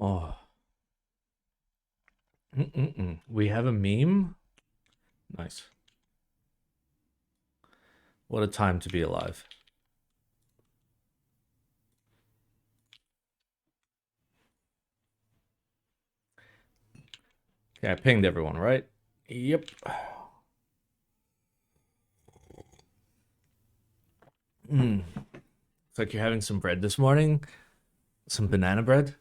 Oh. We have a meme? Nice. What a time to be alive. Okay, I pinged everyone, right? Yep. It's like you're having some bread this morning. Some banana bread.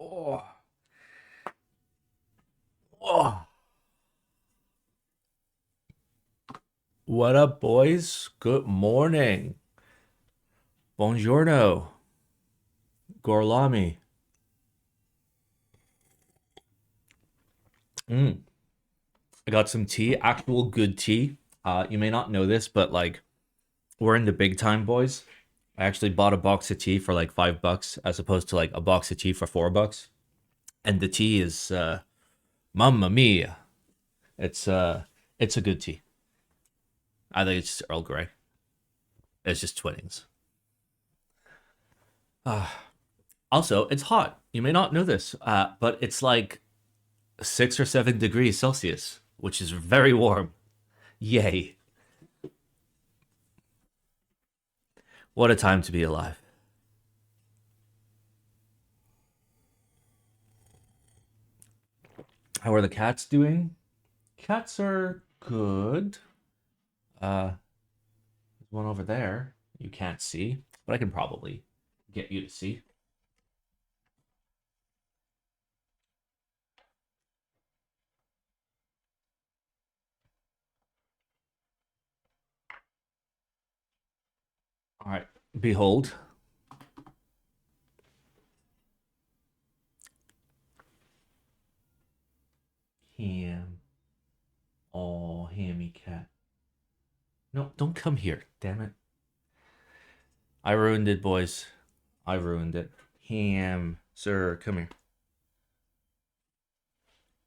Oh. Oh. What up, boys? Good morning. Buongiorno. Gorlami. I got some tea, actual good tea. You may not know this, but like we're in the big time, boys. I actually bought a box of tea for like $5 as opposed to like a box of tea for $4. And the tea is mamma mia. It's a good tea. I think it's just Earl Grey. It's just Twinings. Also, it's hot. You may not know this, but it's like 6 or 7 degrees Celsius, which is very warm. Yay. What a time to be alive. How are the cats doing? Cats are good. There's one over there you can't see, but I can probably get you to see. All right, behold. Ham. Oh, hammy cat. No, don't come here, damn it. I ruined it, boys. I ruined it. Ham, sir, come here.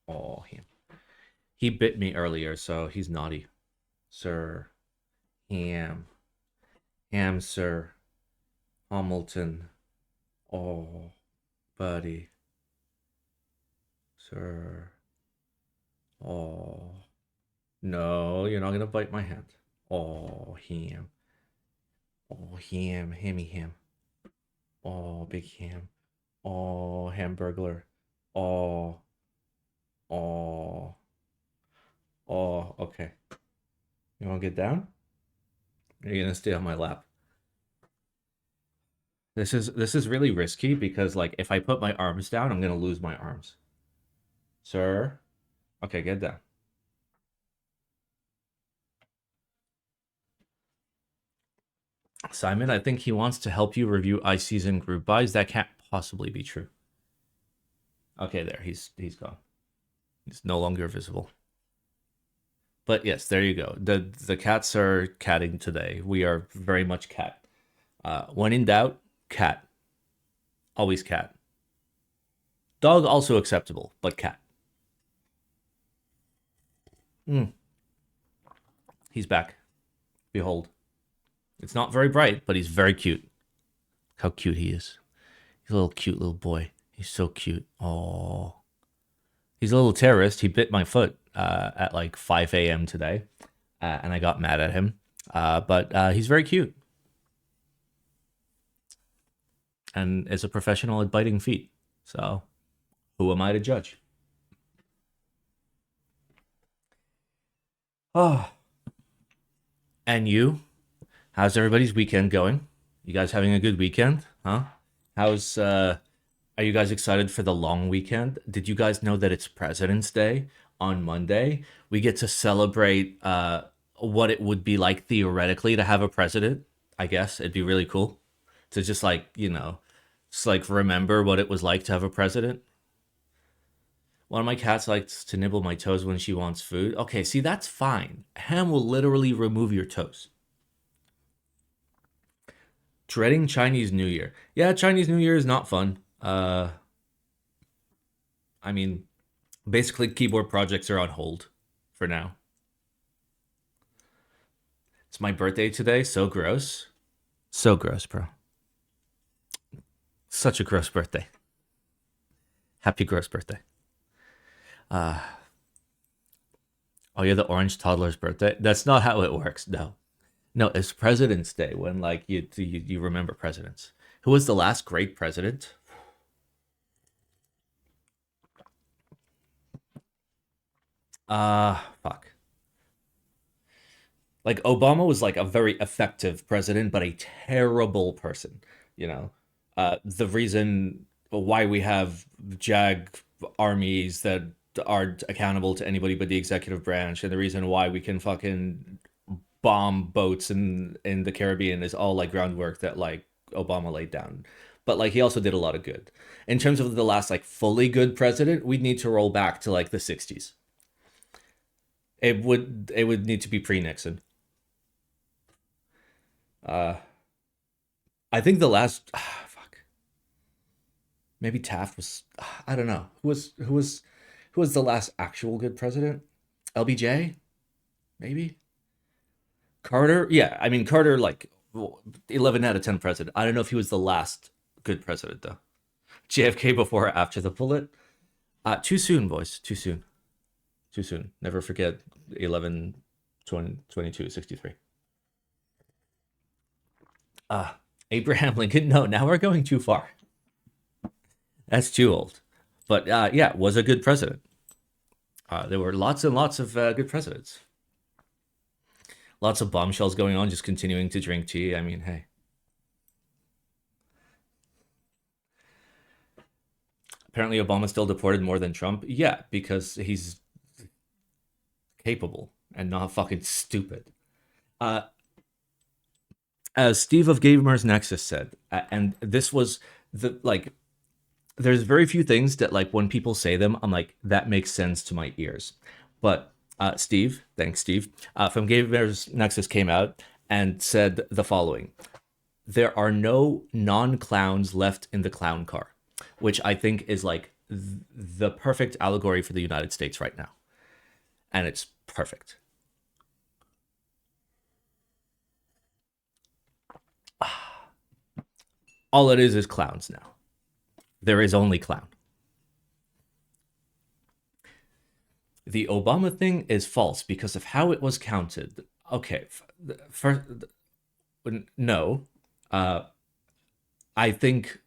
Oh, ham. He bit me earlier, so he's naughty. Sir. Ham. Ham, sir. Hamilton. Oh, buddy. Sir. Oh. No, you're not gonna bite my hand. Oh, ham. Oh, ham. Hammy ham. Oh, big ham. Oh, hamburglar. Oh. Oh. Oh, okay. You wanna get down? Or are you gonna stay on my lap? This is really risky because like if I put my arms down, I'm gonna lose my arms. Sir? Okay, get down. Simon, I think he wants to help you review ICs and group buys. That can't possibly be true. Okay, there. He's gone. He's no longer visible. But yes, there you go. The cats are catting today. We are very much cat. When in doubt, cat. Always cat. Dog also acceptable, but cat. Mm, he's back. Behold. It's not very bright, but he's very cute. Look how cute he is. He's a little cute little boy. He's so cute. Oh. He's a little terrorist. He bit my foot at like 5 a.m. today, and I got mad at him. But he's very cute and is a professional at biting feet. So who am I to judge? Oh. And you? How's everybody's weekend going? You guys having a good weekend? Huh? How's Are you guys excited for the long weekend? Did you guys know that it's President's Day on Monday? We get to celebrate what it would be like theoretically to have a president. I guess it'd be really cool to just like, just like remember what it was like to have a president. One of my cats likes to nibble my toes when she wants food. Okay, see, that's fine. Ham will literally remove your toes. Dreading Chinese New Year. Yeah, Chinese New Year is not fun. I mean, Basically, keyboard projects are on hold for now. It's my birthday today. So gross. So gross, bro. Such a gross birthday. Happy gross birthday. Oh, you're the orange toddler's birthday? That's not how it works. No. No, it's President's Day when like you remember presidents. Who was the last great president? Fuck. Like Obama was like a very effective president, but a terrible person. You know, the reason why we have JAG armies that aren't accountable to anybody but the executive branch, and the reason why we can fucking bomb boats in the Caribbean is all like groundwork that like Obama laid down. But like he also did a lot of good. In terms of the last like fully good president, we'd need to roll back to like the 60s. It would need to be pre-Nixon. Uh, I think the last fuck, maybe Taft was, I don't know who was the last actual good president. LBJ, maybe. Carter. Yeah, I mean Carter, like 11 out of 10 president. I don't know if he was the last good president though. JFK before or after the bullet. Too soon, boys. Too soon. Too soon. Never forget 11, 20, 22, 63. Abraham Lincoln. No, now we're going too far. That's too old. But yeah, was a good president. There were lots and lots of good presidents. Lots of bombshells going on, just continuing to drink tea. I mean, hey. Apparently, Obama still deported more than Trump. Yeah, because he's capable and not fucking stupid. Uh, as Steve of Gamers Nexus said, and this was the like, there's very few things that like when people say them, I'm like that makes sense to my ears. But Steve, thanks Steve, from Gamers Nexus came out and said the following: there are no non-clowns left in the clown car, which I think is like the perfect allegory for the United States right now, and it's perfect. All it is clowns now. There is only clown. The Obama thing is false because of how it was counted. Okay, first, no. I think,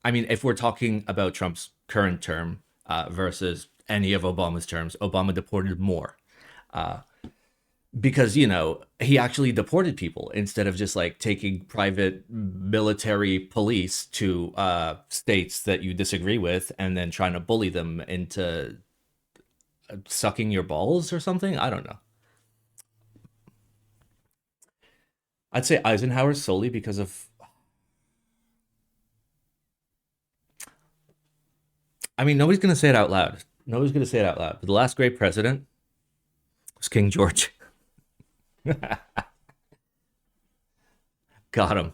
I mean, if we're talking about Trump's current term versus any of Obama's terms, Obama deported more. Because, you know, he actually deported people instead of just like taking private military police to states that you disagree with and then trying to bully them into sucking your balls or something. I don't know. I'd say Eisenhower solely because of, I mean, nobody's going to say it out loud. Nobody's going to say it out loud. But the last great president was King George. Got him.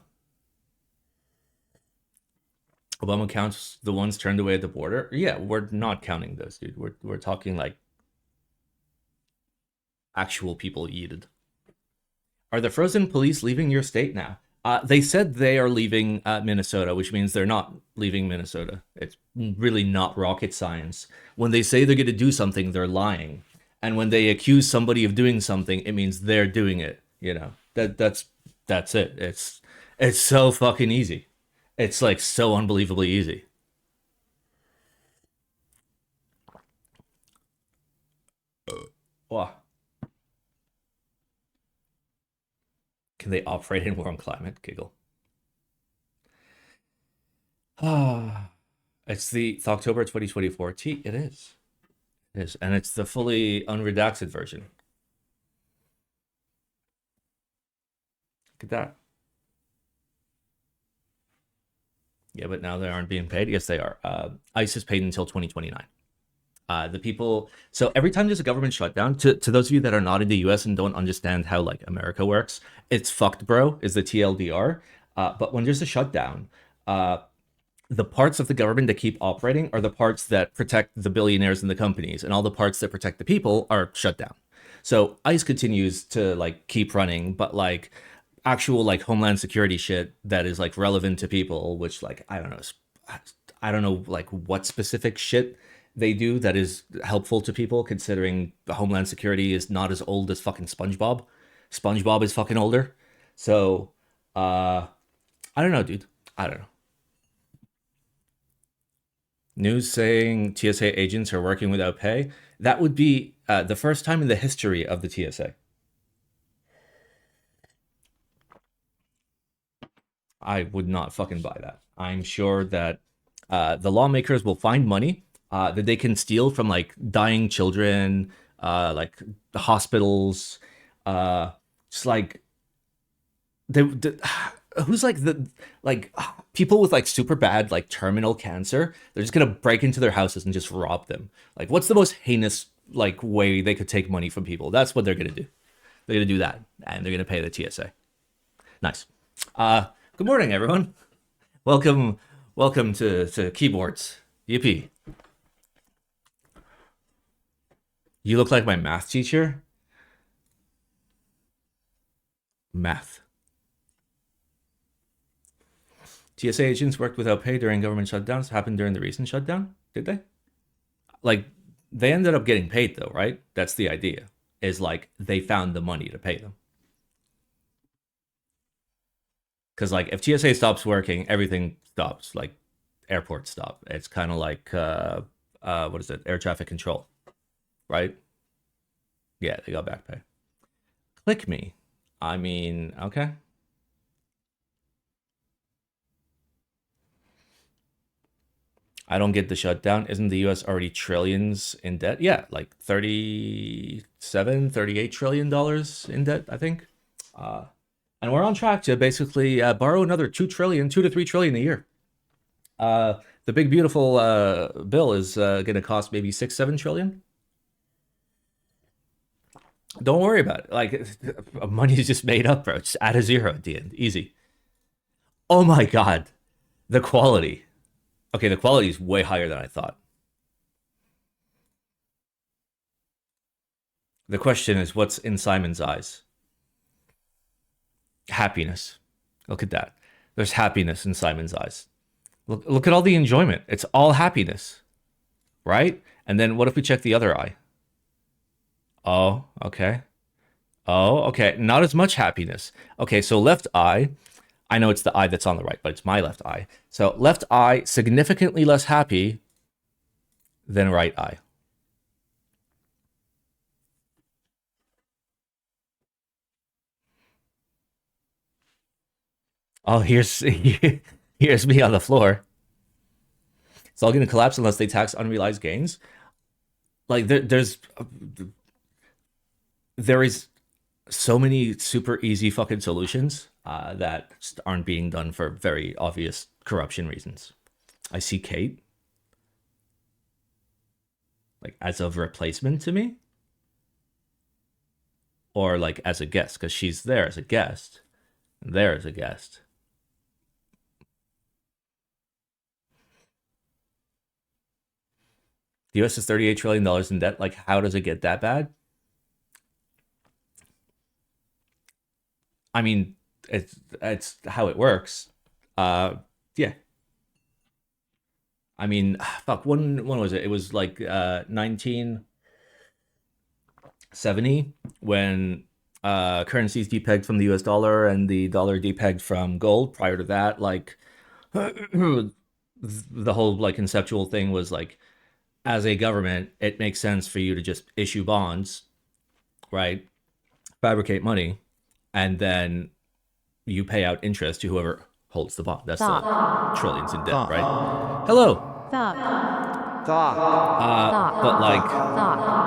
Obama counts the ones turned away at the border. Yeah, we're not counting those, dude. We're talking like actual people yeeted. Are the frozen police leaving your state now? They said they are leaving Minnesota, which means they're not leaving Minnesota. It's really not rocket science. When they say they're going to do something, they're lying. And when they accuse somebody of doing something, it means they're doing it. You know, that's it. It's so fucking easy. It's like so unbelievably easy. Wow. Can they operate in warm climate? Giggle. Ah, it's October 2024 T. It is. It is, and it's the fully unredacted version. Look at that. Yeah, but now they aren't being paid. Yes, they are. ICE is paid until 2029. The people. So every time there's a government shutdown, to those of you that are not in the US and don't understand how like America works, it's fucked, bro. Is the TLDR. But when there's a shutdown, the parts of the government that keep operating are the parts that protect the billionaires and the companies, and all the parts that protect the people are shut down. So ICE continues to like keep running, but like actual like homeland security shit that is like relevant to people, which like I don't know like what specific shit they do that is helpful to people, considering the homeland security is not as old as fucking SpongeBob. SpongeBob is fucking older. So I don't know, dude. I don't know. News saying TSA agents are working without pay. That would be the first time in the history of the TSA. I would not fucking buy that. I'm sure that the lawmakers will find money that they can steal from like dying children, like the hospitals, just like who's like the like people with like super bad like terminal cancer. They're just gonna break into their houses and just rob them. Like, what's the most heinous like way they could take money from people? That's what they're gonna do. They're gonna do that, and they're gonna pay the TSA. Nice. Good morning, everyone. Welcome, welcome to keyboards. Yippee! You look like my math teacher. Math. TSA agents worked without pay during government shutdowns. Happened during the recent shutdown. Did they? Like, they ended up getting paid though, right? That's the idea. Is like they found the money to pay them. Because like if TSA stops working, everything stops. Like airports stop. It's kind of like what is it? Air traffic control, right? Yeah, they got back pay. Click me. I mean, okay. I don't get the shutdown. Isn't the US already trillions in debt? Yeah, like 37, 38 trillion dollars in debt, I think. And we're on track to basically borrow another 2 trillion, 2 to 3 trillion a year. The big beautiful bill is going to cost maybe 6, 7 trillion. Don't worry about it. Like, money is just made up, bro. Just add a zero at the end. Easy. Oh my God. The quality. Okay, the quality is way higher than I thought. The question is, what's in Simon's eyes? Happiness. Look at that. There's happiness in Simon's eyes. Look at all the enjoyment. It's all happiness, right? And then what if we check the other eye? Oh, okay. Oh, okay. Not as much happiness. Okay, so left eye. I know it's the eye that's on the right, but it's my left eye. So left eye, significantly less happy than right eye. Oh, here's me on the floor. It's all going to collapse unless they tax unrealized gains. Like there is so many super easy fucking solutions that just aren't being done for very obvious corruption reasons. I see Kate like as a replacement to me, or like as a guest, because she's there as a guest and there as a guest. The US is $38 trillion in debt. Like, how does it get that bad? I mean, it's how it works. Yeah. I mean, fuck. When was it? It was like 1970 when currencies depegged from the US dollar and the dollar depegged from gold. Prior to that, like the whole like conceptual thing was like, as a government, it makes sense for you to just issue bonds, right? Fabricate money, and then you pay out interest to whoever holds the bond. That's the trillions in debt, right? Hello. But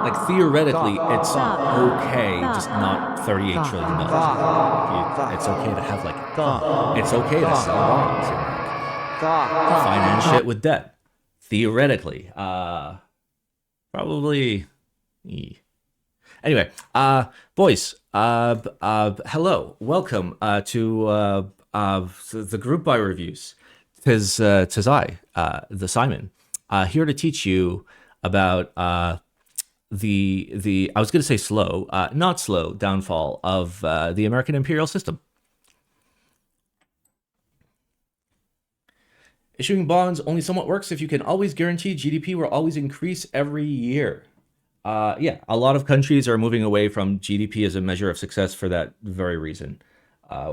like theoretically, it's okay, just not $38 trillion in debt. Like it's okay to have like it's okay to sell bonds and like finance shit with debt. Theoretically, probably. Anyway, boys, hello, welcome to the group buy reviews. tis I, the Simon, here to teach you about the I was going to say slow, not slow downfall of the American imperial system. Issuing bonds only somewhat works if you can always guarantee GDP will always increase every year. Yeah, a lot of countries are moving away from GDP as a measure of success for that very reason,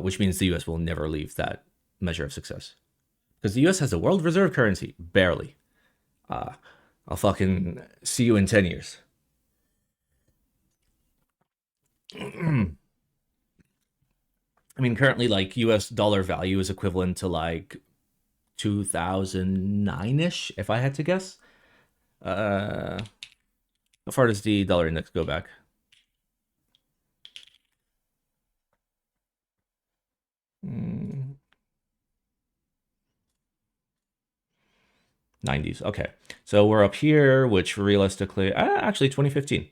which means the US will never leave that measure of success. Because the US has a world reserve currency, barely. I'll fucking see you in 10 years. I mean, currently, like, US dollar value is equivalent to like 2009-ish, if I had to guess. How far does the dollar index go back? Mm. 90s. Okay. So we're up here, which realistically, actually 2015.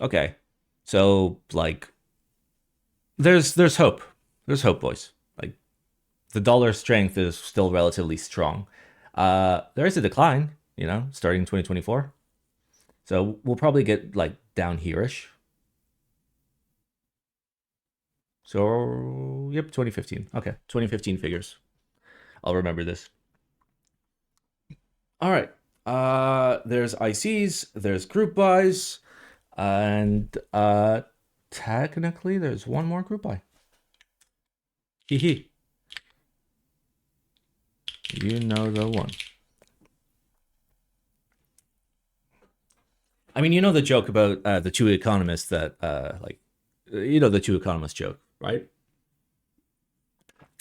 Okay. So like there's hope. There's hope, boys. Like the dollar strength is still relatively strong. There is a decline, you know, starting in 2024. So we'll probably get like down here-ish. So yep, 2015. Okay, 2015 figures. I'll remember this. All right. There's ICs, there's group buys, and technically there's one more group buy. Hee hee. You know the one. I mean, you know the joke about the two economists that like, you know the two economists joke, right?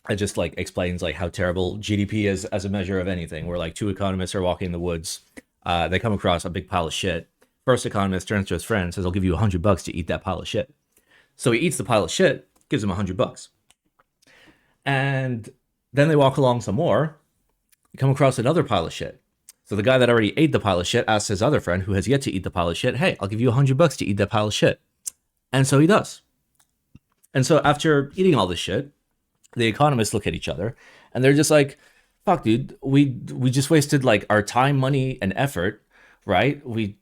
It just like explains like how terrible GDP is as a measure of anything. Where like two economists are walking in the woods, they come across a big pile of shit. First economist turns to his friend and says, "I'll give you $100 to eat that pile of shit." So he eats the pile of shit, gives him $100, and then they walk along some more. You come across another pile of shit. So the guy that already ate the pile of shit asks his other friend who has yet to eat the pile of shit, "Hey, I'll give you $100 to eat that pile of shit." And so he does. And so after eating all this shit, the economists look at each other and they're just like, "Fuck, dude, we just wasted like our time, money, and effort, right? We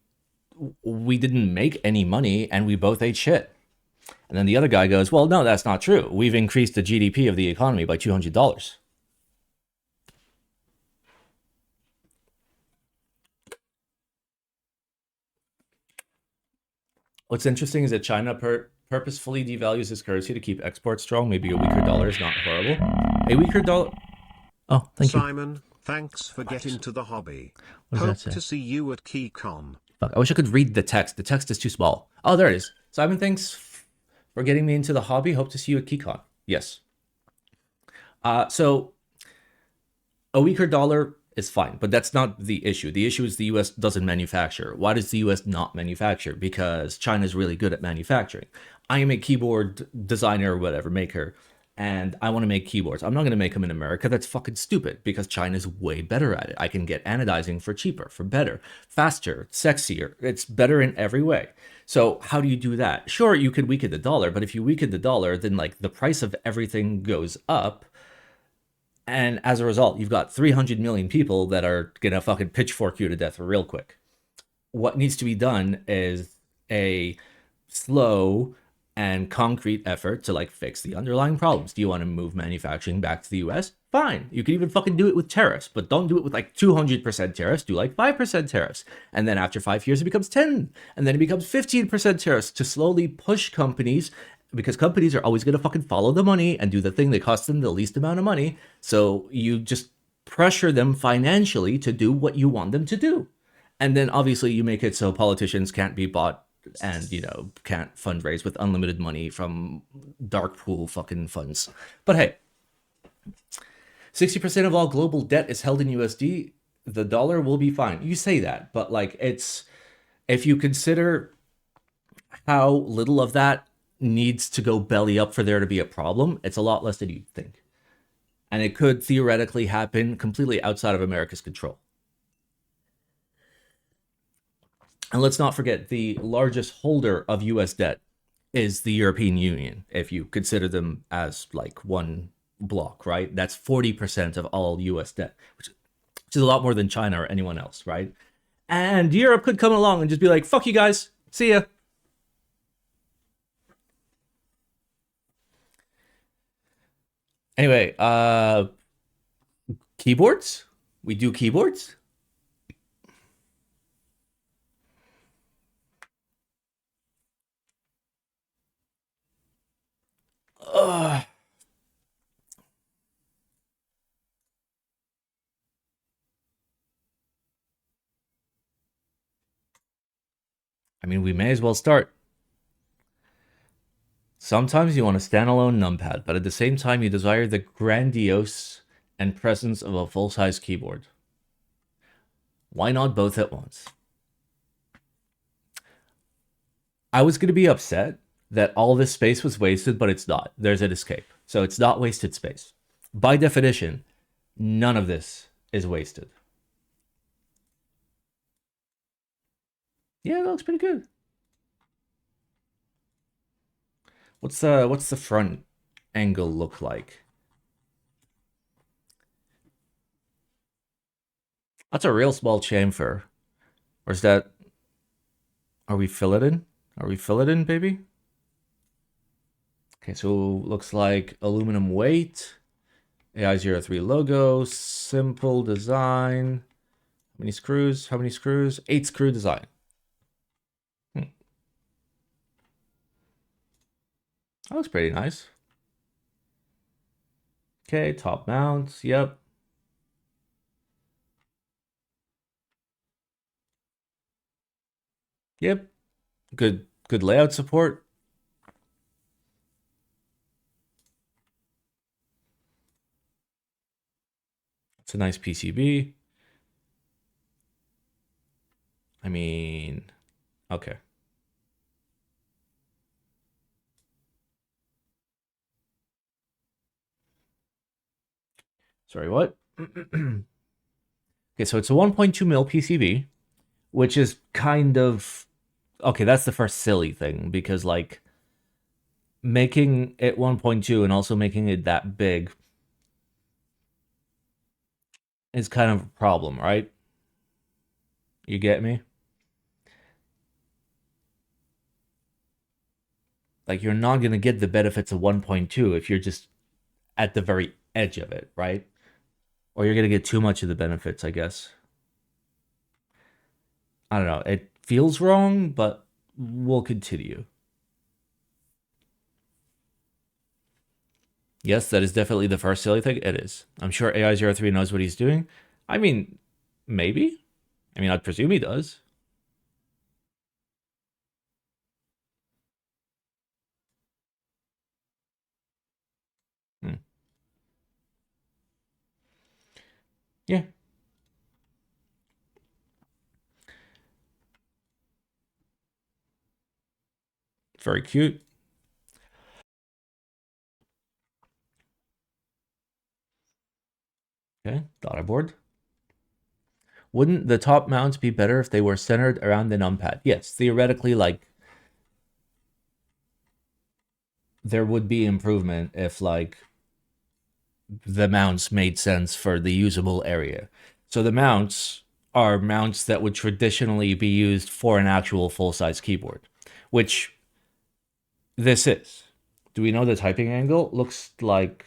didn't make any money and we both ate shit." And then the other guy goes, "Well, no, that's not true. We've increased the GDP of the economy by $200. What's interesting is that China purposefully devalues its currency to keep exports strong. Maybe a weaker dollar is not horrible. A weaker dollar. Oh, thank you. Simon, thanks for getting to the hobby. What does Hope that say? to see you at KeyCon. Fuck, I wish I could read the text. The text is too small. Oh, there it is. Simon, thanks for getting me into the hobby. Hope to see you at KeyCon. Yes. So a weaker dollar is fine, but that's not the issue. The issue is the US doesn't manufacture. Why does the US not manufacture? Because China's really good at manufacturing. I am a keyboard designer or whatever, maker, and I want to make keyboards. I'm not going to make them in America. That's fucking stupid because China's way better at it. I can get anodizing for cheaper, for better, faster, sexier. It's better in every way. So how do you do that? Sure, you could weaken the dollar, but if you weaken the dollar, then like the price of everything goes up. And as a result, you've got 300 million people that are going to fucking pitchfork you to death real quick. What needs to be done is a slow and concrete effort to like fix the underlying problems. Do you want to move manufacturing back to the US? Fine. You can even fucking do it with tariffs, but don't do it with like 200% tariffs. Do like 5% tariffs. And then after 5 years, it becomes 10. And then it becomes 15% tariffs to slowly push companies, because companies are always going to fucking follow the money and do the thing that costs them the least amount of money. So you just pressure them financially to do what you want them to do. And then obviously you make it so politicians can't be bought and, you know, can't fundraise with unlimited money from dark pool fucking funds. But hey, 60% of all global debt is held in USD. The dollar will be fine. You say that, but like it's, if you consider how little of that needs to go belly up for there to be a problem, it's a lot less than you'd think. And it could theoretically happen completely outside of America's control. And let's not forget, the largest holder of US debt is the European Union, if you consider them as like one bloc, right? That's 40% of all US debt, which is a lot more than China or anyone else, right? And Europe could come along and just be like, fuck you guys, see ya. Anyway, keyboards? We do keyboards? Ugh. I mean, we may as well start. Sometimes you want a standalone numpad, but at the same time you desire the grandiose and presence of a full-size keyboard. Why not both at once? I was going to be upset that all this space was wasted, but it's not. There's an escape. So it's not wasted space. By definition, none of this is wasted. Yeah, that looks pretty good. What's the front angle look like? That's a real small chamfer. Or is that... Are we filleted? Are we filleted, baby? Okay, so looks like aluminum weight. AI03 logo. Simple design. How many screws? How many screws? 8 screw design. That looks pretty nice. Okay, top mounts. Yep. Yep. Good layout support. It's a nice PCB. I mean, okay. Sorry, what? Okay, so it's a 1.2 mil PCB, which is kind of... Okay, that's the first silly thing, because, like, making it 1.2 and also making it that big is kind of a problem, right? You get me? Like, you're not going to get the benefits of 1.2 if you're just at the very edge of it, right? Or you're going to get too much of the benefits, I guess. I don't know. It feels wrong, but we'll continue. Yes, that is definitely the first silly thing. It is. I'm sure AI03 knows what he's doing. I mean, maybe. I mean, I'd presume he does. Hmm. Yeah. Very cute. Okay, daughter board. Wouldn't the top mounts be better if they were centered around the numpad? Yes, theoretically, like, there would be improvement if, like, the mounts made sense for the usable area. So the mounts are mounts that would traditionally be used for an actual full-size keyboard, which this is. Do we know the typing angle? Looks like...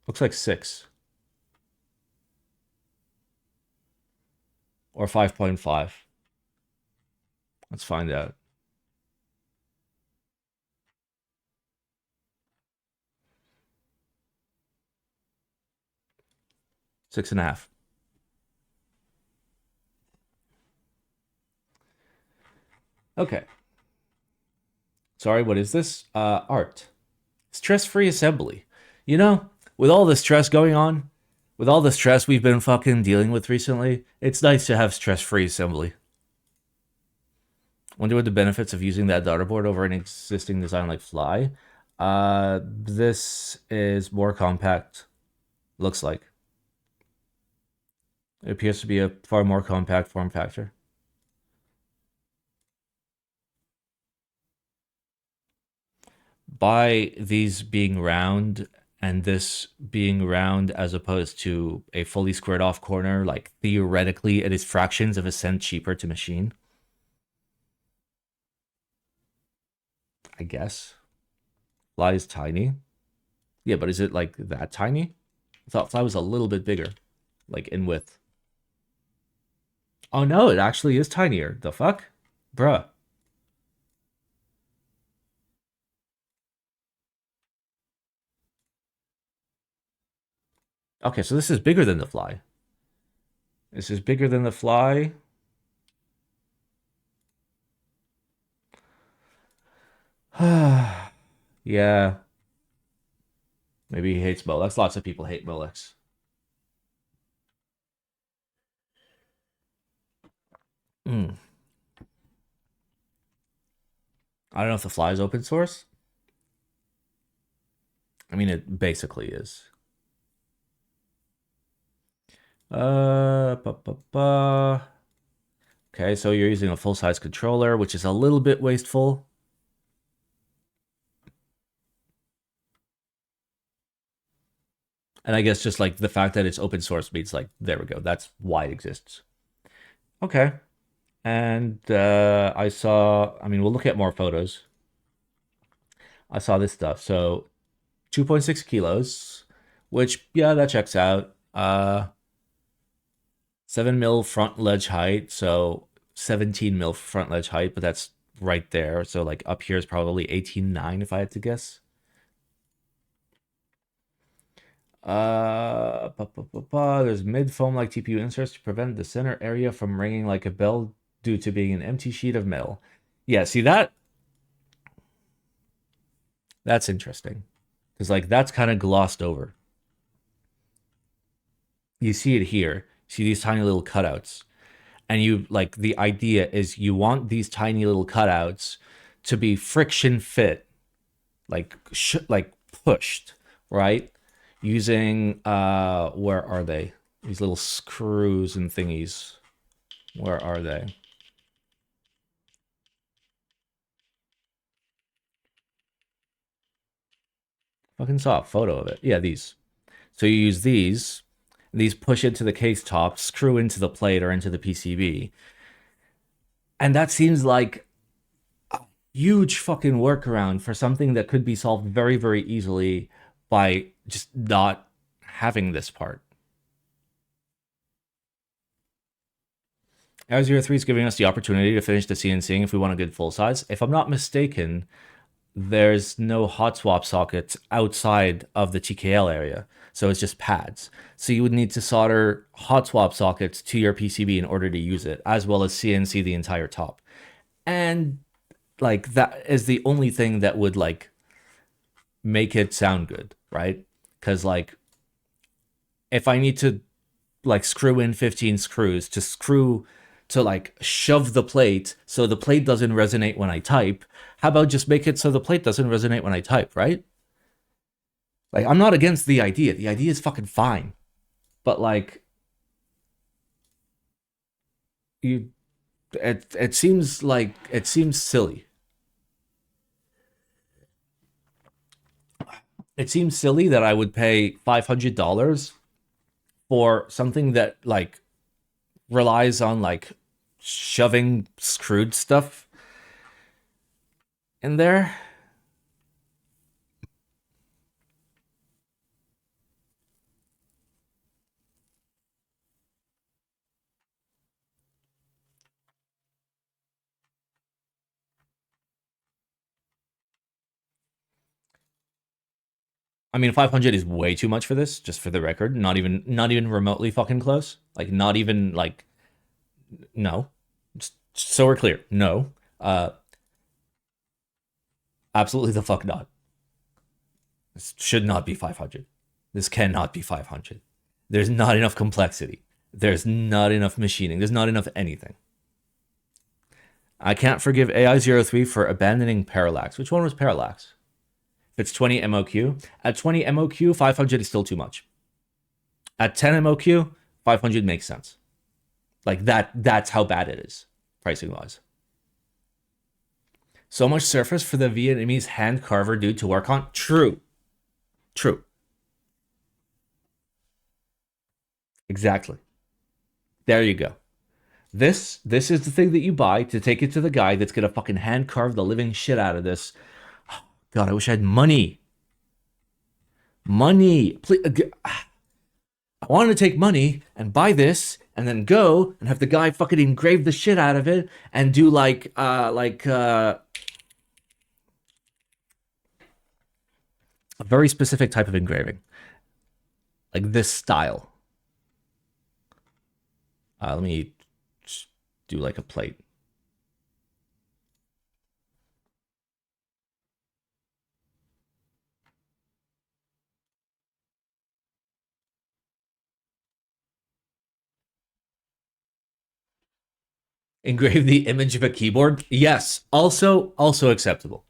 Looks like 6. Or 5.5. Let's find out. 6.5. Okay. Sorry, what is this? Art. Stress-free assembly. You know, with all the stress going on, with all the stress we've been fucking dealing with recently, it's nice to have stress-free assembly. Wonder what the benefits of using that daughterboard over an existing design like Fly. This is more compact, looks like. It appears to be a far more compact form factor. by these being round and this being round as opposed to a fully squared off corner, like theoretically it is fractions of a cent cheaper to machine. I guess. Fly is tiny. Yeah, but is it like that tiny? I thought fly was a little bit bigger, like in width. Oh no, it actually is tinier. The fuck? Bruh. Okay, so this is bigger than the fly. This is bigger than the fly. Yeah. Maybe he hates Molex. Lots of people hate Molex. Mm. I don't know if the fly is open source. I mean, it basically is. Ba, ba, ba. Okay, so you're using a full-size controller, which is a little bit wasteful. And I guess just like the fact that it's open source means like, there we go. That's why it exists. Okay. And I saw, I mean, we'll look at more photos. I saw this stuff. So 2.6 kilos, which, yeah, that checks out. 7 mil front ledge height. So 17 mil front ledge height, but that's right there. So like up here is probably 18.9 if I had to guess. There's mid foam like TPU inserts to prevent the center area from ringing like a bell due to being an empty sheet of metal. Yeah, see that's interesting. Because like that's kind of glossed over. You see it here. See these tiny little cutouts. And you like the idea is you want these tiny little cutouts to be friction fit, like pushed, right? Using where are they? These little screws and thingies. Where are they? Fucking saw a photo of it. Yeah, these. So you use these. These push into the case top, screw into the plate or into the PCB. And that seems like a huge fucking workaround for something that could be solved very, very easily by just not having this part. R03 is giving us the opportunity to finish the CNCing if we want a good full size. If I'm not mistaken, there's no hot swap sockets outside of the TKL area. So it's just pads. So you would need to solder hot swap sockets to your PCB in order to use it, as well as CNC the entire top. And like that is the only thing that would like make it sound good, right? Because like if I need to like screw in 15 screws to like shove the plate so the plate doesn't resonate when I type, how about just make it so the plate doesn't resonate when I type, right? Like I'm not against the idea. The idea is fucking fine. But like you it seems silly. It seems silly that I would pay $500 for something that like relies on like shoving screwed stuff in there. I mean, 500 is way too much for this, just for the record. Not even remotely fucking close. Like, not even, like, no. Just so we're clear, no. Absolutely the fuck not. This should not be 500. This cannot be 500. There's not enough complexity. There's not enough machining. There's not enough anything. I can't forgive AI03 for abandoning Parallax. Which one was Parallax? If it's 20 MOQ. At 20 MOQ, 500 is still too much. At 10 MOQ, 500 makes sense. Like that's how bad it is, pricing wise. So much surface for the Vietnamese hand carver dude to work on. True. True. Exactly. There you go. This is the thing that you buy to take it to the guy that's gonna fucking hand carve the living shit out of this. God, I wish I had money. Money. Please, I wanted to take money and buy this and then go and have the guy fucking engrave the shit out of it and do a very specific type of engraving. Like this style. Let me just do like a plate. Engrave the image of a keyboard? Yes. Also acceptable.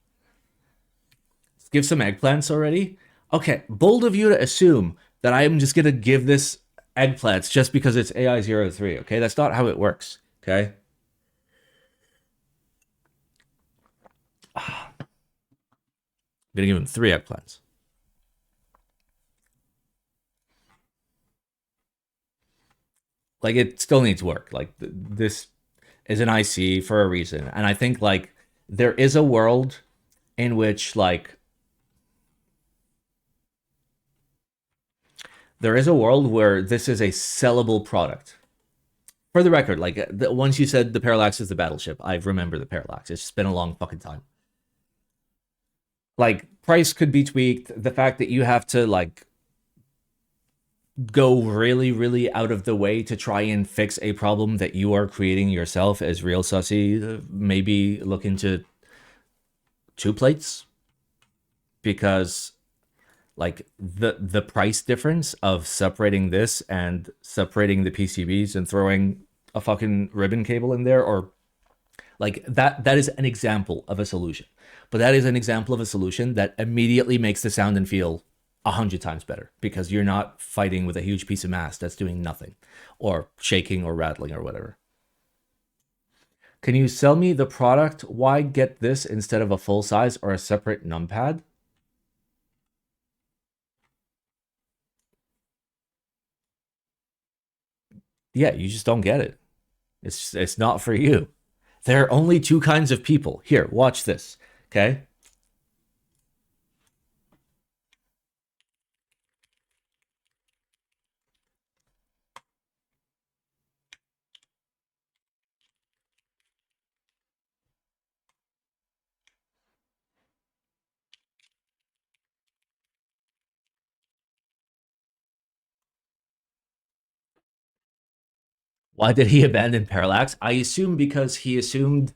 Give some eggplants already? Okay, bold of you to assume that I am just gonna give this eggplants just because it's AI03, okay? That's not how it works, okay? I'm gonna give him 3 eggplants. Like, it still needs work. Like, this is an IC for a reason. And I think, like, there is a world in which, like, there is a world where this is a sellable product. For the record, like, once you said the Parallax is the battleship, I remember the Parallax. It's just been a long fucking time. Like, price could be tweaked. The fact that you have to, like, go really, really out of the way to try and fix a problem that you are creating yourself is real sussy. Maybe look into 2 plates, because like the price difference of separating this and separating the PCBs and throwing a fucking ribbon cable in there, or like that is an example of a solution. But that is an example of a solution that immediately makes the sound and feel 100 times better, because you're not fighting with a huge piece of mass that's doing nothing or shaking or rattling or whatever. Can you sell me the product? Why get this instead of a full size or a separate numpad? Yeah, you just don't get it. It's not for you. There are only 2 kinds of people. Here, watch this. Okay? Why did he abandon Parallax? I assume because he assumed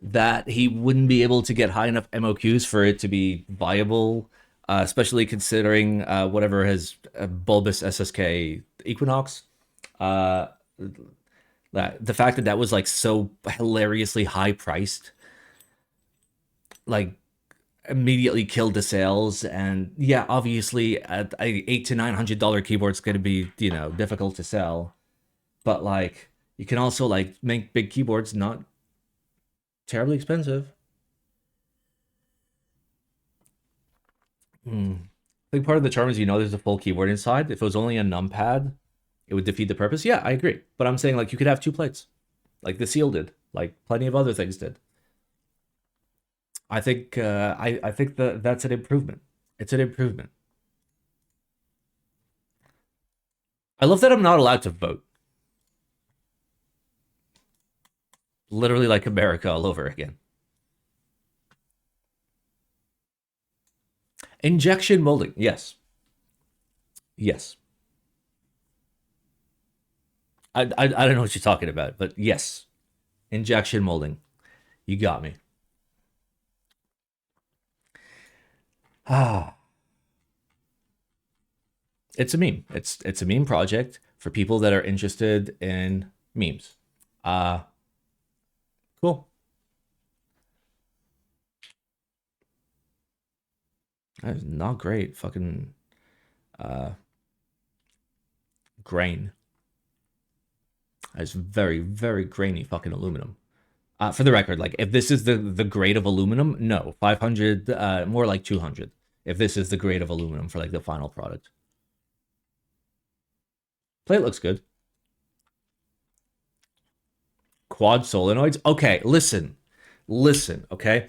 that he wouldn't be able to get high enough MOQs for it to be viable, especially considering whatever his bulbous SSK Equinox. Uh, the fact that that was like so hilariously high priced, like immediately killed the sales. And yeah, obviously, a $800 to $900 keyboard's going to be, you know, difficult to sell. But like, you can also like make big keyboards not terribly expensive. I think part of the charm is, you know, there's a full keyboard inside. If it was only a numpad, it would defeat the purpose. Yeah, I agree. But I'm saying, like, you could have 2 plates, like the Seal did, like plenty of other things did. I think I think that's an improvement. It's an improvement. I love that I'm not allowed to vote. Literally like America all over again. Injection molding, yes, yes. I don't know what you're talking about, but yes, injection molding. You got me. Ah, it's a meme. It's a meme project for people that are interested in memes. Uh cool. That is not great. Fucking uh grain. That is very, very grainy fucking aluminum. For the record, like if this is the grade of aluminum, no, 500, more like 200. If this is the grade of aluminum for like the final product. Plate looks good. Quad solenoids. Okay, listen, okay?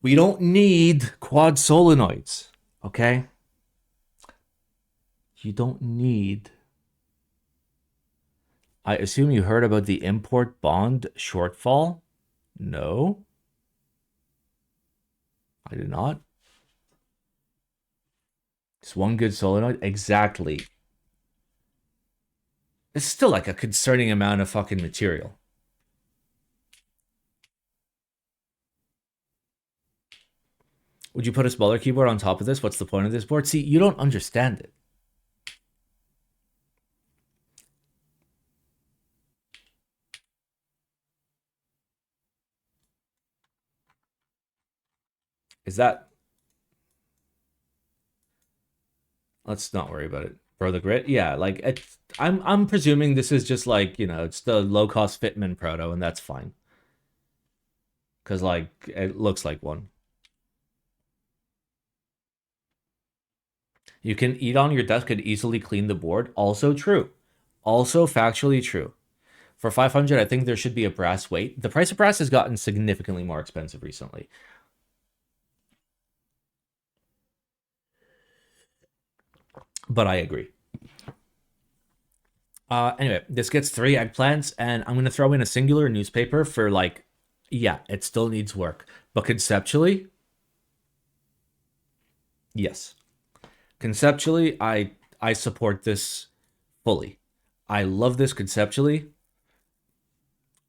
We don't need quad solenoids, okay? You don't need... I assume you heard about the import bond shortfall? No. I did not. It's one good solenoid? Exactly. It's still like a concerning amount of fucking material. Would you put a smaller keyboard on top of this? What's the point of this board? See, you don't understand it. Is that... Let's not worry about it. Bro, the grit? Yeah, like, I'm presuming this is just like, you know, it's the low-cost Fitman Proto, and that's fine. Because, like, it looks like one. You can eat on your desk and easily clean the board. Also true. Also factually true. For 500, I think there should be a brass weight. The price of brass has gotten significantly more expensive recently. But I agree. Anyway, this gets 3 eggplants, and I'm going to throw in a singular newspaper for, like, yeah, it still needs work. But conceptually, yes. Conceptually, I support this fully. I love this conceptually.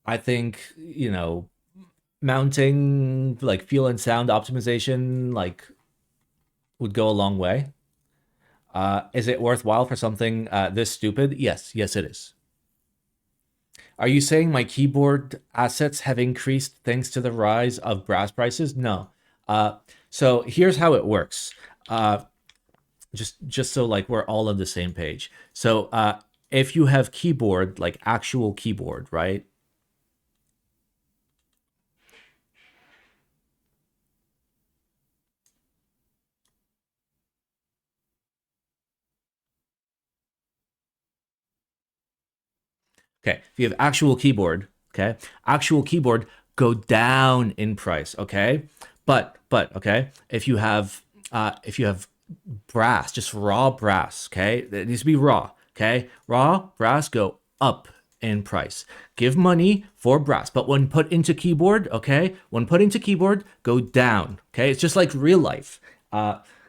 I think, you know, mounting, like, feel and sound optimization, like, would go a long way. Is it worthwhile for something this stupid? Yes, yes it is. Are you saying my keyboard assets have increased thanks to the rise of brass prices? No. So here's how it works. Just so like we're all on the same page. So if you have keyboard, like actual keyboard, right? Okay, if you have actual keyboard, okay, actual keyboard go down in price, okay? But okay, if you have brass, just raw brass, okay? It needs to be raw, okay? Raw brass go up in price. Give money for brass, but when put into keyboard, okay? When put into keyboard, go down, okay? It's just like real life.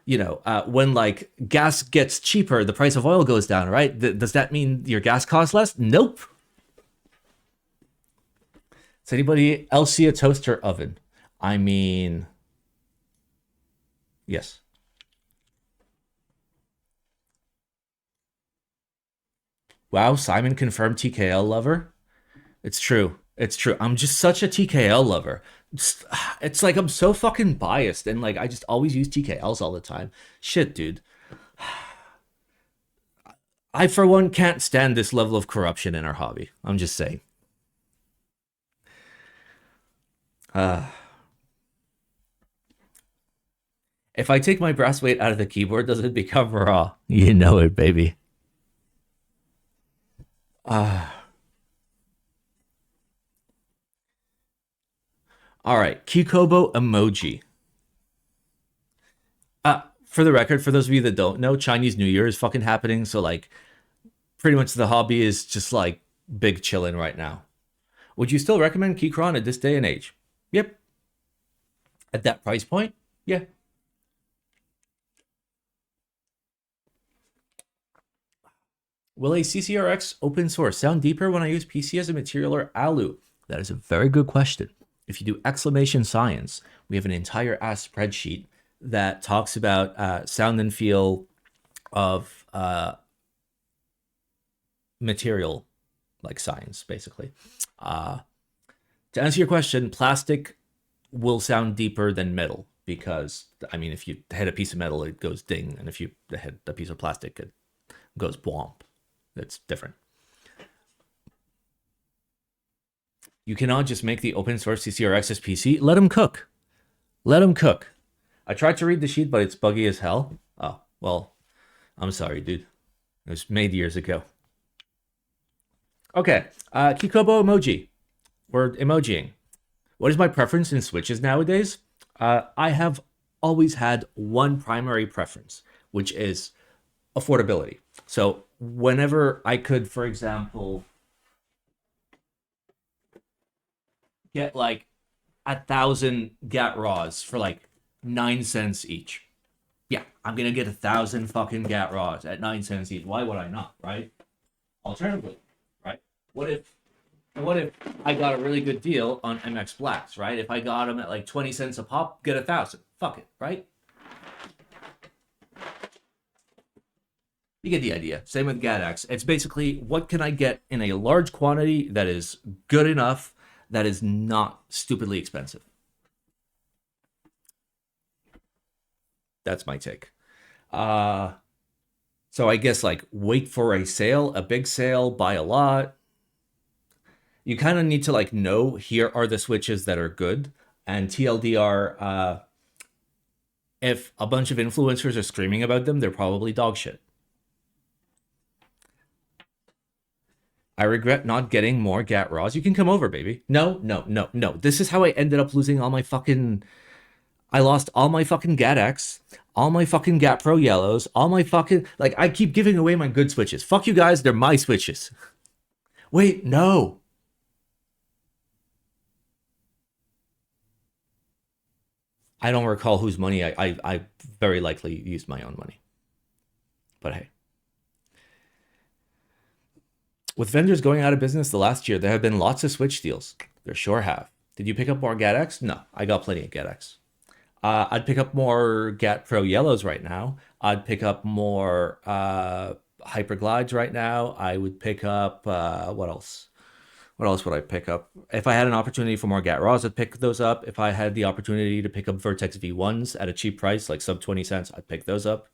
You know, when like gas gets cheaper, the price of oil goes down, right? Does that mean your gas costs less? Nope. Does anybody else see a toaster oven? I mean, yes. Wow, Simon confirmed TKL lover. It's true. It's true. I'm just such a TKL lover. It's like I'm so fucking biased and like I just always use TKLs all the time. Shit, dude. I, for one, can't stand this level of corruption in our hobby. I'm just saying. If I take my brass weight out of the keyboard, does it become raw? You know it, baby. All right, KKB Emoji. For the record, for those of you that don't know, Chinese New Year is fucking happening. So like, pretty much the hobby is just like big chilling right now. Would you still recommend Keychron at this day and age? Yep. At that price point? Yeah. Will a CCRX open source sound deeper when I use PC as a material or alu? That is a very good question. If you do exclamation science, we have an entire ass spreadsheet that talks about sound and feel of material, like science, basically. To answer your question, plastic will sound deeper than metal because, I mean, if you hit a piece of metal, it goes ding, and if you hit a piece of plastic, it goes bwomp. It's different. You cannot just make the open source CCRX's PC. Let him cook. Let him cook. I tried to read the sheet, but it's buggy as hell. Oh, well, I'm sorry, dude. It was made years ago. Okay, Kikobo Emoji. We're emojiing. What is my preference in switches nowadays? I have always had one primary preference, which is affordability. So whenever I could, for example, get like 1,000 GAT RAWs for like 9 cents each. Yeah, I'm gonna get 1,000 fucking GAT RAWs at 9 cents each. Why would I not, right? Alternatively, right? What if I got a really good deal on MX Blacks, right? If I got them at like 20 cents a pop, get 1,000. Fuck it, right? You get the idea. Same with GATX. It's basically what can I get in a large quantity that is good enough, that is not stupidly expensive. That's my take. So I guess like wait for a sale, a big sale, buy a lot. You kind of need to like know here are the switches that are good. And TLDR, if a bunch of influencers are screaming about them, they're probably dog shit. I regret not getting more GAT RAWs. You can come over, baby. No. This is how I ended up losing all my fucking... I lost all my fucking GAT-X, all my fucking GAT Pro yellows, all my fucking... Like, I keep giving away my good switches. Fuck you guys, they're my switches. Wait, no. I don't recall whose money I very likely used my own money. But hey. With vendors going out of business the last year, there have been lots of Switch deals. There sure have. Did you pick up more GAT-X? No, I got plenty of GAT-X. I'd pick up more GAT Pro Yellows right now. I'd pick up more Hyperglides right now. I would pick up, what else? What else would I pick up? If I had an opportunity for more GAT RAWs, I'd pick those up. If I had the opportunity to pick up Vertex V1s at a cheap price, like sub 20 cents, I'd pick those up.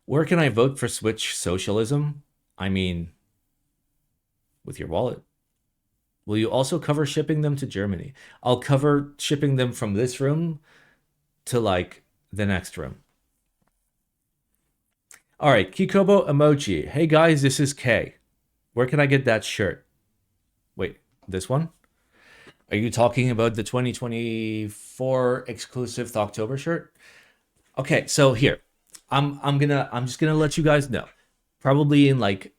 Where can I vote for Switch socialism? I mean, with your wallet. Will you also cover shipping them to Germany? I'll cover shipping them from this room to like the next room. All right, Kikobo Emoji. Hey guys, this is Kay. Where can I get that shirt? Wait, this one? Are you talking about the 2024 exclusive October shirt? Okay, so here. I'm just gonna let you guys know. Probably in like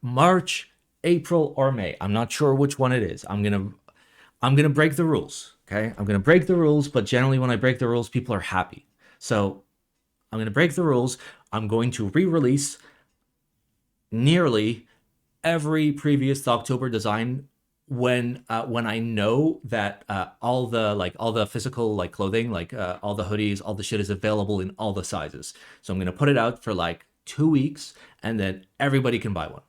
March, April, or May. I'm not sure which one it is. I'm gonna break the rules. Okay, I'm gonna break the rules, but generally when I break the rules, people are happy. So I'm gonna break the rules. I'm going to re-release nearly every previous October design when I know that all the physical like clothing, like all the hoodies, all the shit is available in all the sizes. So I'm gonna put it out for like 2 weeks, and then everybody can buy one.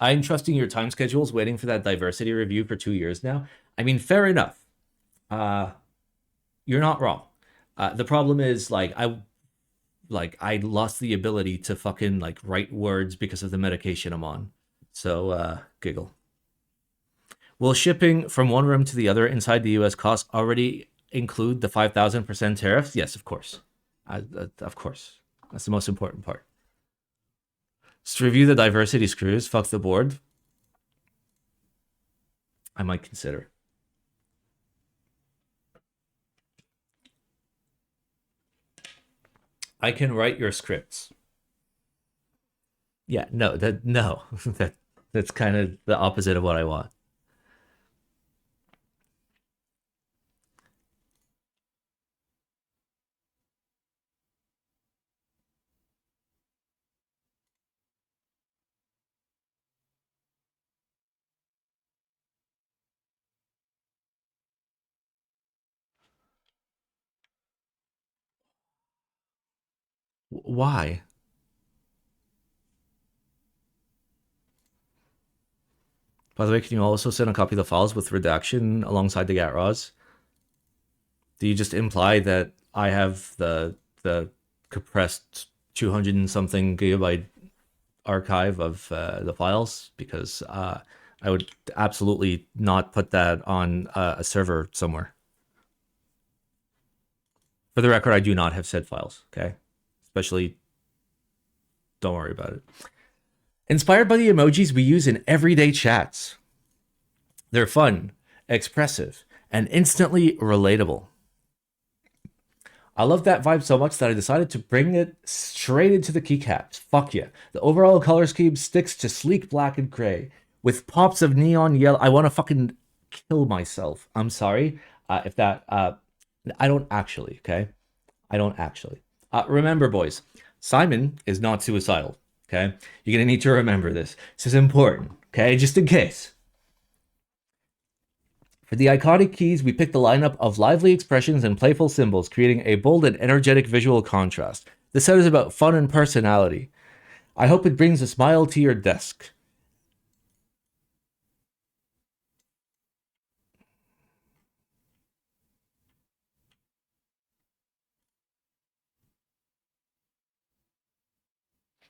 I'm trusting your time schedules, waiting for that diversity review for 2 years now. I mean, fair enough. You're not wrong. The problem is like I lost the ability to fucking like write words because of the medication I'm on. So giggle. Will shipping from one room to the other inside the US cost already include the 5,000% tariffs? Yes, of course. Of course. That's the most important part. Just review the diversity screws. Fuck the board. I might consider. I can write your scripts. Yeah, no, that's kind of the opposite of what I want. Why? By the way, can you also send a copy of the files with redaction alongside the GAT RAWs? Do you just imply that I have the compressed 200 and something gigabyte archive of the files because I would absolutely not put that on a server somewhere. For the record, I do not have said files, okay? Especially, don't worry about it. Inspired by the emojis we use in everyday chats. They're fun, expressive, and instantly relatable. I love that vibe so much that I decided to bring it straight into the keycaps. Fuck yeah. The overall color scheme sticks to sleek black and gray with pops of neon yellow. I want to fucking kill myself. I'm sorry if that... I don't actually, okay? I don't actually. Remember, boys, Simon is not suicidal, okay? You're going to need to remember this. This is important, okay? Just in case. For the iconic keys, we picked a lineup of lively expressions and playful symbols, creating a bold and energetic visual contrast. This set is about fun and personality. I hope it brings a smile to your desk.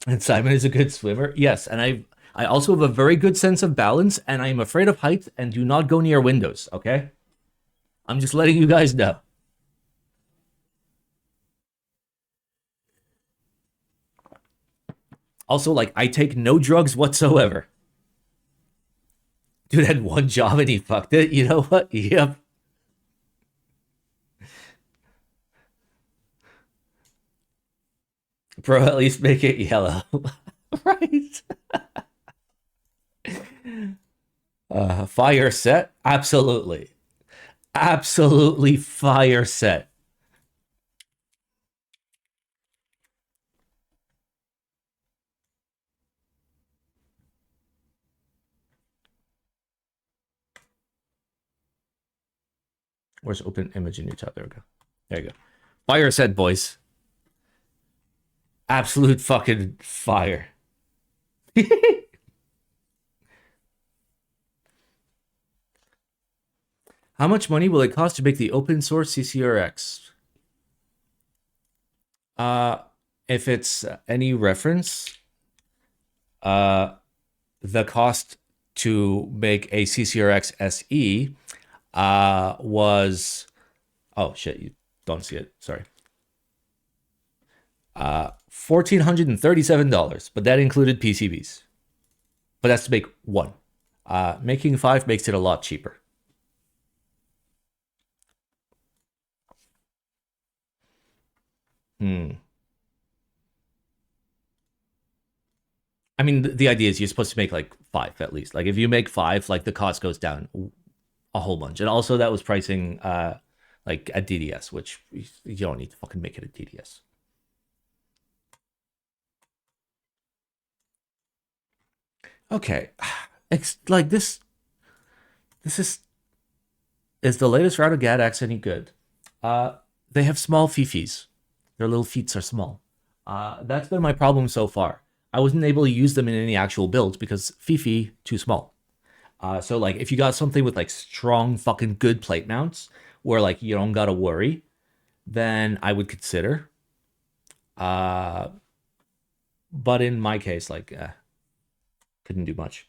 And Simon is a good swimmer. Yes, and I also have a very good sense of balance, and I am afraid of heights and do not go near windows, okay? I'm just letting you guys know. Also, like, I take no drugs whatsoever. Dude had one job and he fucked it. You know what? Yep. Bro, at least make it yellow. Right. Fire set? Absolutely. Absolutely fire set. Where's open image in Utah? There we go. There you go. Fire set, boys. Absolute fucking fire. How much money will it cost to make the open source CCRX? If it's any reference, the cost to make a CCRX SE was, oh shit, you don't see it. Sorry. $1,437, but that included PCBs. But that's to make one. Making 5 makes it a lot cheaper. I mean, the idea is you're supposed to make like 5 at least. Like if you make 5, like the cost goes down a whole bunch. And also that was pricing like at DDS, which you don't need to fucking make it at DDS. Okay, it's like this is the latest round of GADX any good? They have small fifis. Their little feet are small. That's been my problem so far. I wasn't able to use them in any actual builds because Fifi too small. So like if you got something with like strong fucking good plate mounts where like you don't gotta worry, then I would consider. But in my case, like couldn't do much.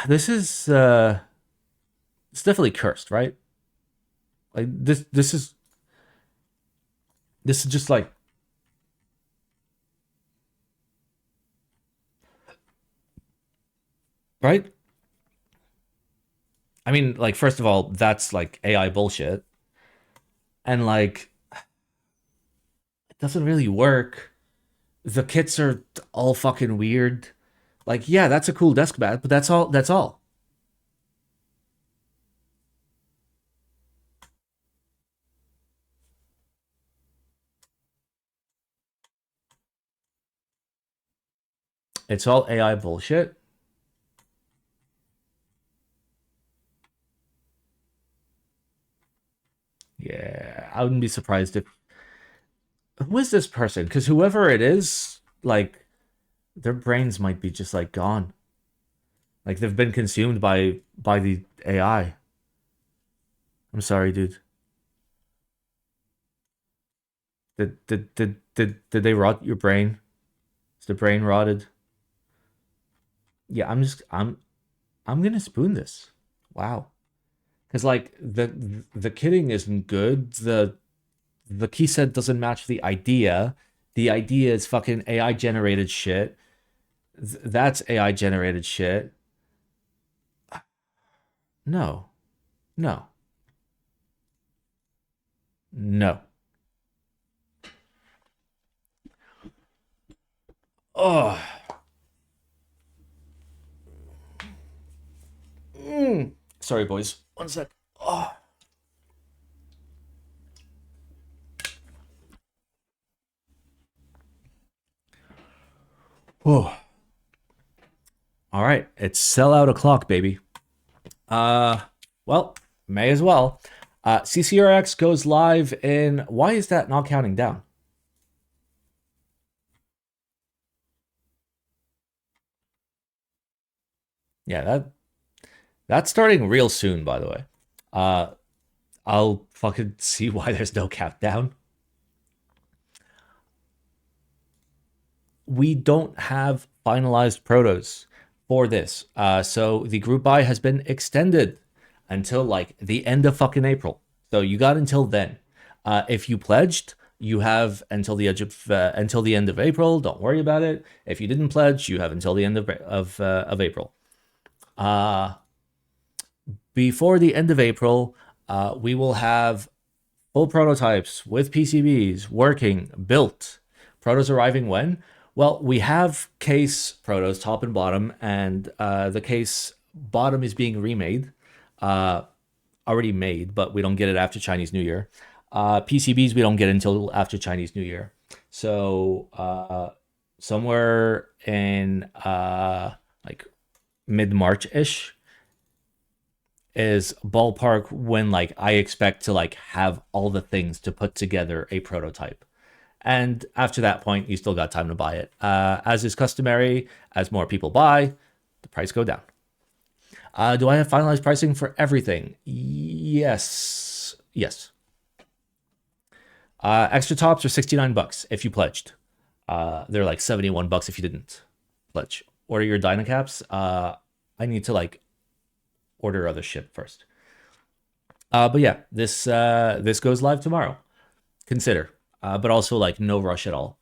This is it's definitely cursed, right? Like this is just like right? I mean, like first of all, that's like AI bullshit. And like it doesn't really work. The kits are all fucking weird. Like, yeah, that's a cool desk mat, but that's all. It's all AI bullshit. Yeah, I wouldn't be surprised if who is this person? Because whoever it is, like their brains might be just like gone. Like they've been consumed by the AI. I'm sorry, dude. Did they rot your brain? Is the brain rotted? Yeah, I'm gonna spoon this. Wow. Because like the kidding isn't good. The key set doesn't match the idea. The idea is fucking AI generated shit. That's AI generated shit. No. No. No. Oh. Sorry, boys. One sec. Oh. Oh. All right. It's sellout o'clock, baby. Well, may as well. CCRX goes live in. Why is that not counting down? Yeah, that's starting real soon, by the way. I'll fucking see why there's no countdown. We don't have finalized protos for this. So the group buy has been extended until like the end of fucking April. So you got until then. If you pledged, you have until the end of April. Don't worry about it. If you didn't pledge, you have until the end of April. Before the end of April, we will have full prototypes with PCBs working, built. Protos arriving when? Well, we have case protos, top and bottom, and the case bottom is being remade. Already made, but we don't get it after Chinese New Year. PCBs we don't get until after Chinese New Year. So somewhere in like mid-March-ish is ballpark when like I expect to like have all the things to put together a prototype. And after that point, you still got time to buy it. As is customary, as more people buy, the price go down. Do I have finalized pricing for everything? Yes. Yes. Extra tops are $69 if you pledged. They're like $71 if you didn't pledge. Order your Dynacaps. I need to like order other shit first. But yeah, this goes live tomorrow. Consider, but also like no rush at all.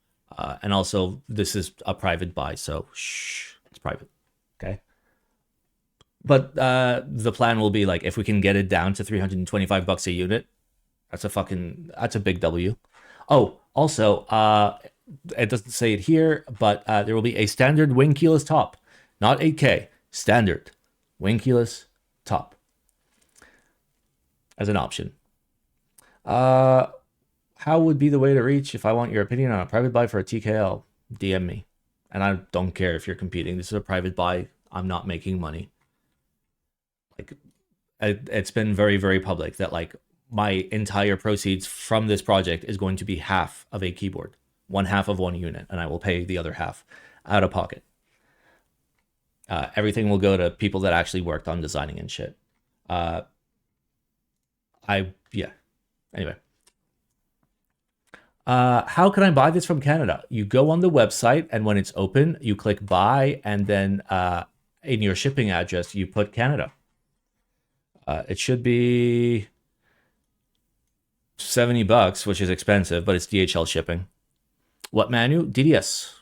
And also this is a private buy, so shh, it's private. Okay. But the plan will be like if we can get it down to $325 a unit, that's a big W. Oh, also, it doesn't say it here, but there will be a standard wing keyless top, not 8K, standard wing keyless top as an option. How would be the way to reach if I want your opinion on a private buy for a TKL? DM me. And I don't care if you're competing. This is a private buy. I'm not making money. Like, it's been very, very public that like my entire proceeds from this project is going to be half of a keyboard, one half of one unit, and I will pay the other half out of pocket. Everything will go to people that actually worked on designing and shit. Yeah. Anyway. How can I buy this from Canada? You go on the website, and when it's open, you click buy, and then in your shipping address, you put Canada. It should be $70, which is expensive, but it's DHL shipping. What menu? DDS.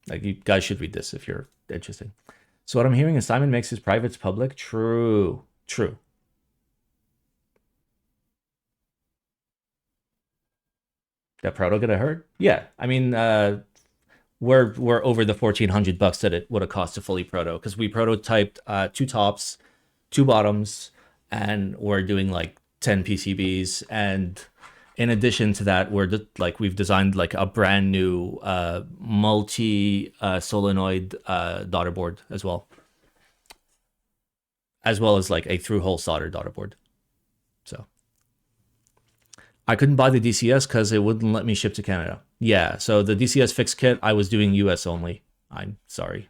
Like, you guys should read this if you're interested. So what I'm hearing is Simon makes his privates public. True. True. That Proto gonna hurt? Yeah. I mean, we're over the $1,400 that it would have cost to fully proto because we prototyped two tops, two bottoms, and we're doing like 10 PCBs. And in addition to that, we've designed like a brand new multi solenoid daughter board as well as like a through hole solder daughter board. So I couldn't buy the DCS because it wouldn't let me ship to Canada. Yeah, so the DCS fix kit, I was doing US only. I'm sorry.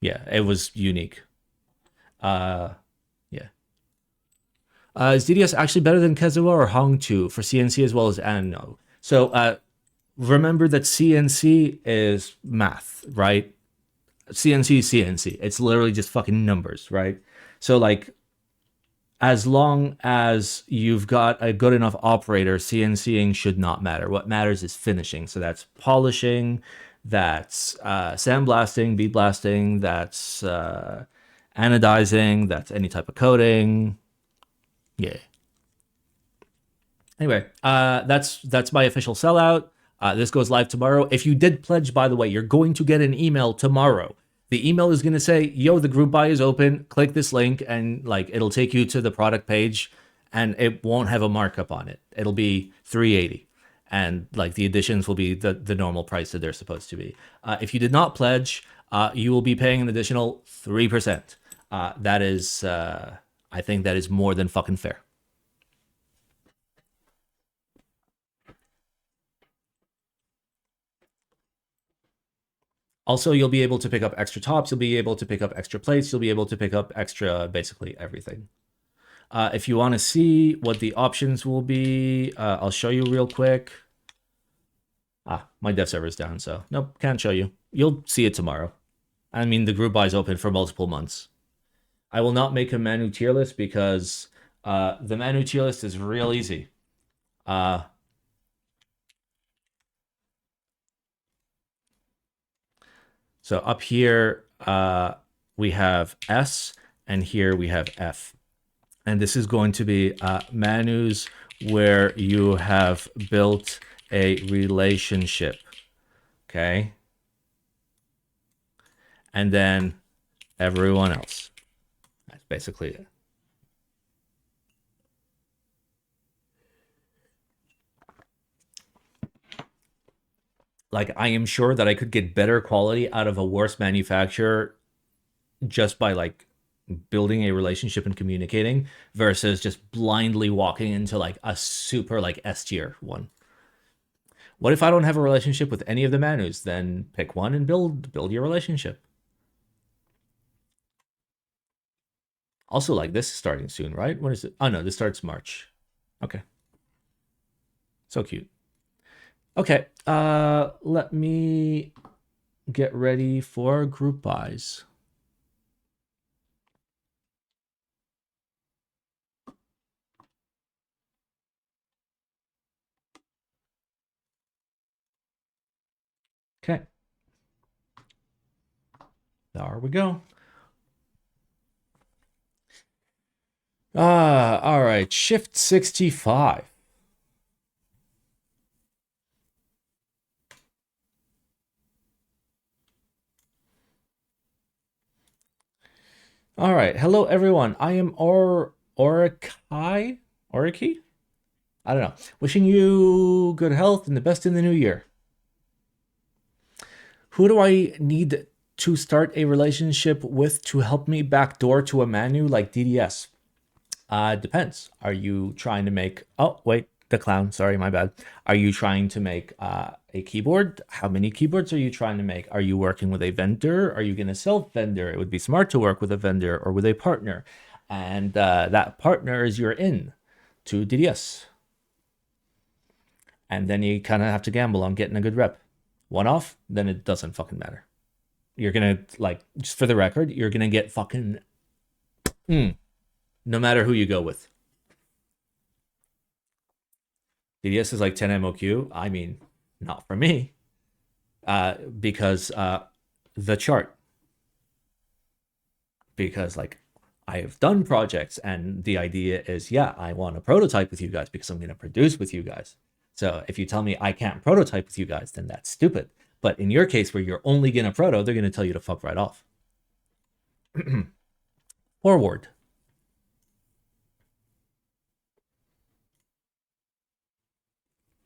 Yeah, it was unique. Yeah. Is DDS actually better than Kazuo or Hongtu for CNC as well as Anno? So remember that CNC is math, right? CNC is CNC. It's literally just fucking numbers, right? So like, as long as you've got a good enough operator, CNCing should not matter. What matters is finishing. So that's polishing, that's sandblasting, bead blasting, that's anodizing, that's any type of coating. Yeah. Anyway, that's my official sellout. This goes live tomorrow. If you did pledge, by the way, you're going to get an email tomorrow. The email is going to say, yo, the group buy is open. Click this link and like it'll take you to the product page and it won't have a markup on it. It'll be $380. And like the additions will be the normal price that they're supposed to be. If you did not pledge, you will be paying an additional 3%. That is, I think that is more than fucking fair. Also, you'll be able to pick up extra tops, you'll be able to pick up extra plates, you'll be able to pick up extra basically everything. If you want to see what the options will be, I'll show you real quick. My dev server's down, so nope, can't show you. You'll see it tomorrow. I mean, the group buy is open for multiple months. I will not make a Manu tier list because the Manu tier list is real easy. So up here, we have S, and here we have F. And this is going to be Manus where you have built a relationship, okay? And then everyone else. That's basically it. Like, I am sure that I could get better quality out of a worse manufacturer just by like building a relationship and communicating versus just blindly walking into like a super like S tier one. What if I don't have a relationship with any of the Manus? Then pick one and build your relationship. Also, like this is starting soon, right? When is it? Oh no, this starts March. Okay. So cute. Okay, let me get ready for group buys. Okay. There we go. All right, shift 65. All right, hello everyone. I am Oraki? I don't know. Wishing you good health and the best in the new year. Who do I need to start a relationship with to help me backdoor to a Manu like DDS? Depends. Are you trying to make... Oh, wait, the clown. Sorry, my bad. Are you trying to make a keyboard? How many keyboards are you trying to make? Are you working with a vendor? Are you going to self-vendor? It would be smart to work with a vendor or with a partner. And that partner is your in to DDS. And then you kind of have to gamble on getting a good rep. One off, then it doesn't fucking matter. You're going to, like, just for the record, you're going to get fucking... no matter who you go with. DDS is like 10 MOQ. I mean, not for me. Because the chart. Because like I have done projects and the idea is, yeah, I want to prototype with you guys because I'm going to produce with you guys. So if you tell me I can't prototype with you guys, then that's stupid. But in your case where you're only going to proto, they're going to tell you to fuck right off. Forward.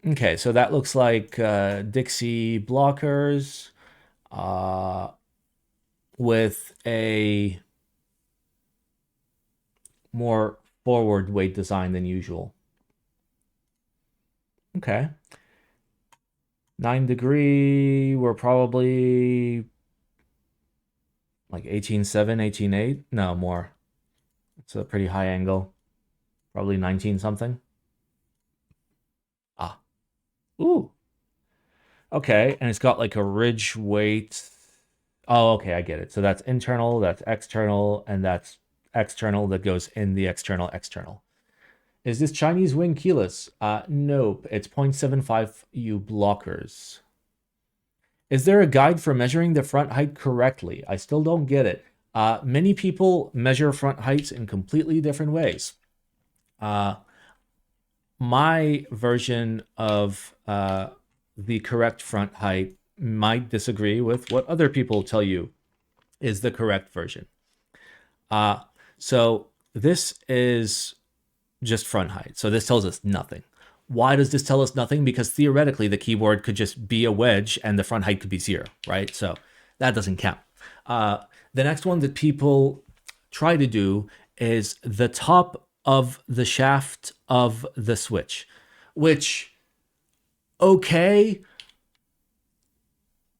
Okay, so that looks like Dixie blockers with a more forward weight design than usual. Okay. 9 degree, we're probably like 18.7, 18.8. No, more. It's a pretty high angle. Probably 19 something. Ah. Ooh. Okay, and it's got like a ridge weight. Oh, okay, I get it. So that's internal, that's external, and that's external that goes in the external external. Is this Chinese wing keyless? Nope. It's 0.75 U blockers. Is there a guide for measuring the front height correctly? I still don't get it. Many people measure front heights in completely different ways. My version of the correct front height might disagree with what other people tell you is the correct version. So this is just front height. So this tells us nothing. Why does this tell us nothing? Because theoretically, the keyboard could just be a wedge and the front height could be 0, right? So that doesn't count. The next one that people try to do is the top of the shaft of the switch, which, okay,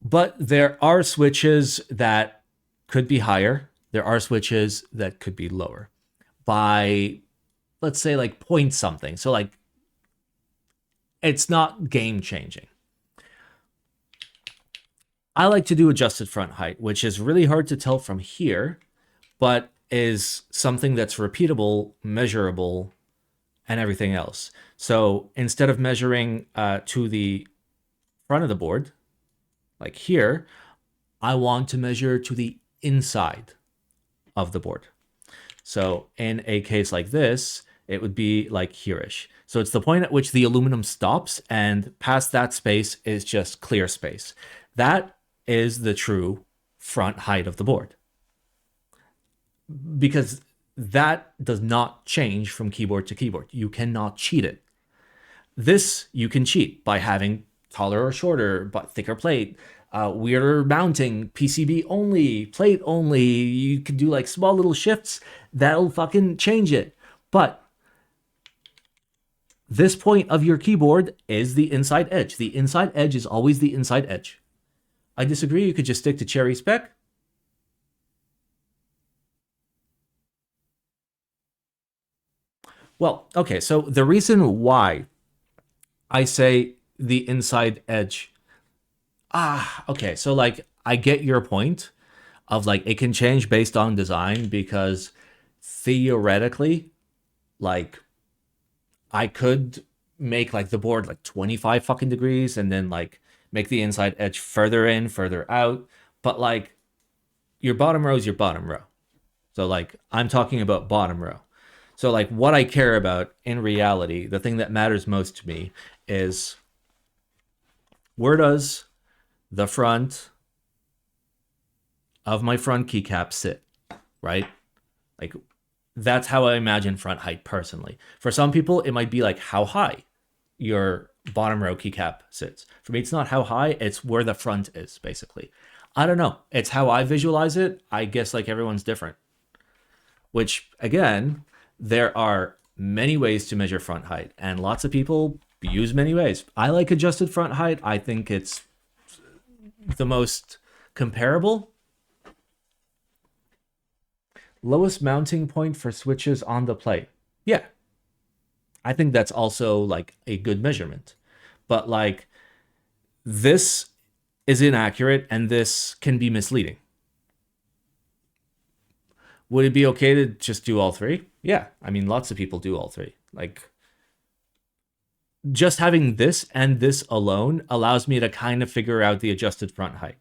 but there are switches that could be higher. There are switches that could be lower by, let's say, like point something. So like, it's not game changing. I like to do adjusted front height, which is really hard to tell from here, but is something that's repeatable, measurable, and everything else. So instead of measuring to the front of the board, like here, I want to measure to the inside of the board. So in a case like this, it would be like here-ish. So it's the point at which the aluminum stops, and past that space is just clear space. That is the true front height of the board, because that does not change from keyboard to keyboard. You cannot cheat it. This you can cheat by having taller or shorter, but thicker plate, weirder mounting, PCB only, plate only. You can do like small little shifts that'll fucking change it. But this point of your keyboard is the inside edge. The inside edge is always the inside edge. I disagree. You could just stick to cherry spec. Well, okay, so the reason why I say the inside edge, okay, so like I get your point of like it can change based on design, because theoretically, like I could make like the board like 25 fucking degrees and then like make the inside edge further in, further out, but like your bottom row is your bottom row. So like I'm talking about bottom row. So like what I care about in reality, the thing that matters most to me is where does the front of my front keycap sit, right? Like that's how I imagine front height personally. For some people, it might be like how high your bottom row keycap sits. For me, it's not how high, it's where the front is, basically. I don't know. It's how I visualize it. I guess like everyone's different. Which, again, there are many ways to measure front height, and lots of people use many ways. I like adjusted front height. I think it's the most comparable. Lowest mounting point for switches on the plate. Yeah. I think that's also like a good measurement. But like this is inaccurate and this can be misleading. Would it be okay to just do all three? Yeah. I mean, lots of people do all three. Like just having this and this alone allows me to kind of figure out the adjusted front height,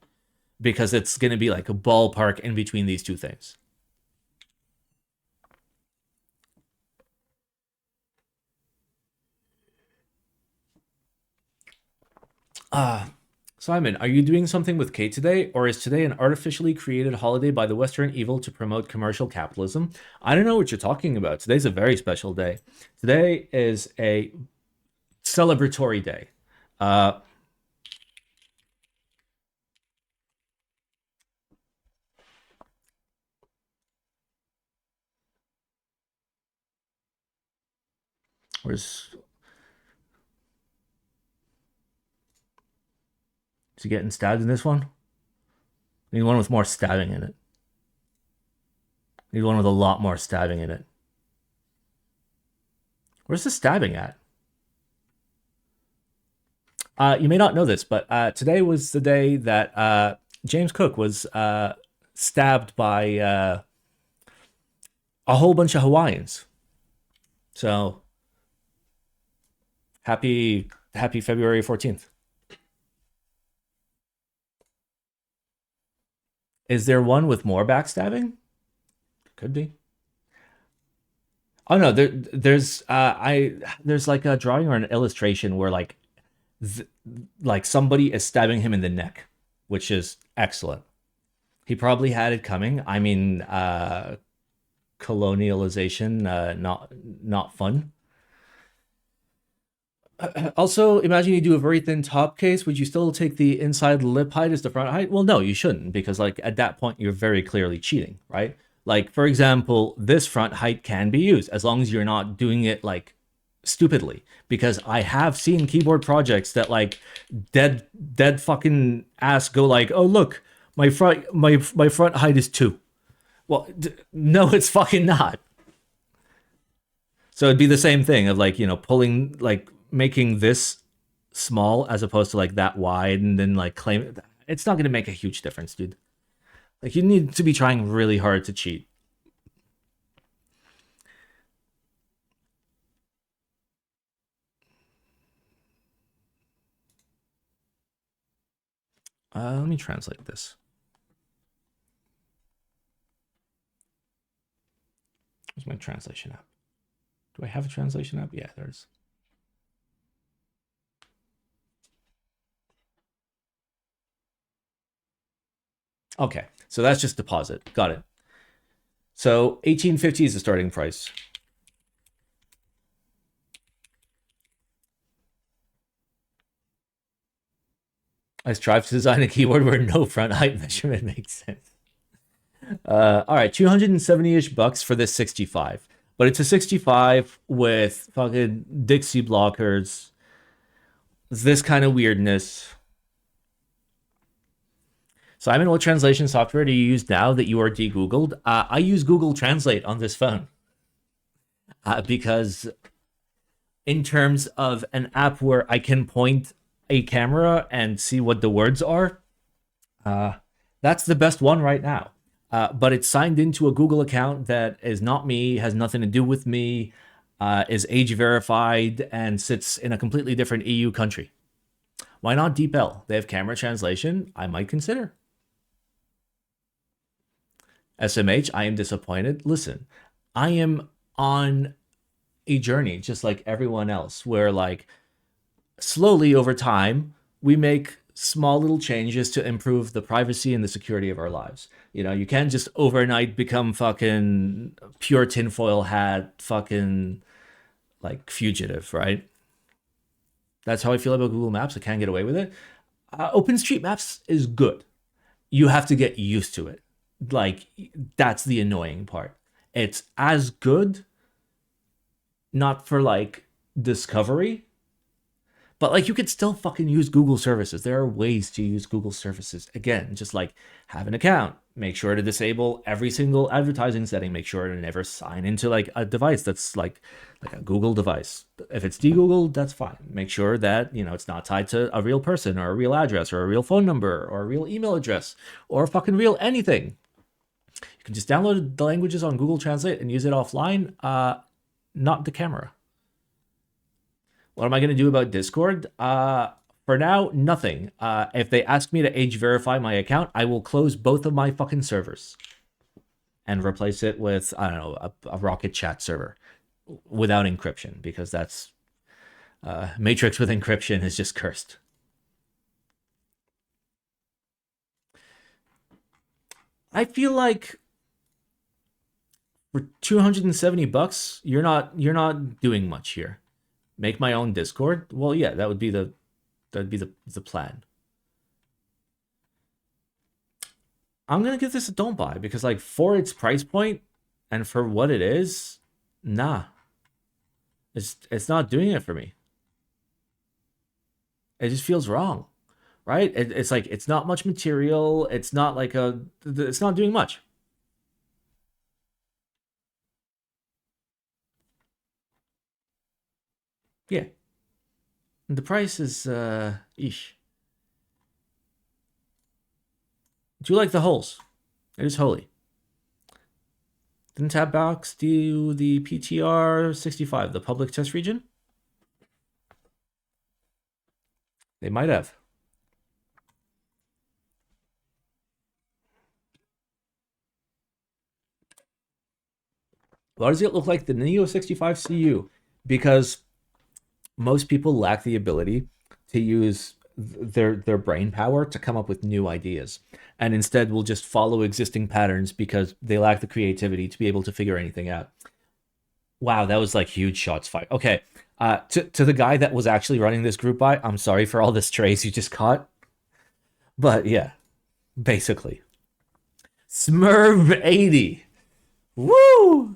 because it's going to be like a ballpark in between these two things. Simon, are you doing something with Kate today, or is today an artificially created holiday by the Western evil to promote commercial capitalism? I don't know what you're talking about. Today's a very special day. Today is a celebratory day. Where's... Is he getting stabbed in this one? Need one with more stabbing in it. Need one with a lot more stabbing in it. Where's the stabbing at? You may not know this, but today was the day that James Cook was stabbed by a whole bunch of Hawaiians. So happy February 14th. Is there one with more backstabbing? Could be. Oh no, there's like a drawing or an illustration where like somebody is stabbing him in the neck, which is excellent. He probably had it coming. I mean, colonialization, not fun. Also, imagine you do a very thin top case. Would you still take the inside lip height as the front height? Well, no, you shouldn't, because like at that point you're very clearly cheating, right? Like for example, this front height can be used as long as you're not doing it like stupidly, because I have seen keyboard projects that like dead fucking ass go like, oh look, my front height is 2. Well, no, it's fucking not. So it'd be the same thing of like, you know, pulling like making this small as opposed to like that wide, and then like claim it's not going to make a huge difference, dude. Like you need to be trying really hard to cheat. Let me translate this. Where's my translation app? Do I have a translation app? Yeah, there's. Okay, so that's just deposit. Got it. So 1850 is the starting price. I strive to design a keyboard where no front height measurement makes sense. All right, 270-ish bucks for this 65. But it's a 65 with fucking Dixie blockers. This kind of weirdness. Simon, what translation software do you use now that you are de-Googled? I use Google Translate on this phone. Because in terms of an app where I can point a camera and see what the words are, that's the best one right now. But it's signed into a Google account that is not me, has nothing to do with me, is age verified, and sits in a completely different EU country. Why not DeepL? They have camera translation. I might consider. SMH, I am disappointed. Listen, I am on a journey just like everyone else, where like slowly over time we make small little changes to improve the privacy and the security of our lives. You know, you can't just overnight become fucking pure tinfoil hat fucking like fugitive, right? That's how I feel about Google Maps. I can't get away with it. OpenStreetMaps is good. You have to get used to it. Like, that's the annoying part. It's as good, not for like discovery, but like you could still fucking use Google services. There are ways to use Google services. Again, just like have an account, make sure to disable every single advertising setting, make sure to never sign into like a device that's like a Google device. If it's de-Googled, that's fine. Make sure that, you know, it's not tied to a real person or a real address or a real phone number or a real email address or fucking real anything. You can just download the languages on Google Translate and use it offline, not the camera. What am I going to do about Discord? For now, nothing. If they ask me to age verify my account, I will close both of my fucking servers and replace it with, I don't know, a Rocket Chat server without encryption, because that's Matrix with encryption is just cursed. I feel like for 270 bucks, you're not doing much here. Make my own Discord? Well, yeah, that'd be the plan. I'm gonna give this a don't buy, because like for its price point and for what it is, nah. It's not doing it for me. It just feels wrong, right? It's like it's not much material. It's not like it's not doing much. Yeah. And the price is, eesh. Do you like the holes? It is holy. Didn't Tab Box do the PTR 65, the public test region? They might have. Why does it look like the Neo 65 CU? Because most people lack the ability to use their brain power to come up with new ideas, and instead will just follow existing patterns because they lack the creativity to be able to figure anything out. Wow, that was like huge shots fired. Okay, to the guy that was actually running this group buy, I'm sorry for all this trays you just caught, but yeah, basically. Smurv 80. Woo!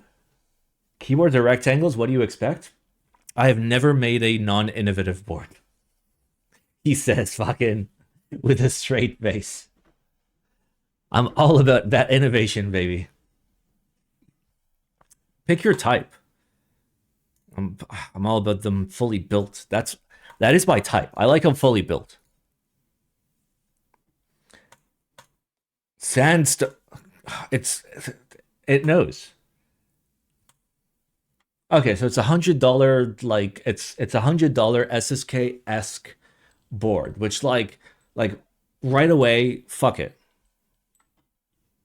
Keyboards are rectangles. What do you expect? I have never made a non-innovative board. He says, fucking, with a straight face. I'm all about that innovation, baby. Pick your type. I'm all about them fully built. That is my type. I like them fully built. Sandstone. It knows. Okay, so it's $100, like it's $100 SSK-esque board, which like right away, fuck it.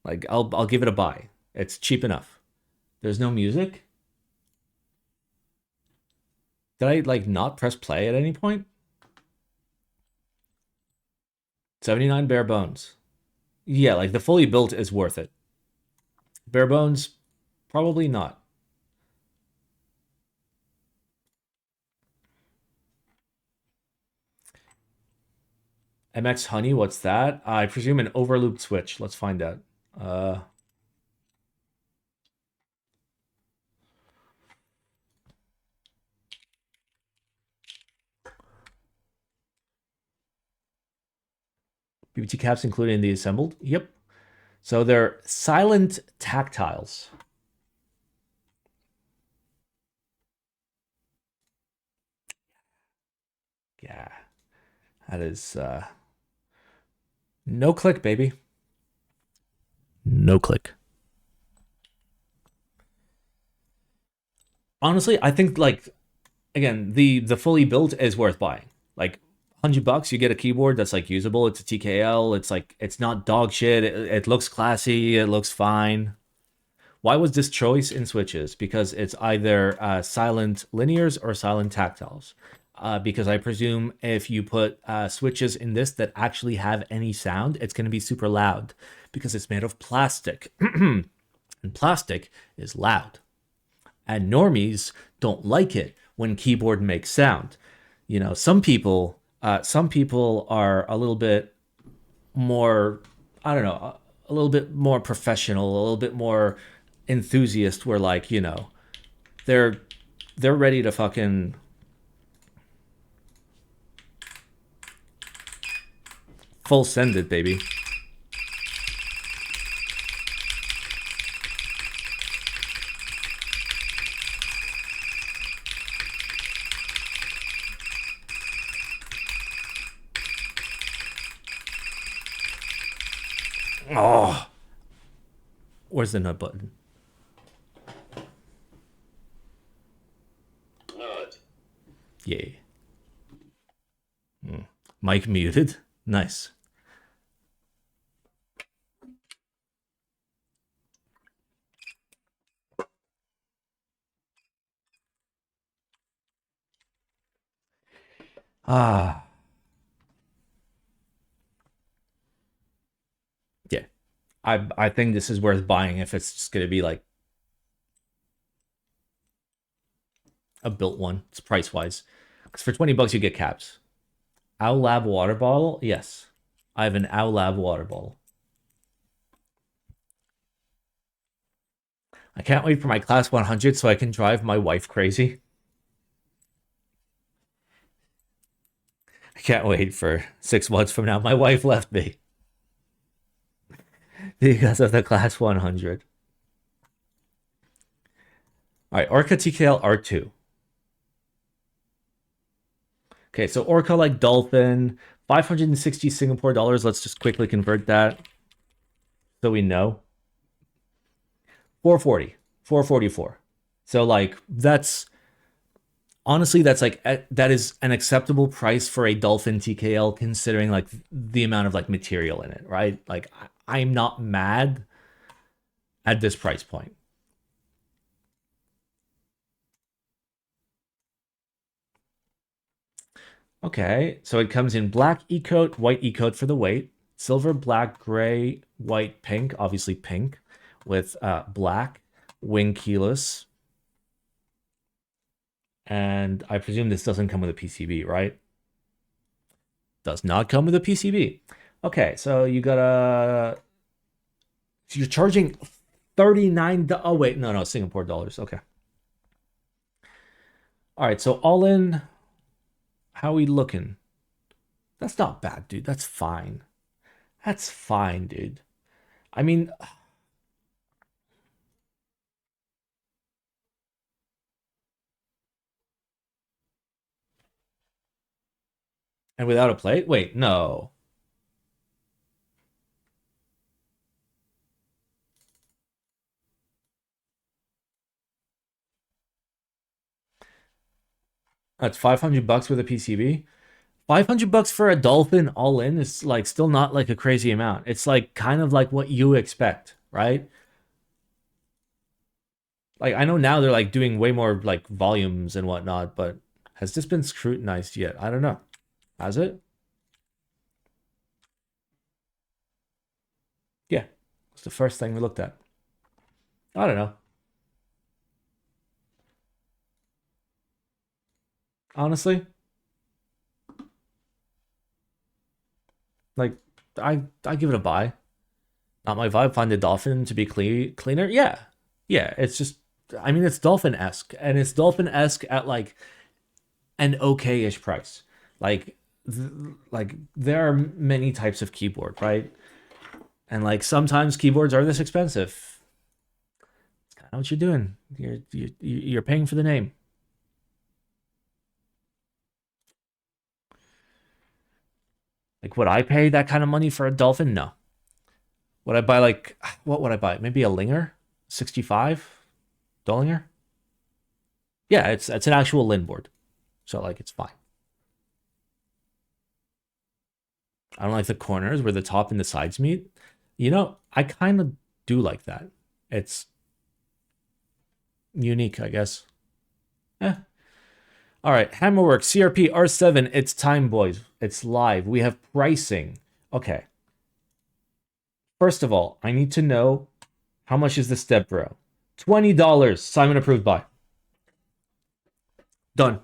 Like I'll give it a buy. It's cheap enough. There's no music. Did I like not press play at any point? 79 bare bones. Yeah, like the fully built is worth it. Bare bones, probably not. MX Honey, what's that? I presume an overlooped switch. Let's find out. BBT caps included in the assembled? Yep. So they're silent tactiles. Yeah. That is no click, baby. No click. Honestly, I think like again, the fully built is worth buying. Like $100, you get a keyboard that's like usable. It's a TKL. It's like it's not dog shit. It looks classy. It looks fine. Why was this choice in switches? Because it's either silent linears or silent tactiles. Because I presume if you put switches in this that actually have any sound, it's going to be super loud because it's made of plastic. And plastic is loud. And normies don't like it when keyboard makes sound. You know, some people are a little bit more, I don't know, a little bit more professional, a little bit more enthusiast, where like, you know, they're ready to fucking full send it, baby. Oh, where's the nut button? Nut. Yay. Mic muted. Nice. Ah. Yeah. I think this is worth buying if it's just gonna be like a built one. It's price wise. Because for $20 you get caps. Owl Lab water bottle? Yes. I have an Owl Lab water bottle. I can't wait for my class 100 so I can drive my wife crazy. I can't wait for 6 months from now. My wife left me because of the class 100. All right, Orca TKL R2. Okay, so Orca like dolphin, 560 Singapore dollars. Let's just quickly convert that so we know. 440, 444. So like that's honestly that's like that is an acceptable price for a dolphin TKL considering like the amount of like material in it, right? Like I'm not mad at this price point. Okay, so it comes in black e-coat, white e-coat for the weight, silver, black, gray, white, pink, obviously pink, with black, wing keyless. And I presume this doesn't come with a PCB, right? Does not come with a PCB. Okay, so you got a... So you're charging 39... Oh, wait, no, Singapore dollars. Okay. All right, so all in, how are we looking? That's not bad, dude. That's fine. That's fine, dude. I mean... And without a plate? Wait, no. That's 500 bucks with a PCB. 500 bucks for a dolphin all in is like still not like a crazy amount. It's like kind of like what you expect, right? Like I know now they're like doing way more like volumes and whatnot, but has this been scrutinized yet? I don't know. Has it? Yeah. It's the first thing we looked at. I don't know. Honestly, like I give it a buy. Not my vibe. Find the dolphin to be cleaner. Yeah. Yeah, it's just I mean it's dolphin-esque and it's dolphin-esque at like an okay-ish price. Like like there are many types of keyboard, right? And like sometimes keyboards are this expensive. It's kind of what you're doing. You're paying for the name. Like would I pay that kind of money for a dolphin? No. Would I buy like what would I buy? Maybe a Linger? 65 Dollinger? Yeah, it's an actual Lin board. So like it's fine. I don't like the corners where the top and the sides meet. You know, I kind of do like that. It's unique, I guess. Eh. All right, HammerWorks CRP R7. It's time, boys. It's live. We have pricing. Okay. First of all, I need to know how much is the step bro. $20. Simon approved by. Done.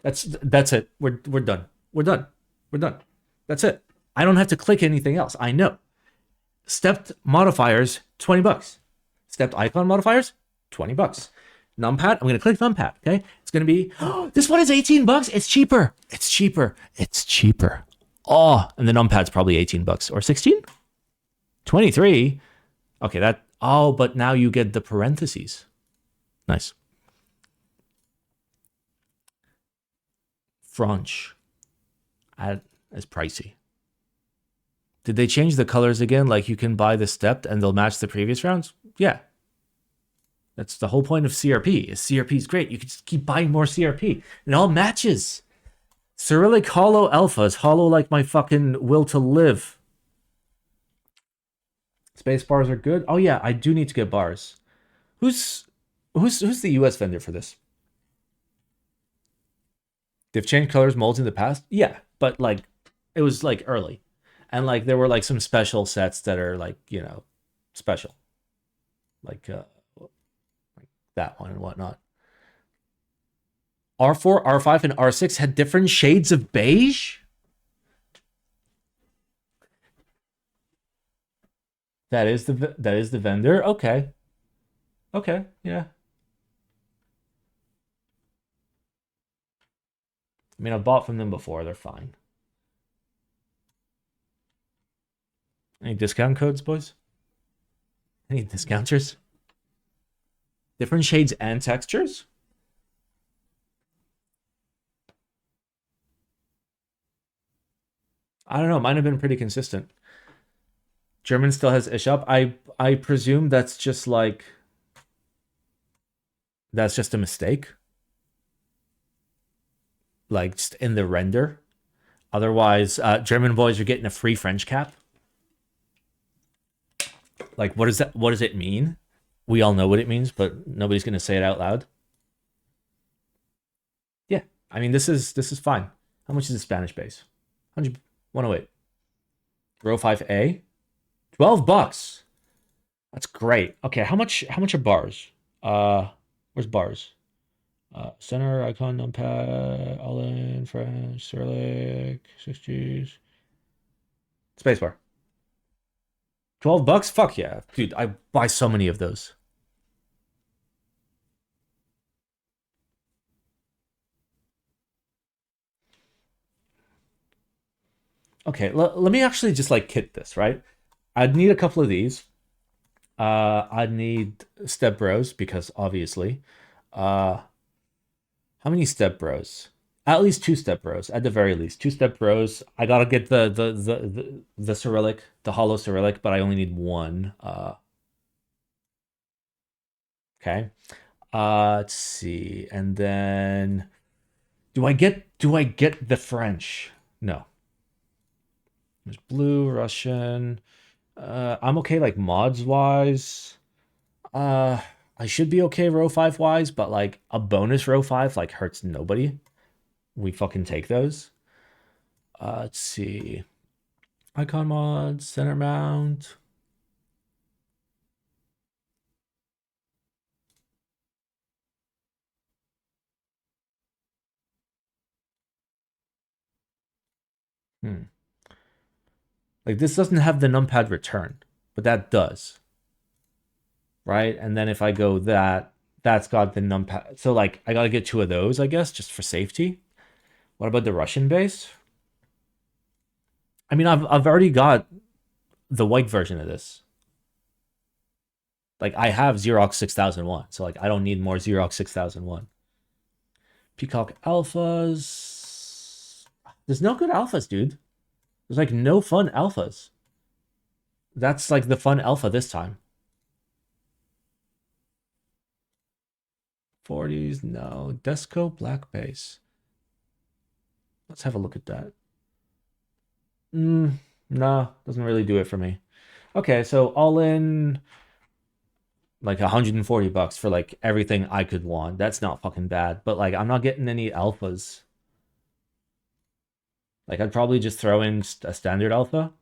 That's it. We're done. We're done. We're done. That's it. I don't have to click anything else. I know. Stepped modifiers, 20 bucks. Stepped icon modifiers, 20 bucks. Numpad, I'm going to click Numpad, okay? It's going to be, oh, this one is 18 bucks. It's cheaper. It's cheaper. It's cheaper. Oh, and the Numpad's probably 18 bucks or 16? 23? Okay, that, oh, but now you get the parentheses. Nice. Franch. That's pricey. Did they change the colors again? Like you can buy the stepped and they'll match the previous rounds? Yeah. That's the whole point of CRP. CRP is great. You can just keep buying more CRP. It all matches. Cyrillic hollow alpha is hollow like my fucking will to live. Space bars are good. Oh yeah, I do need to get bars. Who's the US vendor for this? They've changed colors molds in the past? Yeah, but like it was like early. And like there were like some special sets that are like, you know, special. Like that one and whatnot. R4, R5, and R6 had different shades of beige? That is the vendor? Okay. Okay, yeah. I mean, I've bought from them before. They're fine. Any discount codes, boys? Any discounters? Different shades and textures? I don't know. Mine have been pretty consistent. German still has ish up. I presume that's just like that's just a mistake. Like just in the render. Otherwise, German boys are getting a free French cap. Like, what is that? What does it mean? We all know what it means, but nobody's gonna say it out loud. Yeah, I mean this is fine. How much is the Spanish base? 108. Row 5A, $12. That's great. Okay, how much are bars? Where's bars? Center, icon, numpad, all in, French, Cyrillic, 6Gs. Spacebar. $12? Fuck yeah. Dude, I buy so many of those. Okay, let me actually just like kit this, right? I'd need a couple of these. I'd need step bros because obviously. How many step bros? At least 2 step bros, at the very least. 2 step bros. I gotta get the Cyrillic, the hollow Cyrillic, but I only need one. Okay. Let's see. And then do I get the French? No. There's blue, Russian. I'm okay like mods wise. Uh I should be okay row 5 wise, but like a bonus row 5 like hurts nobody. We fucking take those. Let's see. Icon mods, center mount. Like this doesn't have the numpad return, but that does. Right? And then if I go that's got the numpad. So like I gotta get 2 of those, I guess, just for safety. What about the Russian base? I mean, I've already got the white version of this. Like I have Xerox 6001, so like I don't need more Xerox 6001. Peacock alphas. There's no good alphas, dude. There's like no fun alphas. That's like the fun alpha this time. 40s, no. Desco black base. Let's have a look at that. No, doesn't really do it for me. Okay, so all in like $140 for like everything I could want. That's not fucking bad, but like I'm not getting any alphas. Like I'd probably just throw in a standard alpha.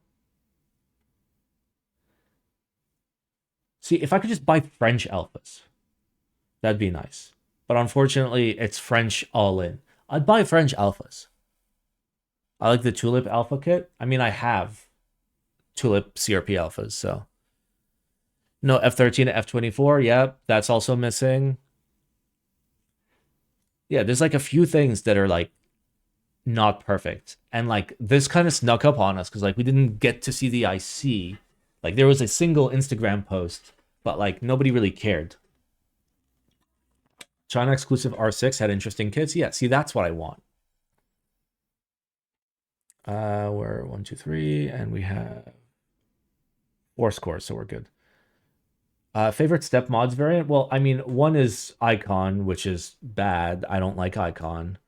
See, if I could just buy French alphas, that'd be nice. But unfortunately, it's French all in. I'd buy French alphas. I like the Tulip alpha kit. I mean, I have Tulip CRP alphas, so. No, F13 to F24. Yep, that's also missing. Yeah, there's like a few things that are like not perfect. And like this kind of snuck up on us because like we didn't get to see the IC. Like there was a single Instagram post, but like nobody really cared. China exclusive R6 had interesting kits. Yeah, see, that's what I want. We're 1, 2, 3, and we have 4 scores, so we're good. Favorite step mods variant? Well, I mean, one is Icon, which is bad. I don't like Icon.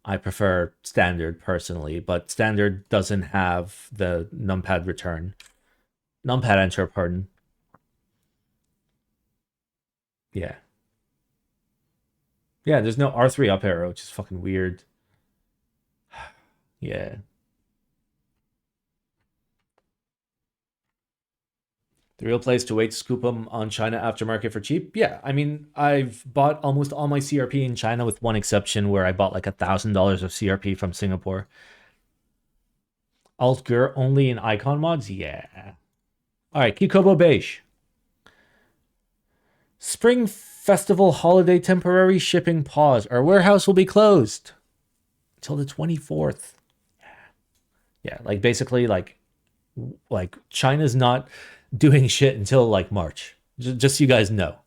I prefer Standard personally, but Standard doesn't have the numpad return. Numpad enter, pardon. Yeah. Yeah, there's no R3 up arrow, which is fucking weird. Yeah. The real place to wait to scoop them on China aftermarket for cheap? Yeah, I mean, I've bought almost all my CRP in China with one exception where I bought like $1,000 of CRP from Singapore. Alt Gur only in icon mods? Yeah. All right, KKB Beige. Spring Festival holiday temporary shipping pause. Our warehouse will be closed until the 24th. Yeah, like basically like China's not doing shit until like March. Just so you guys know.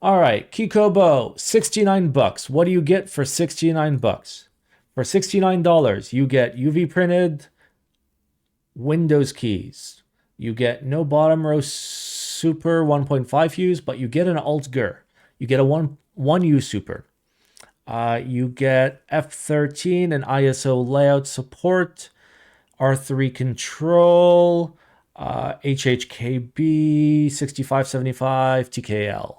All right, Kikobo, $69. What do you get for $69? For $69, you get UV printed Windows keys. You get no bottom row super 1.5 fuse, but you get an alt gur. You get a 1U super. You get F13 and ISO layout support, R3 control, HHKB 6575 TKL.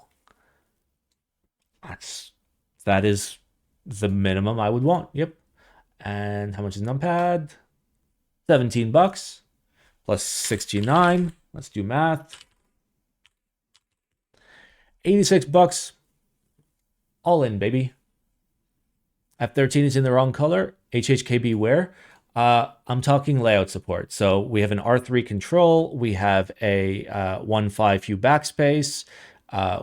That is the minimum I would want. Yep. And how much is Numpad? $17 plus 69. Let's do math. $86. All in, baby. F13 is in the wrong color. HHKB where? I'm talking layout support. So we have an R3 control. We have a 1.5 hue backspace.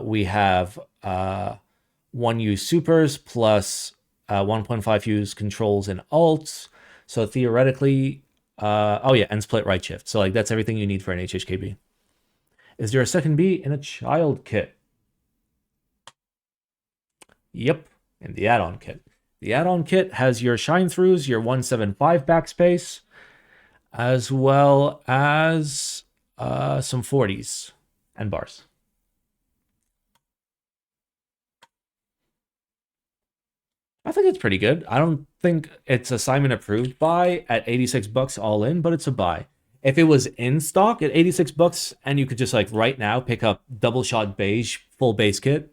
We have 1U supers plus 1.5 hues controls and alts. So theoretically, oh yeah, and split right shift. So like that's everything you need for an HHKB. Is there a second B in a child kit? Yep, in the add-on kit. The add-on kit has your shine throughs, your 175 backspace, as well as some 40s and bars. I think it's pretty good. I don't think it's assignment approved buy at $86 all in, but it's a buy. If it was in stock at $86 and you could just like right now pick up double shot beige full base kit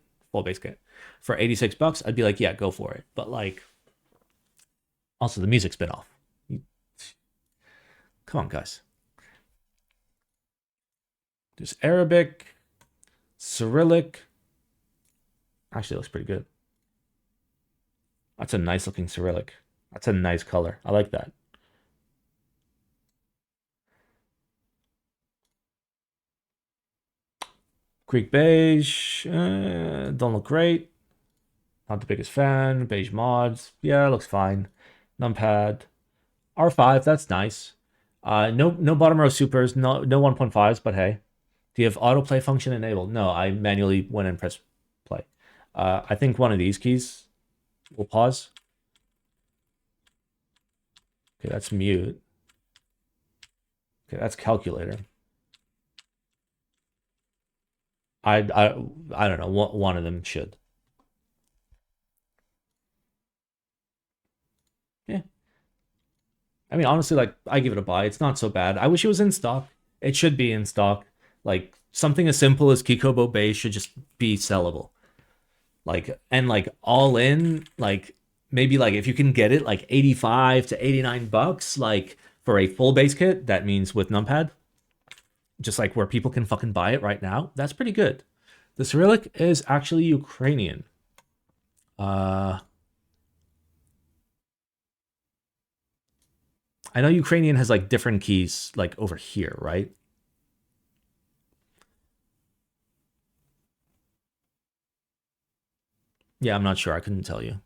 for $86, I'd be like, yeah, go for it. But like, also the music's been off. Come on, guys. There's Arabic, Cyrillic. Actually, looks pretty good. That's a nice looking Cyrillic. That's a nice color. I like that. Greek Beige, don't look great. Not the biggest fan. Beige mods, yeah, looks fine. Numpad, R5, that's nice. No bottom row supers, no 1.5s, but hey. Do you have autoplay function enabled? No, I manually went and pressed play. I think one of these keys will pause. Okay, that's mute. Okay, that's calculator. I don't know. One of them should. Yeah. I mean, honestly, like I give it a buy. It's not so bad. I wish it was in stock. It should be in stock. Like something as simple as KKB Beige should just be sellable. Like and like all in, like maybe like if you can get it like 85 to $89, like for a full base kit, that means with Numpad, just like where people can fucking buy it right now, that's pretty good. The Cyrillic is actually Ukrainian. I know Ukrainian has like different keys like over here, right? Yeah, I'm not sure. I couldn't tell you.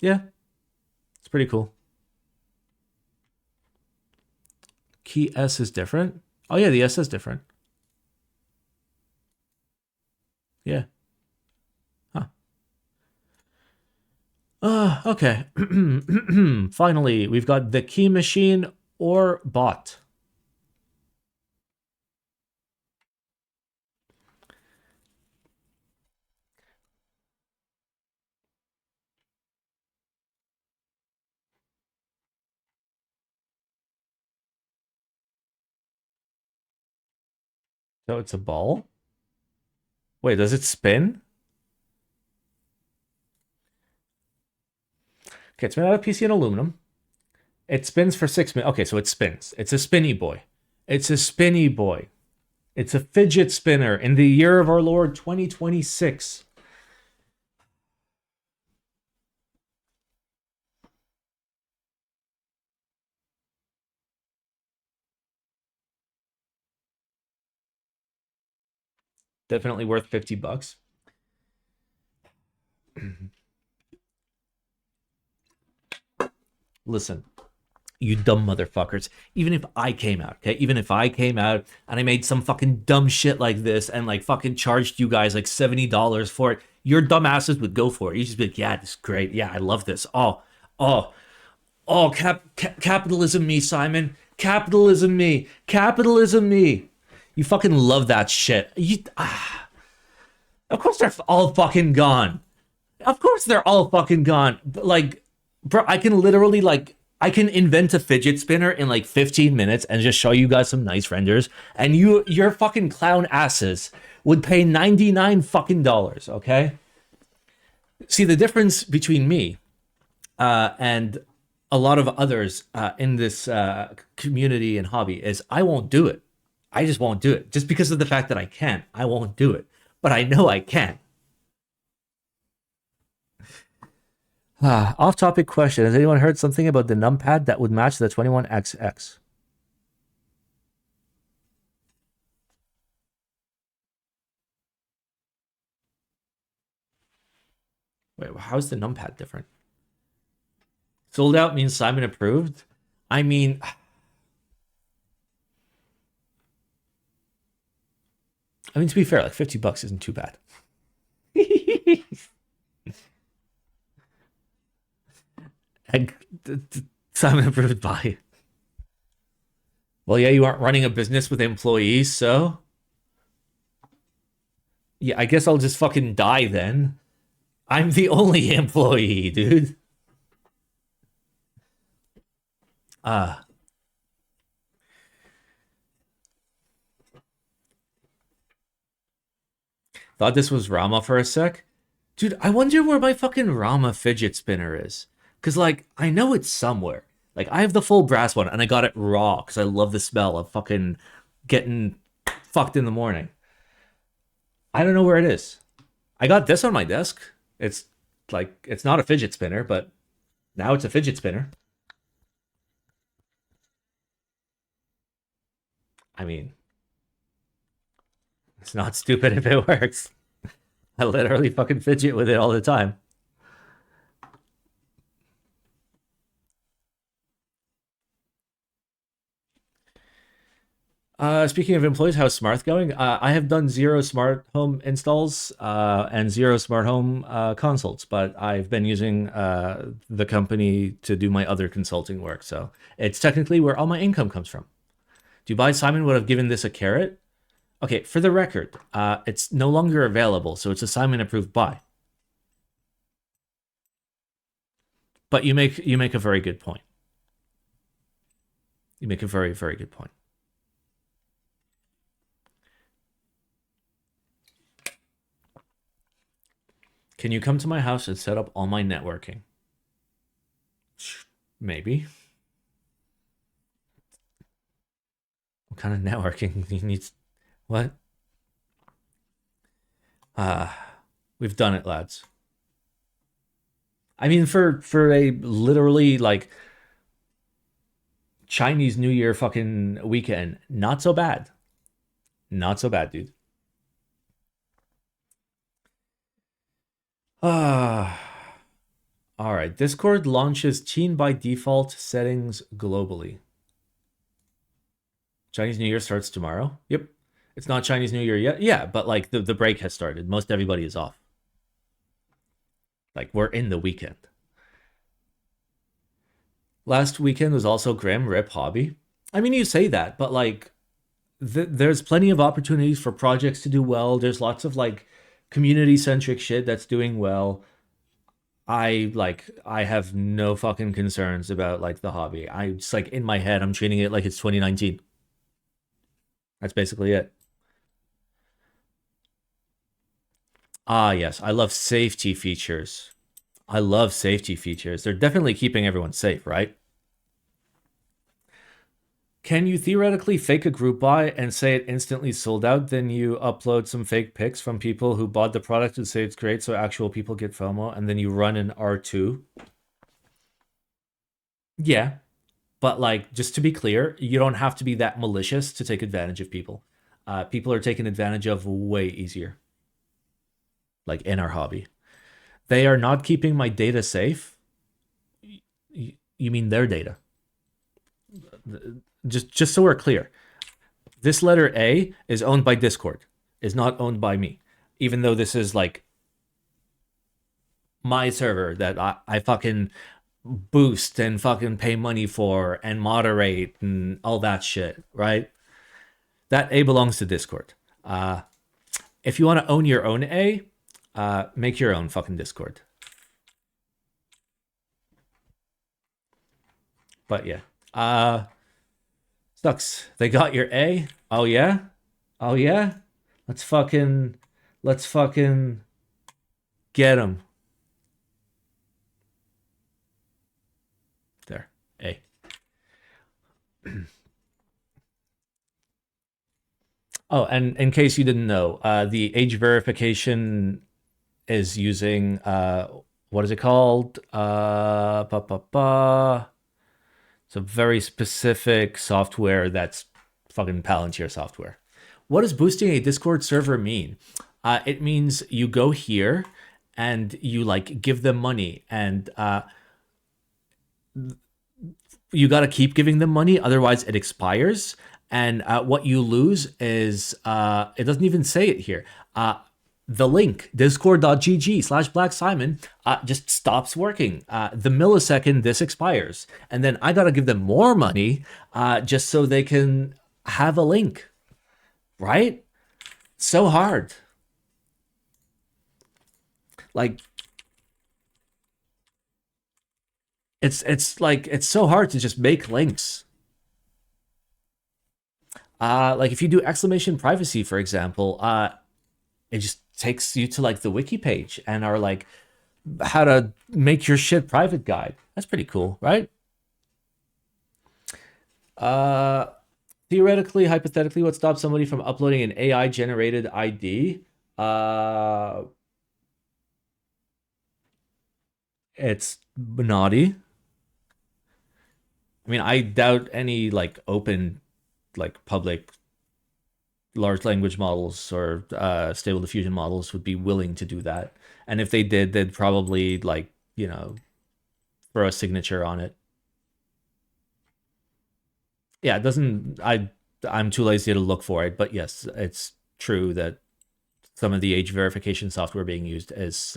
Yeah, it's pretty cool. Key S is different. Oh yeah, the S is different. Yeah. Huh. Okay. Finally, we've got the Key Machine ORBOT. So it's a ball. Wait, does it spin? Okay, it's made out of PC and aluminum. It spins for 6 minutes. Okay, so it spins. It's a spinny boy. It's a spinny boy. It's a fidget spinner in the year of our Lord 2026. Definitely worth $50. Listen, You dumb motherfuckers. Even if I came out, okay? Even if I came out and I made some fucking dumb shit like this and like fucking charged you guys like $70 for it, your dumb asses would go for it. You just be like, yeah, this is great. Yeah, I love this. Oh, capitalism me, Simon. Capitalism me. Capitalism me. You fucking love that shit. Of course they're all fucking gone. Of course they're all fucking gone. But like, bro, I can literally like I can invent a fidget spinner in like 15 minutes and just show you guys some nice renders, and your fucking clown asses would pay 99 fucking dollars, okay? See, the difference between me and a lot of others in this community and hobby is I won't do it. I just won't do it. Just because of the fact that I can't, I won't do it. But I know I can. Off-topic question. Has anyone heard something about the numpad that would match the 21XX? Wait, how's the numpad different? Sold out means Simon approved? I mean, to be fair, like $50 isn't too bad. Simon approved by. Well, yeah, you aren't running a business with employees, so yeah, I guess I'll just fucking die then. I'm the only employee, dude. Thought this was Rama for a sec. Dude, I wonder where my fucking Rama fidget spinner is. Because, like, I know it's somewhere. Like, I have the full brass one, and I got it raw because I love the smell of fucking getting fucked in the morning. I don't know where it is. I got this on my desk. It's, like, it's not a fidget spinner, but now it's a fidget spinner. I mean, it's not stupid if it works. I literally fucking fidget with it all the time. Speaking of employees, how's Smart going? I have done 0 smart home installs and 0 smart home consults, but I've been using the company to do my other consulting work. So it's technically where all my income comes from. Dubai Simon would have given this a carrot. Okay, for the record, it's no longer available, so it's a Simon approved buy. But you make a very good point. You make a very, very good point. Can you come to my house and set up all my networking? Maybe. What kind of networking you need? What? We've done it, lads. I mean, for a literally like Chinese New Year fucking weekend, not so bad. Not so bad, dude. All right. Discord launches teen by default settings globally. Chinese New Year starts tomorrow. Yep. It's not Chinese New Year yet. Yeah, but like the break has started. Most everybody is off. Like we're in the weekend. Last weekend was also Grim Rip Hobby. I mean, you say that, but like there's plenty of opportunities for projects to do well. There's lots of like community centric shit that's doing well. I have no fucking concerns about like the hobby. I just like in my head I'm treating it like it's 2019. That's basically it. Ah, yes, I love safety features. I love safety features. They're definitely keeping everyone safe, right? Can you theoretically fake a group buy and say it instantly sold out, then you upload some fake pics from people who bought the product and say it's great so actual people get FOMO, and then you run an R2? Yeah, but like, just to be clear, you don't have to be that malicious to take advantage of people. People are taken advantage of way easier, like in our hobby. They are not keeping my data safe. You mean their data? just so we're clear, this letter A is owned by Discord, is not owned by me, even though this is like my server that I fucking boost and fucking pay money for and moderate and all that shit, right? That A belongs to Discord. If you want to own your own A, make your own fucking Discord. But yeah, sucks. They got your A. Oh yeah, oh yeah. Let's fucking get them. There, A. Oh, and in case you didn't know, the age verification is using what is it called? It's a very specific software that's fucking Palantir software. What does boosting a Discord server mean? It means you go here and you like give them money, and you got to keep giving them money, otherwise it expires. And what you lose is, it doesn't even say it here. The link, discord.gg/blacksimon, just stops working. The millisecond this expires. And then I got to give them more money just so they can have a link. Right? So hard. Like, it's like, it's so hard to just make links. Like if you do exclamation privacy, for example, it just takes you to like the wiki page and our like how to make your shit private guide. That's pretty cool, right? Theoretically, hypothetically, what stops somebody from uploading an AI generated ID? It's naughty. I mean, I doubt any like open, like public large language models or stable diffusion models would be willing to do that. And if they did, they'd probably like, you know, throw a signature on it. Yeah, it doesn't, I'm too lazy to look for it, but yes, it's true that some of the age verification software being used is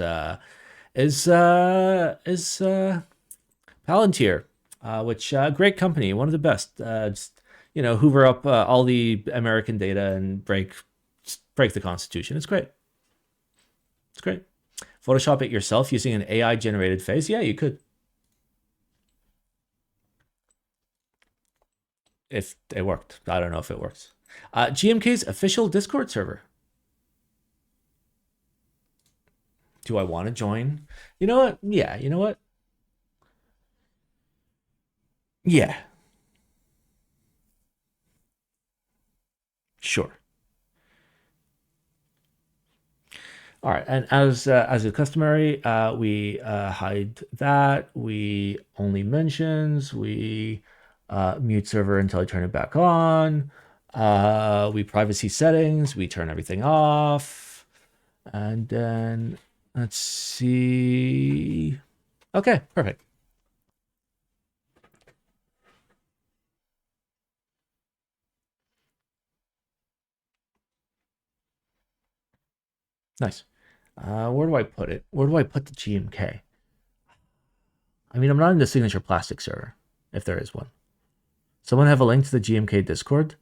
Palantir, which great company, one of the best. Just, you know, hoover up all the American data and break the Constitution. It's great. It's great. Photoshop it yourself using an AI generated face. Yeah, you could. If it worked. I don't know if it works. GMK's official Discord server. Do I want to join? You know what? Yeah, you know what? Yeah. Sure. All right, and as is customary, we hide that. We only mentions. We mute server until I turn it back on. We privacy settings. We turn everything off, and then let's see. Okay, perfect. Nice. Where do I put it? Where do I put the GMK? I mean, I'm not in the signature plastic server, if there is one. Someone have a link to the GMK Discord?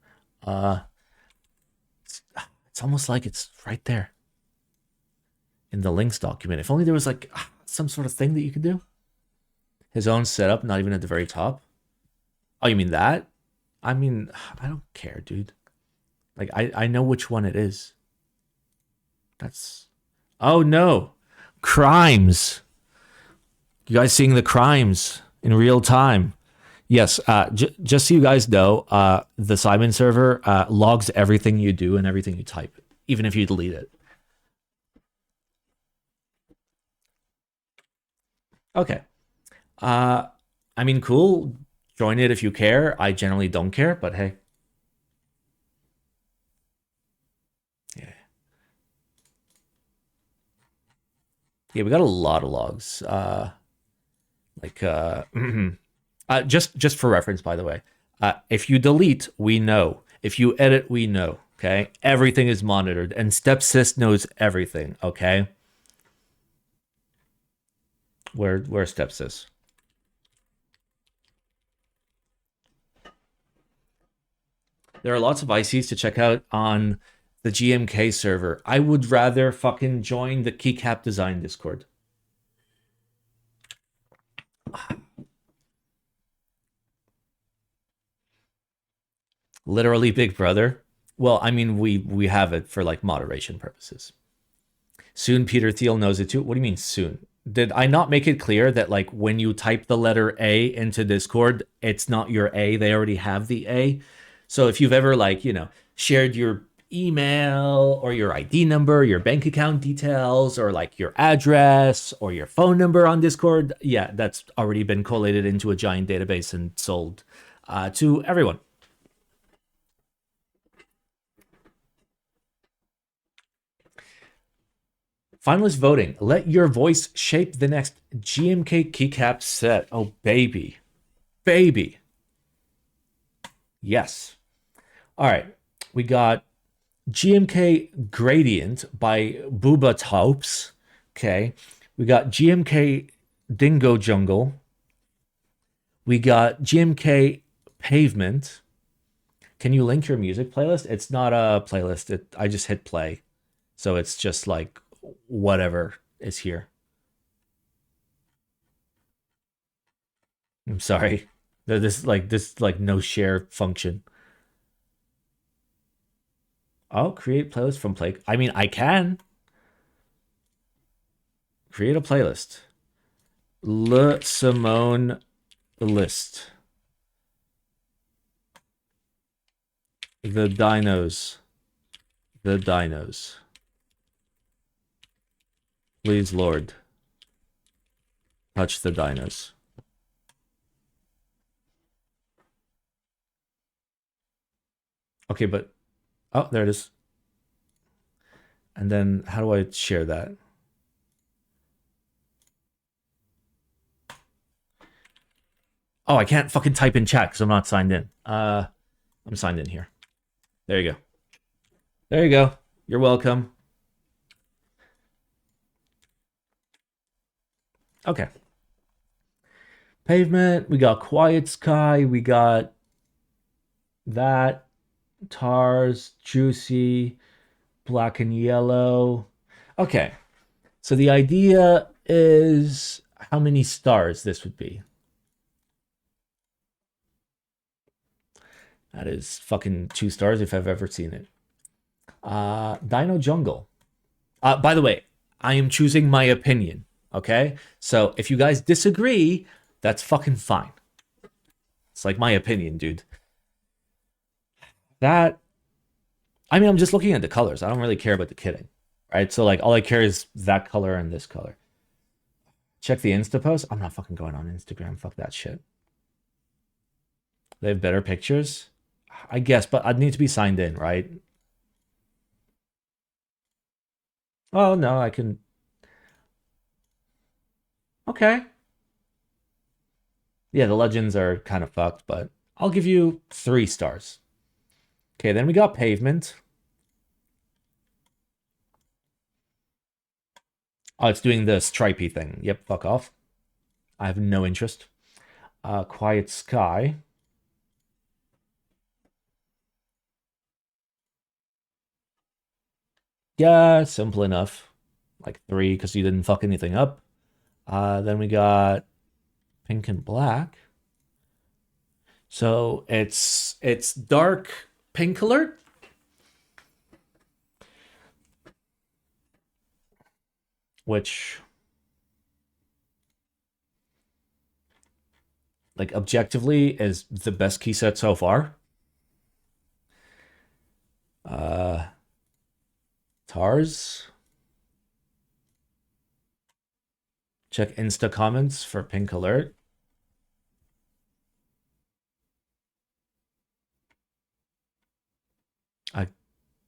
It's almost like it's right there in the links document. If only there was like some sort of thing that you could do. His own setup, not even at the very top. Oh, you mean that? I mean, I don't care, dude. Like, I know which one it is. That's... Oh, no. Crimes. You guys seeing the crimes in real time? Yes, just so you guys know, the Simon server logs everything you do and everything you type, even if you delete it. Okay. I mean, cool. Join it if you care. I generally don't care, but hey. Yeah. Yeah, we got a lot of logs. Like, just for reference, by the way, If you delete, we know. If you edit, we know. Okay, everything is monitored, and StepSys knows everything. Okay, where's StepSys? There are lots of ICs to check out on the GMK server. I would rather fucking join the Keycap design Discord. Literally Big Brother. Well, I mean, we have it for like moderation purposes. Soon Peter Thiel knows it too. What do you mean soon? Did I not make it clear that like when you type the letter A into Discord, it's not your A. They already have the A. So if you've ever like, shared your email or your ID number, your bank account details, or like your address or your phone number on Discord, yeah, that's already been collated into a giant database and sold to everyone. Finalist voting. Let your voice shape the next GMK Keycap set. Oh, baby. Baby. Yes. All right. We got GMK Gradient by Booba Taupes. Okay. We got GMK Dingo Jungle. We got GMK Pavement. Can you link your music playlist? It's not a playlist. I just hit play. So it's just like whatever is here. I'm sorry. This like no share function. Oh, create playlist from play. I mean, I can create a playlist. Le Simone list. The dinos. The dinos. Please, Lord. Touch the dinos. Okay, but oh, there it is. And then how do I share that? Oh, I can't fucking type in chat because I'm not signed in. I'm signed in here. There you go. There you go. You're welcome. Okay. Pavement. We got Quiet Sky. We got that. Tars. Juicy. Black and Yellow. Okay. So the idea is how many stars this would be. That is fucking 2 stars if I've ever seen it. Dino Jungle. By the way, I am choosing my opinion. Okay? So if you guys disagree, that's fucking fine. It's like my opinion, dude. That, I mean, I'm just looking at the colors. I don't really care about the kitting, right? So like all I care is that color and this color. Check the Insta post. I'm not fucking going on Instagram. Fuck that shit. They have better pictures, I guess, but I'd need to be signed in, right? Oh no, I can. Okay. Yeah, the legends are kind of fucked, but I'll give you 3 stars. Okay, then we got Pavement. Oh, it's doing the stripey thing. Yep, fuck off. I have no interest. Quiet Sky. Yeah, simple enough. Like 3 because you didn't fuck anything up. Then we got Pink and Black. So it's dark pink alert. Which like objectively is the best key set so far. Tars. Check Insta comments for pink alert.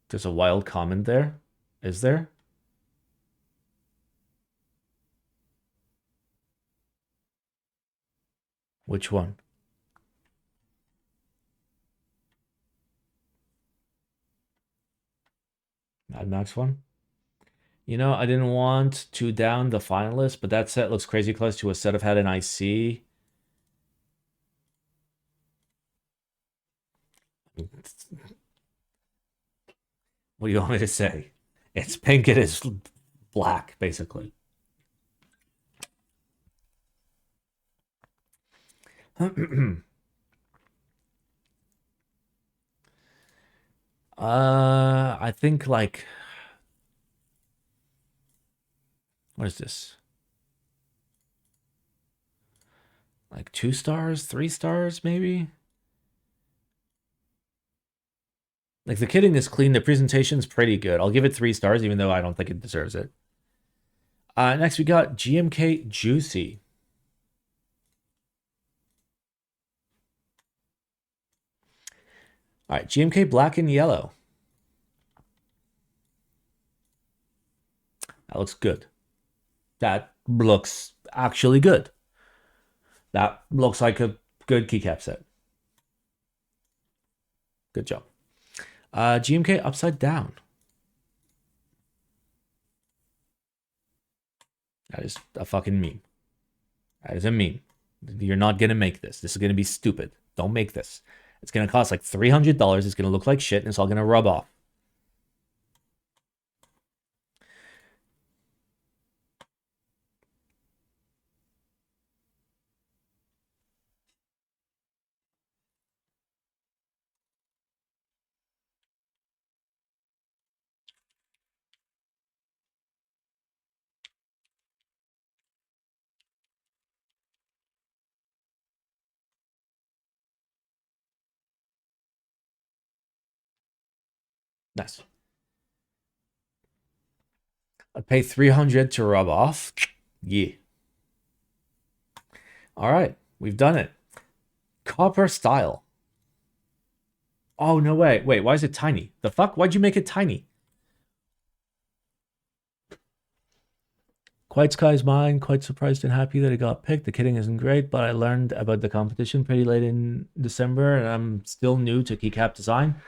There's a wild comment there. Is there? Which one? IMAX one. You know, I didn't want to down the Finalist, but that set looks crazy close to a set I've had in IC. What do you want me to say? It's pink, it is black, basically. I think like, what is this? Like 2 stars, 3 stars, maybe? Like the kitting is clean, the presentation's pretty good. I'll give it 3 stars, even though I don't think it deserves it. Next we got GMK Juicy. All right, GMK Black and Yellow. That looks good. That looks actually good. That looks like a good keycap set. Good job. GMK Upside Down. That is a fucking meme. That is a meme. You're not going to make this. This is going to be stupid. Don't make this. It's going to cost like $300. It's going to look like shit, and it's all going to rub off. Nice. I'd pay $300 to rub off. Yeah. All right, we've done it. Copper style. Oh, no way. Wait, why is it tiny? The fuck? Why'd you make it tiny? Quite Sky's mine. Quite surprised and happy that it got picked. The kitting isn't great, but I learned about the competition pretty late in December, and I'm still new to keycap design.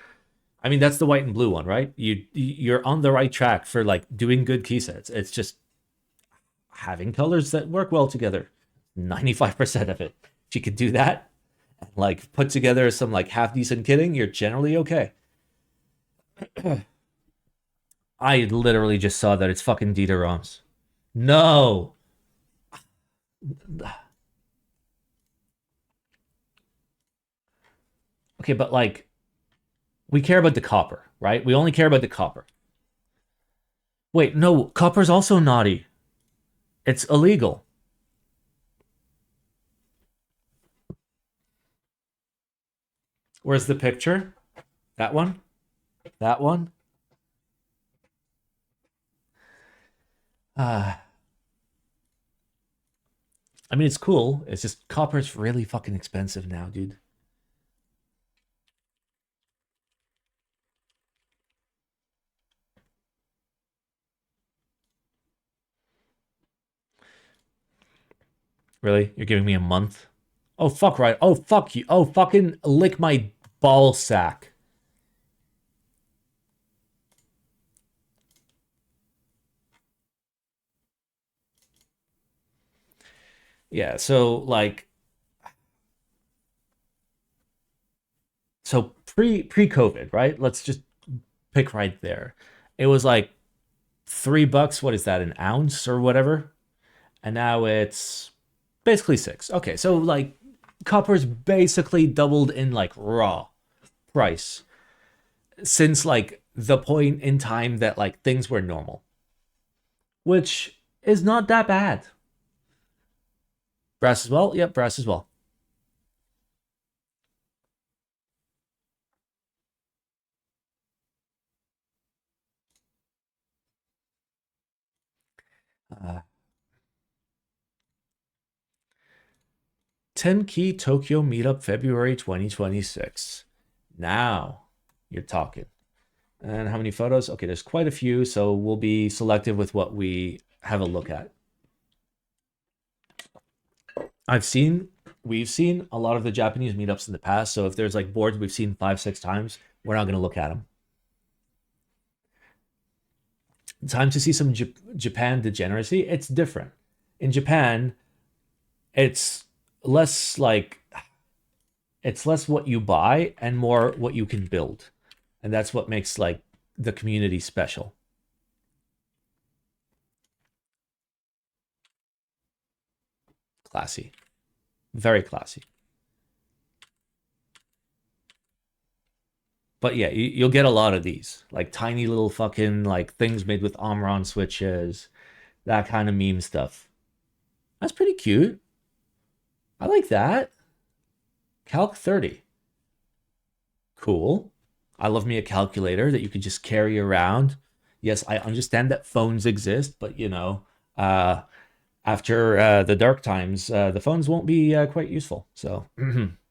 I mean, that's the white and blue one, right? You're on the right track for like doing good key sets. It's just having colors that work well together. 95% of it. If you could do that and like put together some like half decent kitting, you're generally okay. I literally just saw that it's fucking Dita ROMs. No. Okay, but like we care about the copper, right? We only care about the copper. Wait, no, copper's also naughty. It's illegal. Where's the picture? That one? That one? I mean, it's cool. It's just copper's really fucking expensive now, dude. Really? You're giving me a month? Oh, fuck right. Oh, fuck you. Oh, fucking lick my ball sack. Yeah, so like so pre-COVID, right? Let's just pick right there. It was like $3, what is that, an ounce or whatever? And now it's basically 6. Okay, so like copper's basically doubled in like raw price since like the point in time that like things were normal, which is not that bad. Brass as well? Yep, brass as well. Uh, Tenkey Tokyo Meetup February 2026. Now you're talking. And how many photos? Okay, there's quite a few, so we'll be selective with what we have a look at. We've seen a lot of the Japanese meetups in the past, so if there's like boards we've seen 5-6 times, we're not going to look at them. time to see some Japan degeneracy. It's different. In Japan, it's less like it's less what you buy and more what you can build. And that's what makes like the community special. Classy. Very classy. But yeah, you'll get a lot of these. Like tiny little fucking like things made with Omron switches. That kind of meme stuff. That's pretty cute. I like that. Calc 30. Cool. I love me a calculator that you could just carry around. Yes, I understand that phones exist, but you know, after the dark times, the phones won't be quite useful. So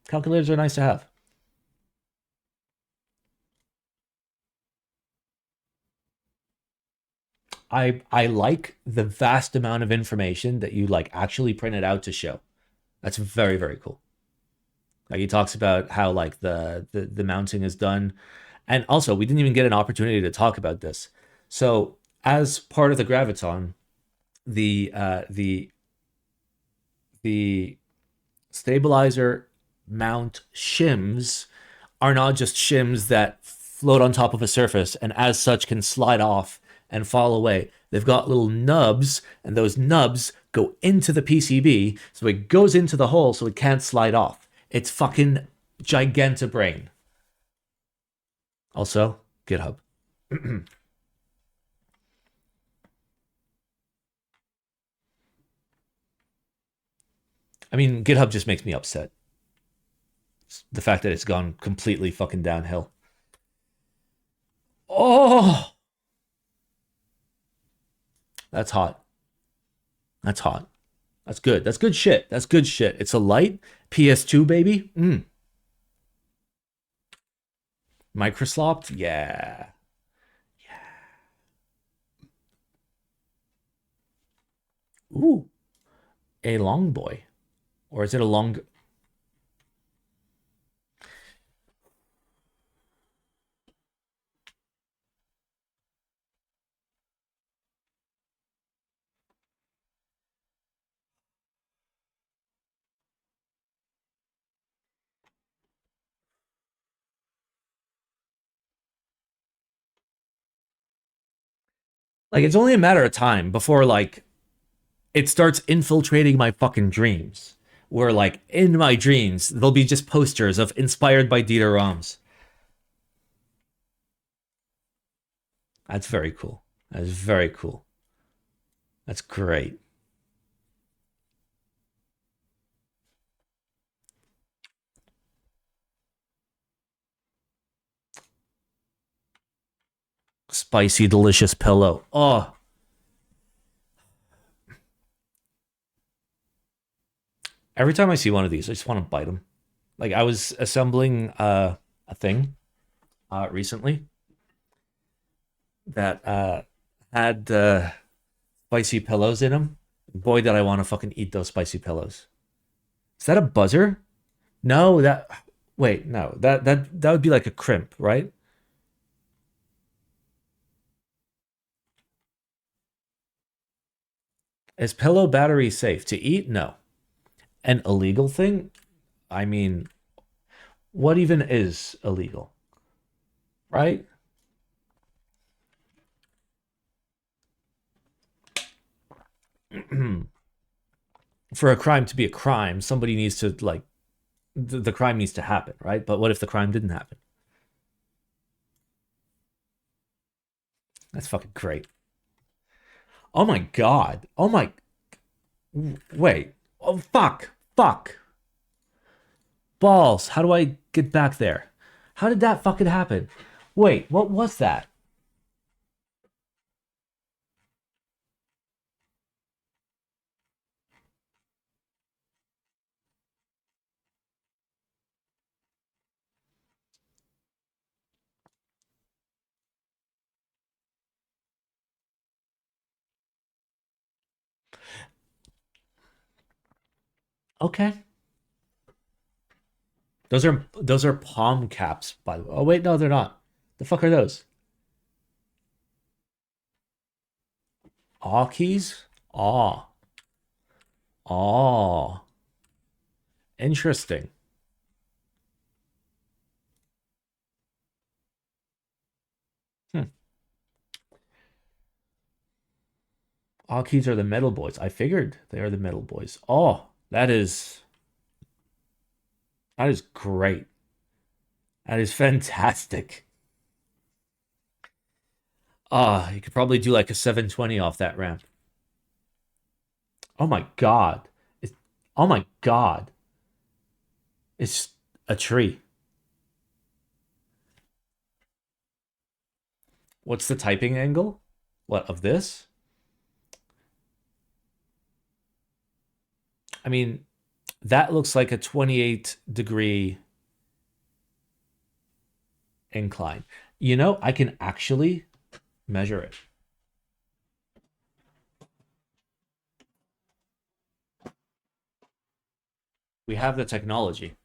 calculators are nice to have. I like the vast amount of information that you like actually print it out to show. That's very, very cool. Like he talks about how like the mounting is done. And also, we didn't even get an opportunity to talk about this. So, as part of the Graviton, the the stabilizer mount shims are not just shims that float on top of a surface and as such can slide off and fall away. They've got little nubs, and those nubs go into the PCB, so it goes into the hole so it can't slide off. It's fucking gigantobrain. Also, GitHub. I mean, GitHub just makes me upset. The fact that it's gone completely fucking downhill. Oh, that's hot. That's hot. That's good. That's good shit. That's good shit. It's a light PS2, baby. Microslopped? Yeah. Ooh, a long boy. Or is it a long... Like, it's only a matter of time before, like, it starts infiltrating my fucking dreams. Where, like, in my dreams, there'll be just posters of inspired by Dieter Rams. That's very cool. That's very cool. That's great. Spicy, delicious pillow. Oh, every time I see one of these, I just want to bite them. Like I was assembling a thing recently that had spicy pillows in them. Boy, did I want to fucking eat those spicy pillows. Is that a buzzer? No, that. Wait, no, that would be like a crimp, right? Is pillow battery safe to eat? No. An illegal thing? I mean, what even is illegal, right? For a crime to be a crime, somebody needs to like the crime needs to happen, right? But what if the crime didn't happen? That's fucking great. Oh my god. Oh my. Wait. Oh fuck. Fuck. Balls. How do I get back there? How did that fucking happen? Wait, what was that? Okay. Those are palm caps, by the way. Oh wait, no, they're not. The fuck are those? Aw keys? Aw. Aw. Interesting. Aw keys are the metal boys. I figured they are the metal boys. Oh, that is great. That is fantastic. Ah, you could probably do like a 720 off that ramp. Oh my god. Oh my god. It's a tree. What's the typing angle? What, of this? I mean, that looks like a 28-degree incline. You know, I can actually measure it. We have the technology.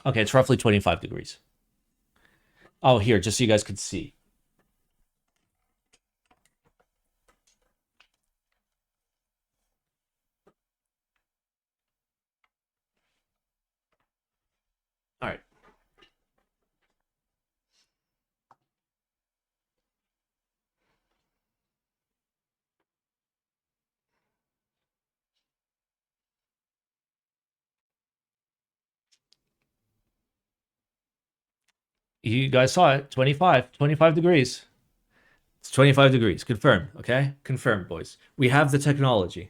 Okay, it's roughly 25 degrees. Oh, here, just so you guys could see. All right. You guys saw it. 25 degrees. It's 25 degrees. Confirmed. Okay? Confirmed, boys. We have the technology.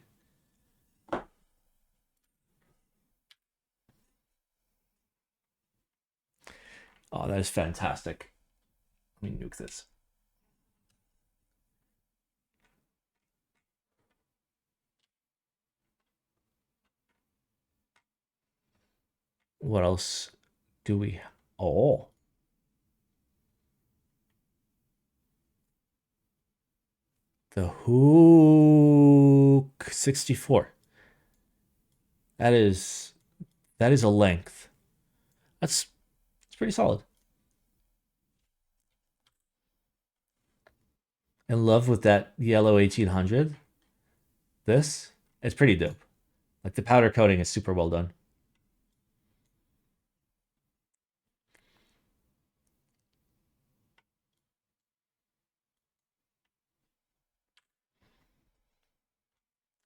Oh, that is fantastic. Let me nuke this. What else do we? Oh, the Hook 64. That is a length. It's pretty solid. In love with that yellow 1800. This it's pretty dope. Like the powder coating is super well done.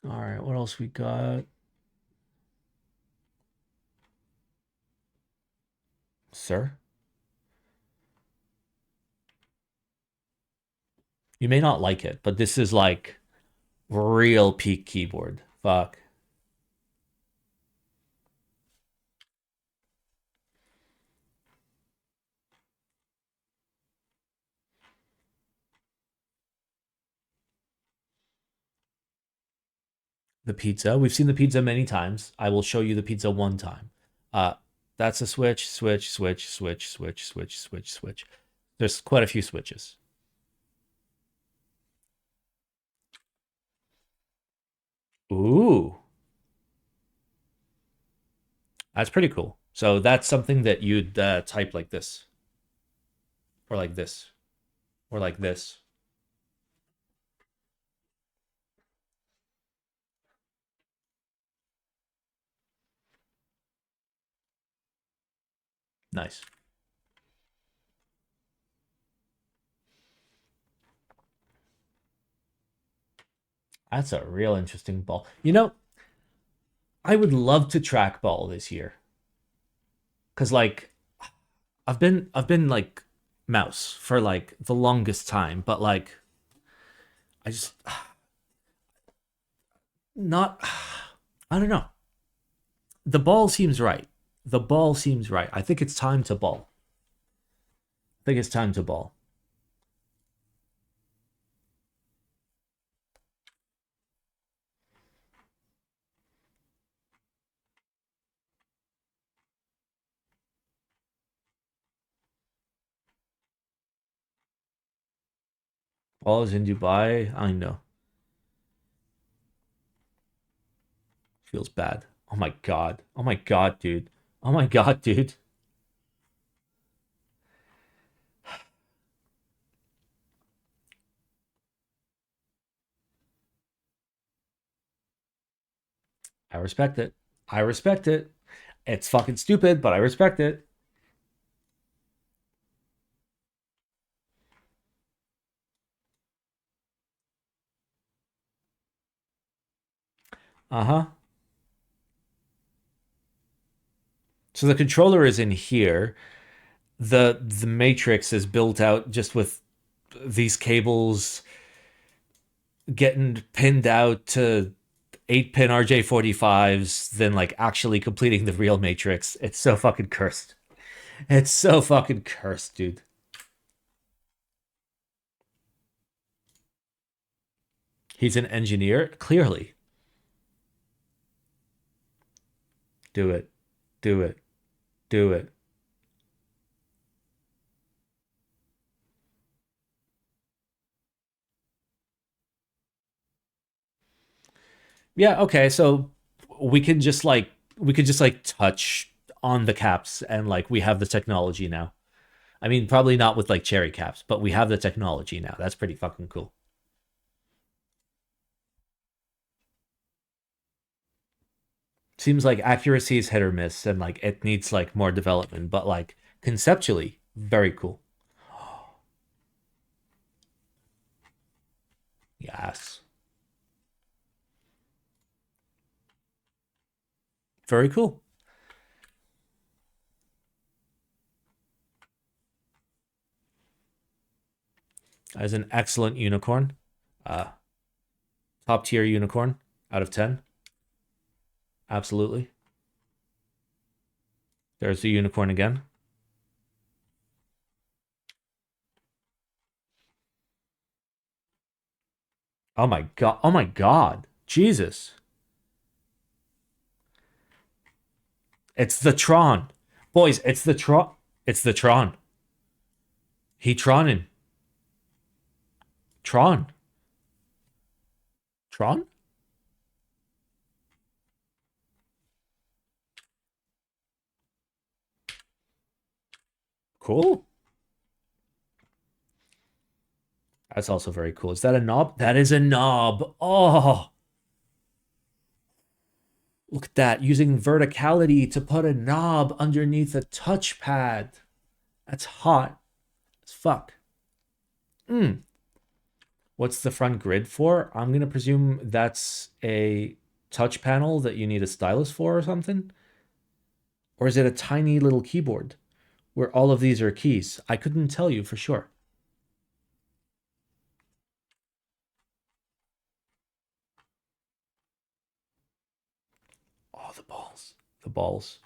All right, what else we got? Sir? You may not like it, but this is like real peak keyboard. Fuck. The pizza. We've seen the pizza many times. I will show you the pizza one time. Uh, that's a switch, switch, switch, switch, switch, switch, switch, switch. There's quite a few switches. Ooh, that's pretty cool. So that's something that you'd type like this, or like this, or like this. Nice. That's a real interesting ball. You know, I would love to track ball this year, cause like I've been like mouse for like the longest time, but like I just not. I don't know. The ball seems right. The ball seems right. I think it's time to ball. I think it's time to ball. Ball is in Dubai. I know. Feels bad. Oh my god. Oh my god, dude. Oh my god, dude. I respect it. I respect it. It's fucking stupid, but I respect it. Uh-huh. So the controller is in here. The matrix is built out just with these cables getting pinned out to 8-pin RJ45s, then like actually completing the real matrix. It's so fucking cursed. It's so fucking cursed, dude. He's an engineer? Clearly. Do it. Do it. Do it. Yeah, okay, so we can just like we could just like touch on the caps and like we have the technology now. I mean, probably not with like cherry caps, but we have the technology now. That's pretty fucking cool. Seems like accuracy is hit or miss and like it needs like more development, but like conceptually, very cool. Yes. Very cool. As an excellent unicorn. Uh top tier unicorn out of 10. Absolutely. There's the unicorn again. Oh my god. Oh my god. Jesus. It's the Tron. Boys, it's the Tron. It's the Tron. He Tronin. Tron. Tron? Cool. That's also very cool. Is that a knob? That is a knob. Oh, look at that. Using verticality to put a knob underneath a touchpad. That's hot as fuck. Mm. What's the front grid for? I'm going to presume that's a touch panel that you need a stylus for or something. Or is it a tiny little keyboard where all of these are keys? I couldn't tell you for sure. Oh, the balls. The balls.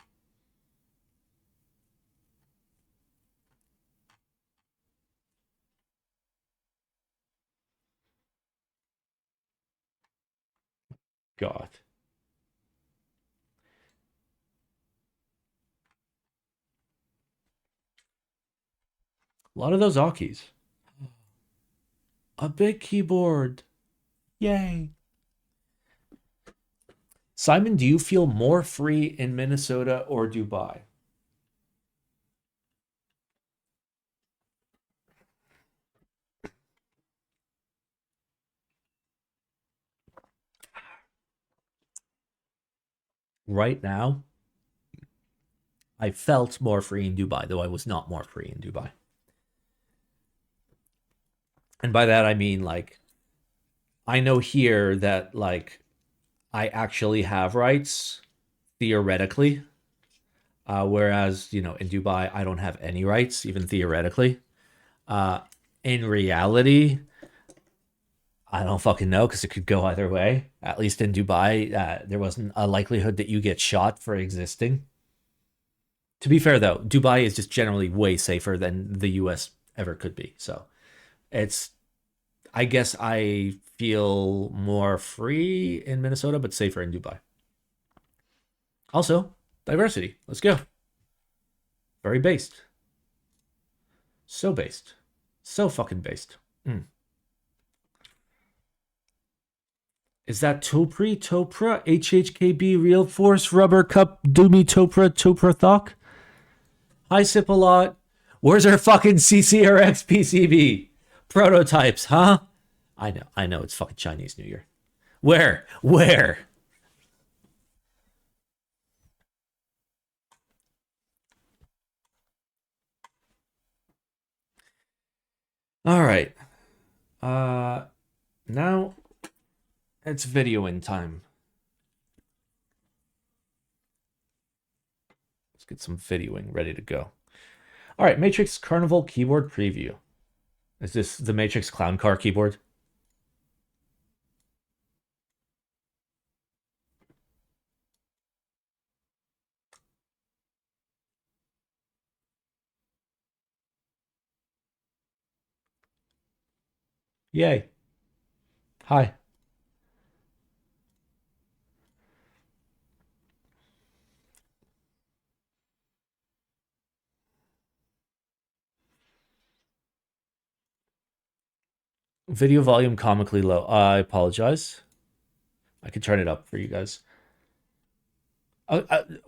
God. A lot of those Akis. A big keyboard. Yay. Simon, do you feel more free in Minnesota or Dubai? Right now, I felt more free in Dubai, though I was not more free in Dubai. And by that, I mean, like, I know here that, like, I actually have rights, theoretically. Whereas, you know, in Dubai, I don't have any rights, even theoretically. Uh, in reality, I don't fucking know because it could go either way. At least in Dubai, there wasn't a likelihood that you get shot for existing. To be fair, though, Dubai is just generally way safer than the US ever could be. So it's, I guess I feel more free in Minnesota, but safer in Dubai. Also, diversity. Let's go. Very based. So based. So fucking based. Mm. Is that Topri? Topra? HHKB Real Force Rubber Cup Doomy Topra Topra Thok? Hi Sipalot. Where's our fucking CCRX PCB? Prototypes, huh? I know, it's fucking Chinese New Year. Where? Where? All right. Now it's videoing time. Let's get some videoing ready to go. All right, Matrix Carnival keyboard preview. Is this the Matrix Clown Car keyboard? Yay. Hi. Video volume comically low. I apologize. I can turn it up for you guys.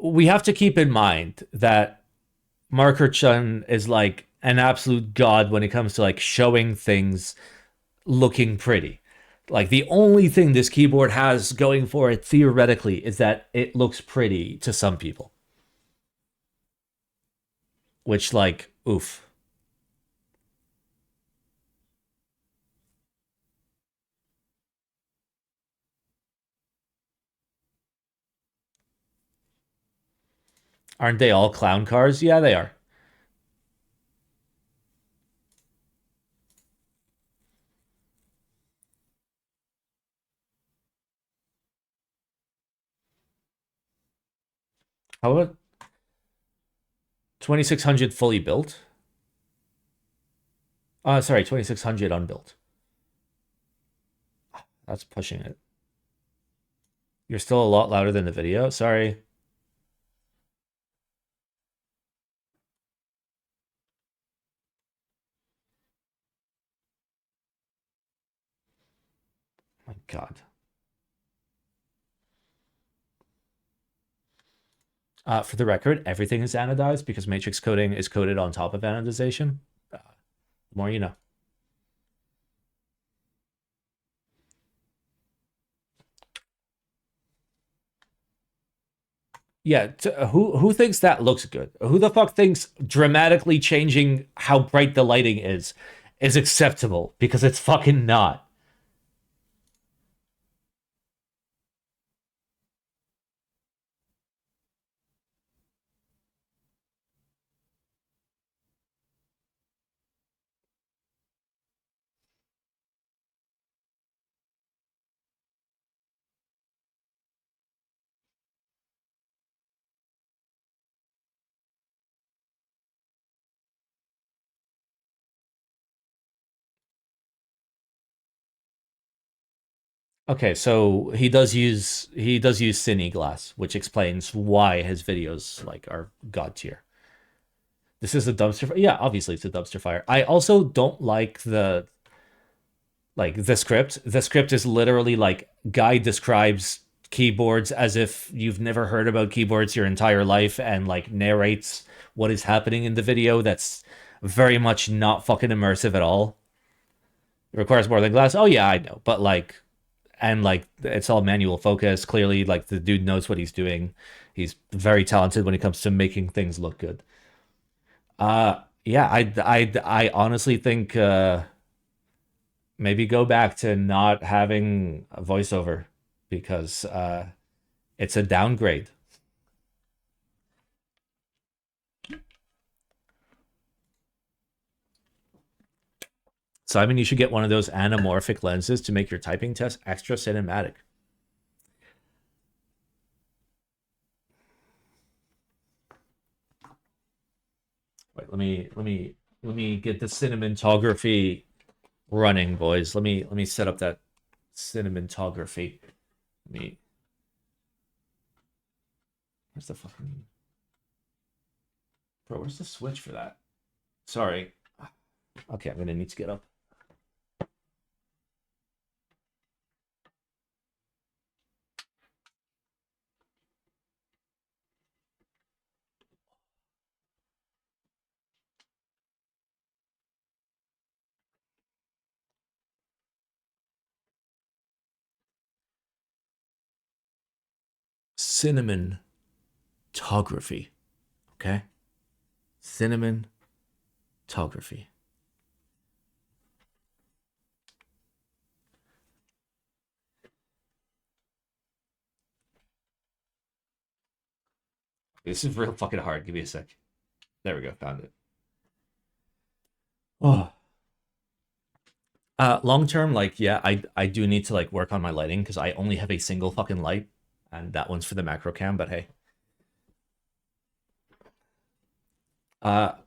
We have to keep in mind that Marker Chun is like an absolute god when it comes to like showing things looking pretty. Like the only thing this keyboard has going for it theoretically is that it looks pretty to some people. Which like, oof. Aren't they all clown cars? Yeah, they are. How about 2600 fully built? Sorry, 2600 unbuilt. That's pushing it. You're still a lot louder than the video. Sorry. My God. For the record, everything is anodized because matrix coding is coded on top of anodization. The more you know. Yeah, who thinks that looks good? Who the fuck thinks dramatically changing how bright the lighting is acceptable? Because it's fucking not. Okay, so he does use cine glass, which explains why his videos like are god tier. This is a dumpster fire. Yeah, obviously it's a dumpster fire. I also don't like the script. The script is literally like guy describes keyboards as if you've never heard about keyboards your entire life and like narrates what is happening in the video. That's very much not fucking immersive at all. It requires more than glass. Oh yeah, I know. But like and like it's all manual focus. Clearly, like the dude knows what he's doing. He's very talented when it comes to making things look good. Yeah, I honestly think maybe go back to not having a voiceover because it's a downgrade. Simon, you should get one of those anamorphic lenses to make your typing test extra cinematic. Wait, let me get the cinematography running, boys. Let me set up that cinematography. Let me. Where's the fucking bro? Where's the switch for that? Sorry. Okay, I'm gonna need to get up. cinematography. Okay? Cinematography. This is real fucking hard. Give me a sec. There we go. Found it. Oh. Long term, like, yeah, I do need to like work on my lighting because I only have a single fucking light, and that one's for the macro cam. But hey,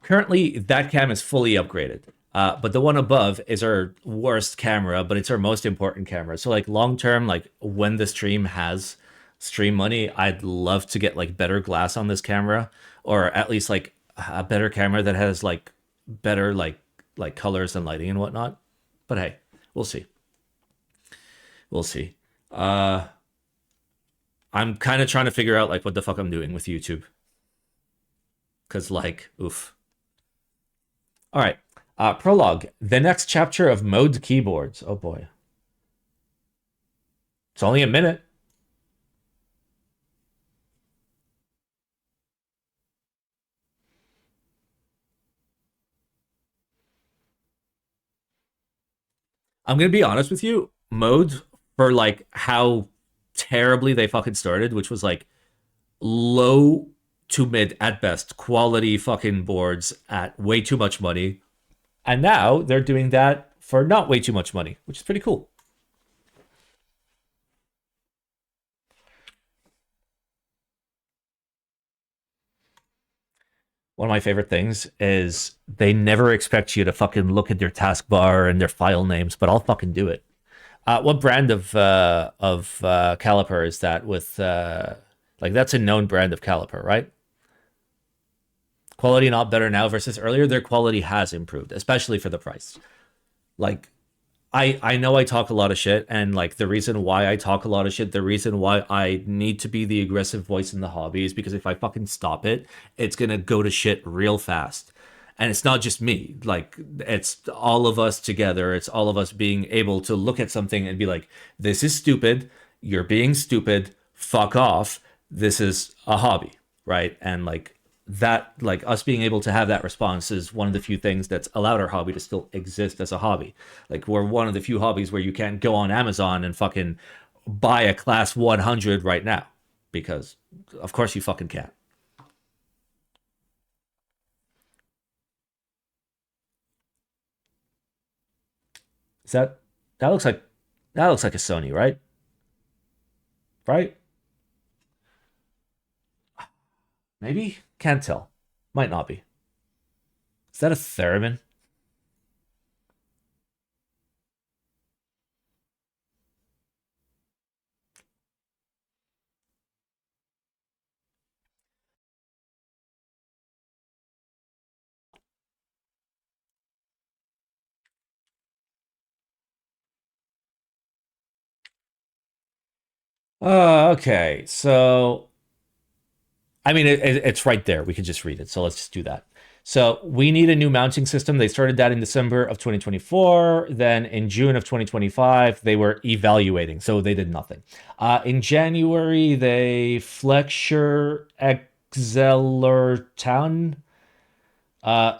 currently that cam is fully upgraded. But the one above is our worst camera, but it's our most important camera. So like long term, like when the stream has stream money, I'd love to get like better glass on this camera, or at least like a better camera that has like better like colors and lighting and whatnot. But hey, we'll see. We'll see. I'm kind of trying to figure out like what the fuck I'm doing with YouTube. Cause like, oof. All right. Prologue. The next chapter of Mode Keyboards. Oh boy. It's only a minute. I'm gonna be honest with you. Mode, for like how terribly they fucking started, which was like low to mid at best quality fucking boards at way too much money. And now they're doing that for not way too much money, which is pretty cool. One of my favorite things is they never expect you to fucking look at their taskbar and their file names, but I'll fucking do it. What brand of caliper is that? With like that's a known brand of caliper, right? Quality not better now versus earlier. Their quality has improved, especially for the price. Like I know I talk a lot of shit, and like the reason why I talk a lot of shit, the reason why I need to be the aggressive voice in the hobby is because if I fucking stop it, it's gonna go to shit real fast. And it's not just me, like it's all of us together. It's all of us being able to look at something and be like, this is stupid, you're being stupid, fuck off. This is a hobby, right? And like that, like us being able to have that response is one of the few things that's allowed our hobby to still exist as a hobby. Like we're one of the few hobbies where you can't go on Amazon and fucking buy a class 100 right now, because of course you fucking can't. Is that looks like that looks like a Sony, right? Right? Maybe? Can't tell. Might not be. Is that a theremin? Okay. So I mean, it's right there. We could just read it. So let's just do that. So we need a new mounting system. They started that in December of 2024. Then in June of 2025, they were evaluating. So they did nothing. In January, they Flexure Exelerton,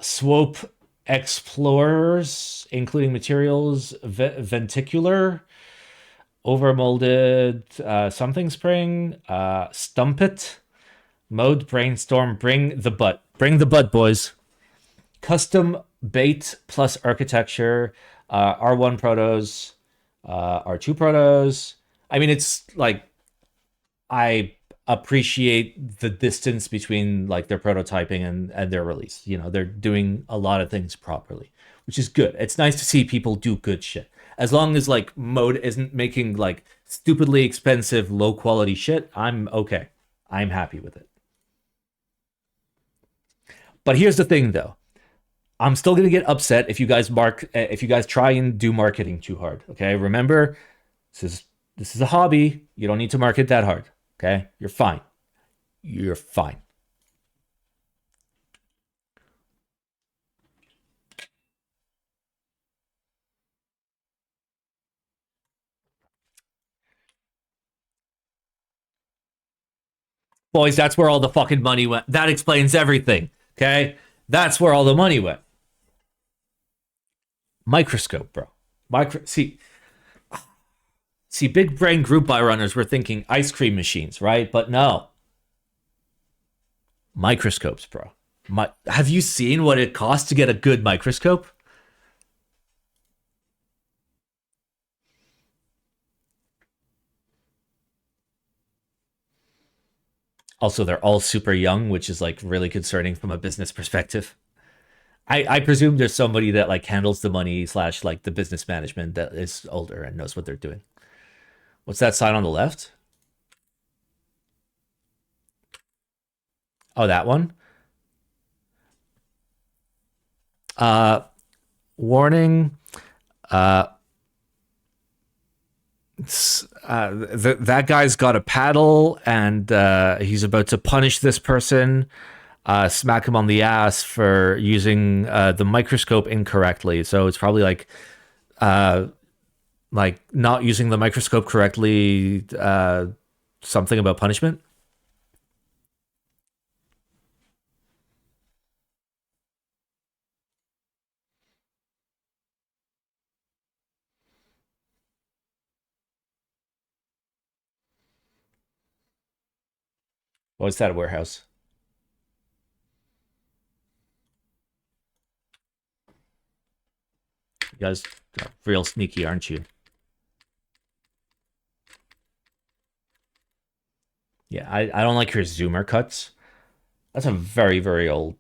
Swope Explorers, including materials, Venticular, Overmolded, Something Spring, Stumpet, Mode Brainstorm, bring the butt, boys. Custom bait plus architecture, R1 protos, R2 protos. I mean, it's like I appreciate the distance between like their prototyping and their release. You know, they're doing a lot of things properly, which is good. It's nice to see people do good shit. As long as like Mode isn't making like stupidly expensive, low quality shit, I'm okay. I'm happy with it. But here's the thing though. I'm still gonna get upset if you guys try and do marketing too hard. Okay, remember this is a hobby. You don't need to market that hard. Okay, you're fine. You're fine. Boys, that's where all the fucking money went. That explains everything. Okay? That's where all the money went. Microscope, bro. See, big brain group buy runners were thinking ice cream machines, right? But no. Microscopes, bro. Have you seen what it costs to get a good microscope? Also, they're all super young, which is like really concerning from a business perspective. I presume there's somebody that like handles the money / like the business management that is older and knows what they're doing. What's that sign on the left? Oh, that one. Warning. That guy's got a paddle and he's about to punish this person. Smack him on the ass for using the microscope incorrectly. So it's probably like not using the microscope correctly. Something about punishment. What's that, a warehouse? You guys are real sneaky, aren't you? Yeah, I don't like your zoomer cuts. That's a very, very old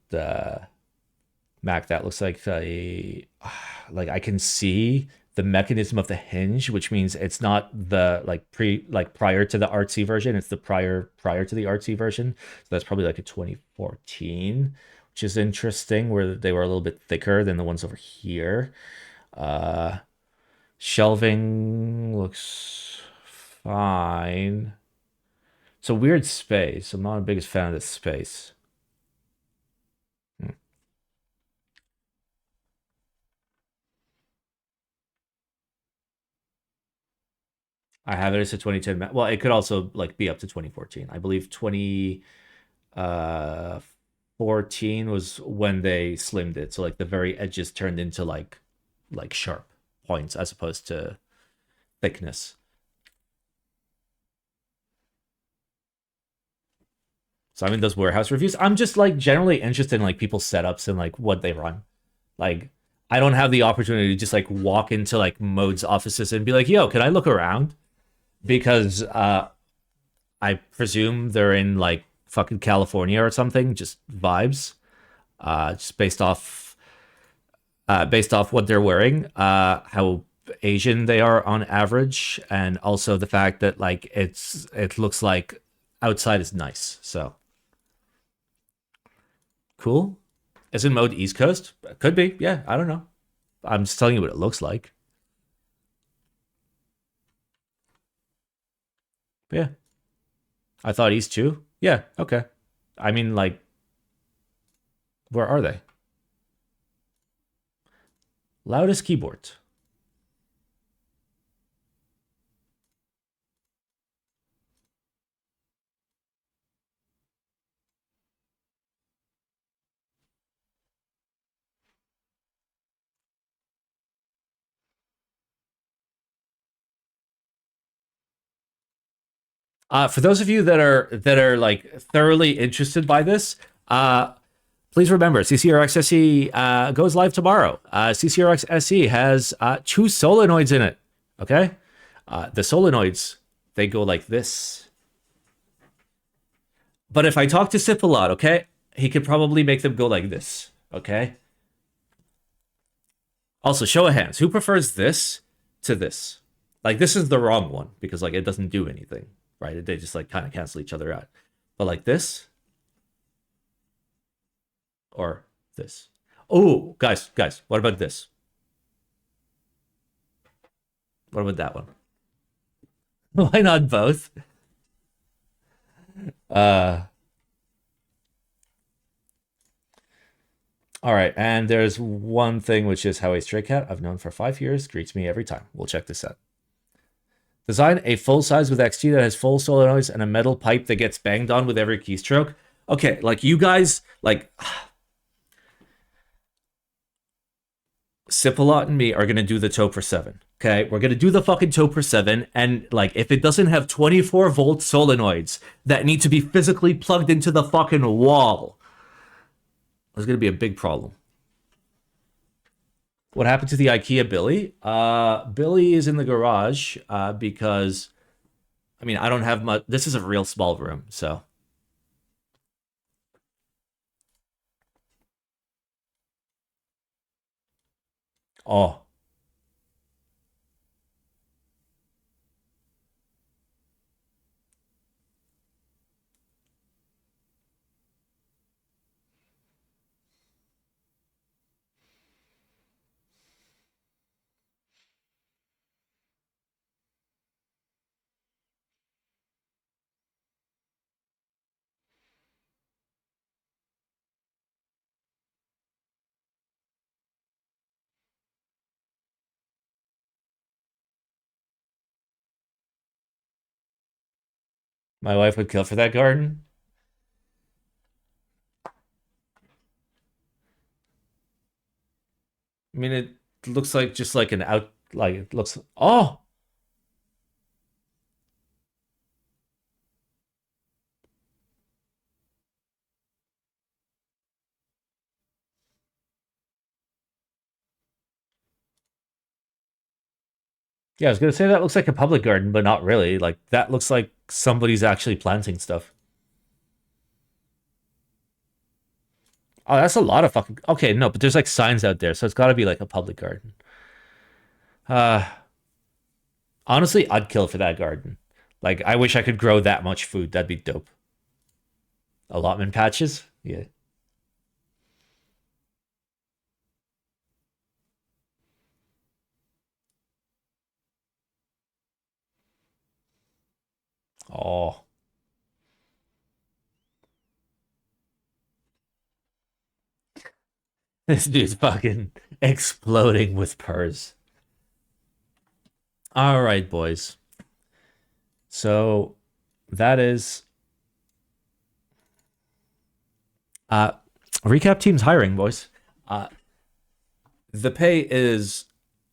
Mac. That looks like like I can see the mechanism of the hinge, which means it's not the prior to the artsy version. It's the prior to the artsy version. So that's probably like a 2014, which is interesting, where they were a little bit thicker than the ones over here. Shelving looks fine. It's a weird space. I'm not the biggest fan of this space. I have it as a 2010. Well, it could also like be up to 2014. I believe 2014 was when they slimmed it. So like the very edges turned into like sharp points as opposed to thickness. So I'm in those warehouse reviews. I'm just like generally interested in like people's setups and like what they run. Like I don't have the opportunity to just like walk into like Mode's offices and be like, yo, can I look around? Because I presume they're in like fucking California or something, just vibes. Just based off what they're wearing, how Asian they are on average, and also the fact that like it looks like outside is nice. So cool. Is in Mode East Coast? Could be. Yeah, I don't know. I'm just telling you what it looks like. But yeah. I thought East too. Yeah, okay. I mean, like, where are they? Loudest keyboards. For those of you that are like thoroughly interested by this, please remember CCRX SE goes live tomorrow. CCRX SE has 2 solenoids in it. Okay, the solenoids, they go like this. But if I talk to Sip a lot, okay, he could probably make them go like this. Okay. Also, show of hands, who prefers this to this? Like this is the wrong one because like it doesn't do anything, right? They just like kind of cancel each other out. But like this or this. Oh, guys, what about this? What about that one? Why not both? Uh all right, and there's one thing which is how a stray cat I've known for 5 years greets me every time. We'll check this out. Design a full size with XT that has full solenoids and a metal pipe that gets banged on with every keystroke. Okay, like you guys, like Sipalot and me are gonna do the Toper 7. Okay, we're gonna do the fucking Toper 7, and like if it doesn't have 24-volt solenoids that need to be physically plugged into the fucking wall, there's gonna be a big problem. What happened to the IKEA Billy? Billy is in the garage because, I mean, I don't have much. This is a real small room, so. Oh. My wife would kill for that garden. I mean, it looks like just like an out, like it looks. Oh, yeah, I was gonna say that looks like a public garden, but not really. Like that looks like somebody's actually planting stuff. Oh, that's a lot of fucking. Okay, no, but there's like signs out there, so it's got to be like a public garden. Uh, Honestly, I'd kill for that garden. Like, I wish I could grow that much food. That'd be dope. Allotment patches? Yeah. Oh, this dude's fucking exploding with purrs. All right, boys. So that is uh recap team's hiring, boys. Uh the pay is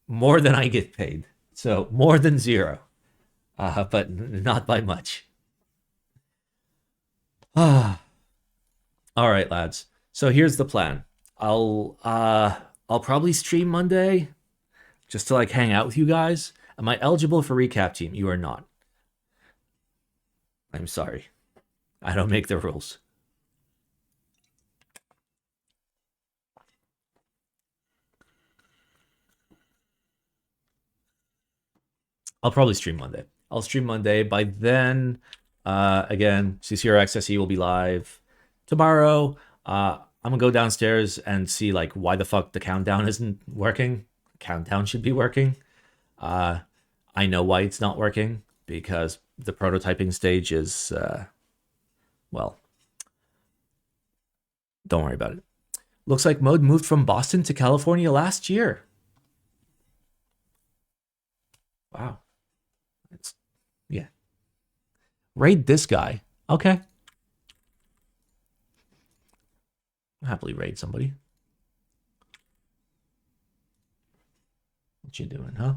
more than I get paid. So more than zero. But not by much. Ah. All right, lads. So here's the plan. I'll probably stream Monday just to like hang out with you guys. Am I eligible for recap team? You are not. I'm sorry. I don't make the rules. I'll probably stream Monday. I'll stream Monday. By then, again, CCRX SE will be live tomorrow. I'm gonna go downstairs and see like why the fuck the countdown isn't working. Countdown should be working. I know why it's not working because the prototyping stage is well, don't worry about it. Looks like Mode moved from Boston to California last year. Wow. It's, yeah. Raid this guy. Okay. I'll happily raid somebody. What you doing, huh?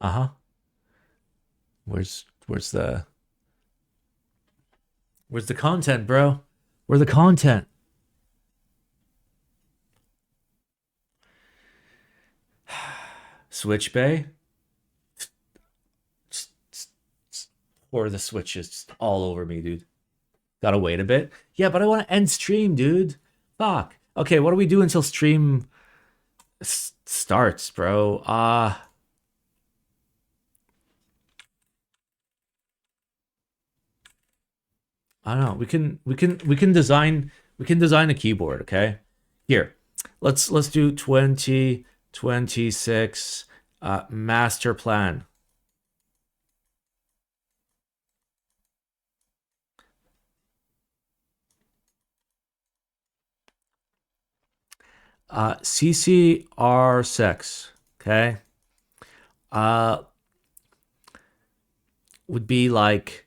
Uh-huh. Where's the content, bro? Where's the content? Switch bay? Pour the switches just all over me, dude. Gotta wait a bit. Yeah, but I want to end stream, dude. Fuck. Okay, what do we do until stream starts, bro? I don't know. We can design a keyboard, okay? Here. Let's do 2026 master plan. CCR6, okay, would be like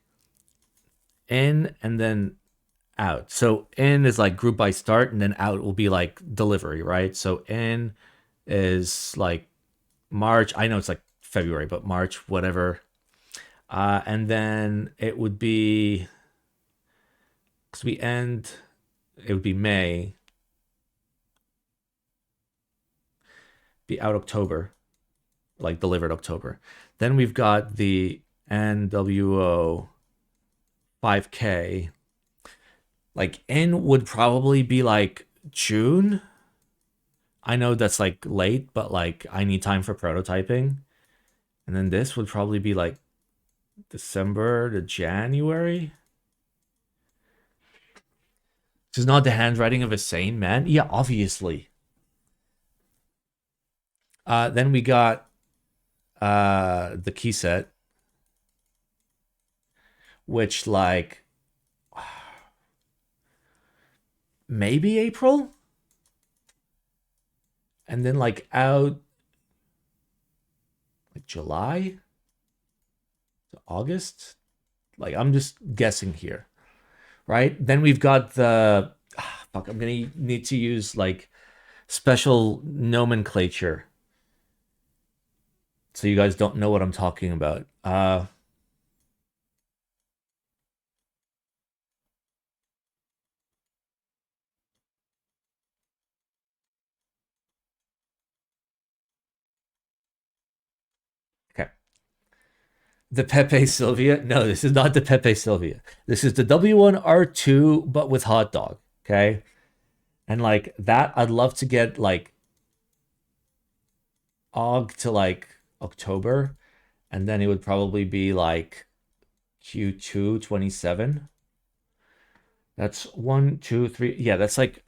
in and then out. So in is like group by start, and then out will be like delivery, right? So in is like March. I know it's like February, but March, whatever. And then it would be, because we end, it would be May, be out October, like delivered October. Then we've got the NWO 5K. Like in would probably be like June. I know that's like late, but like I need time for prototyping. And then this would probably be like December to January. This is not the handwriting of a sane man. Yeah, obviously. Then we got the key set, which like maybe April, and then like out like July to August. Like I'm just guessing here, right? Then we've got the fuck. I'm gonna need to use like special nomenclature so you guys don't know what I'm talking about. Okay. The Pepe Sylvia. No, this is not the Pepe Sylvia. This is the W1R2, but with hot dog. Okay. And like that, I'd love to get like Og to like October. And then it would probably be like Q2 27. That's 1, 2, 3. Yeah, that's like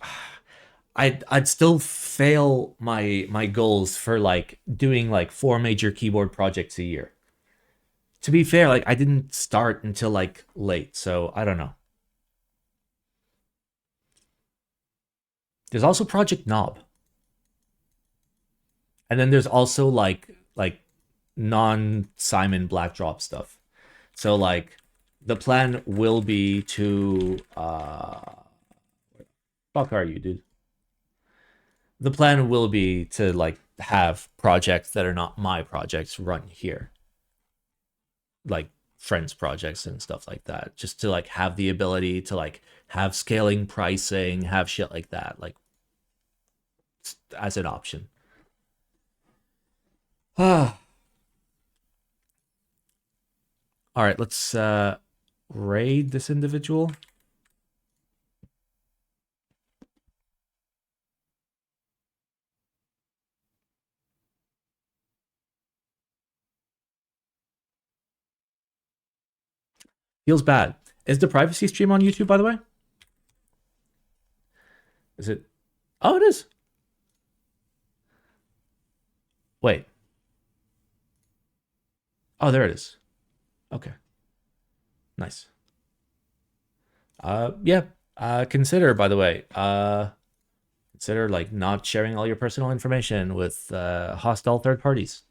I'd still fail my goals for like doing like 4 major keyboard projects a year. To be fair, like I didn't start until like late, so I don't know. There's also Project Knob. And then there's also like non-Simon Blackdrop stuff. So like the plan will be to fuck are you, dude? The plan will be to like have projects that are not my projects run here. Like friends projects and stuff like that. Just to like have the ability to like have scaling pricing, have shit like that, like as an option. All right, let's raid this individual. Feels bad. Is the privacy stream on YouTube, by the way? Is it? Oh, it is. Wait. Oh, there it is. Okay. Nice. Yeah. Consider, by the way, consider like not sharing all your personal information with hostile third parties.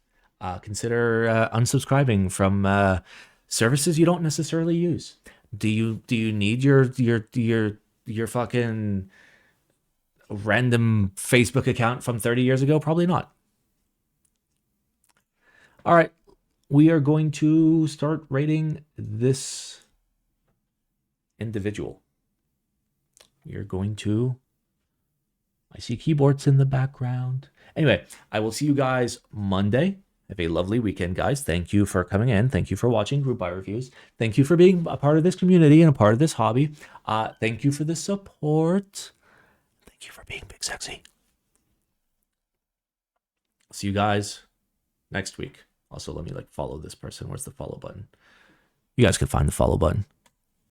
Consider unsubscribing from services you don't necessarily use. Do you need your fucking random Facebook account from 30 years ago? Probably not. All right, we are going to start rating this individual. You're going to. I see keyboards in the background. Anyway, I will see you guys Monday. Have a lovely weekend, guys. Thank you for coming in. Thank you for watching Group Buy Reviews. Thank you for being a part of this community and a part of this hobby. Thank you for the support. Thank you for being big sexy. See you guys next week. Also, let me like follow this person. Where's the follow button? You guys can find the follow button.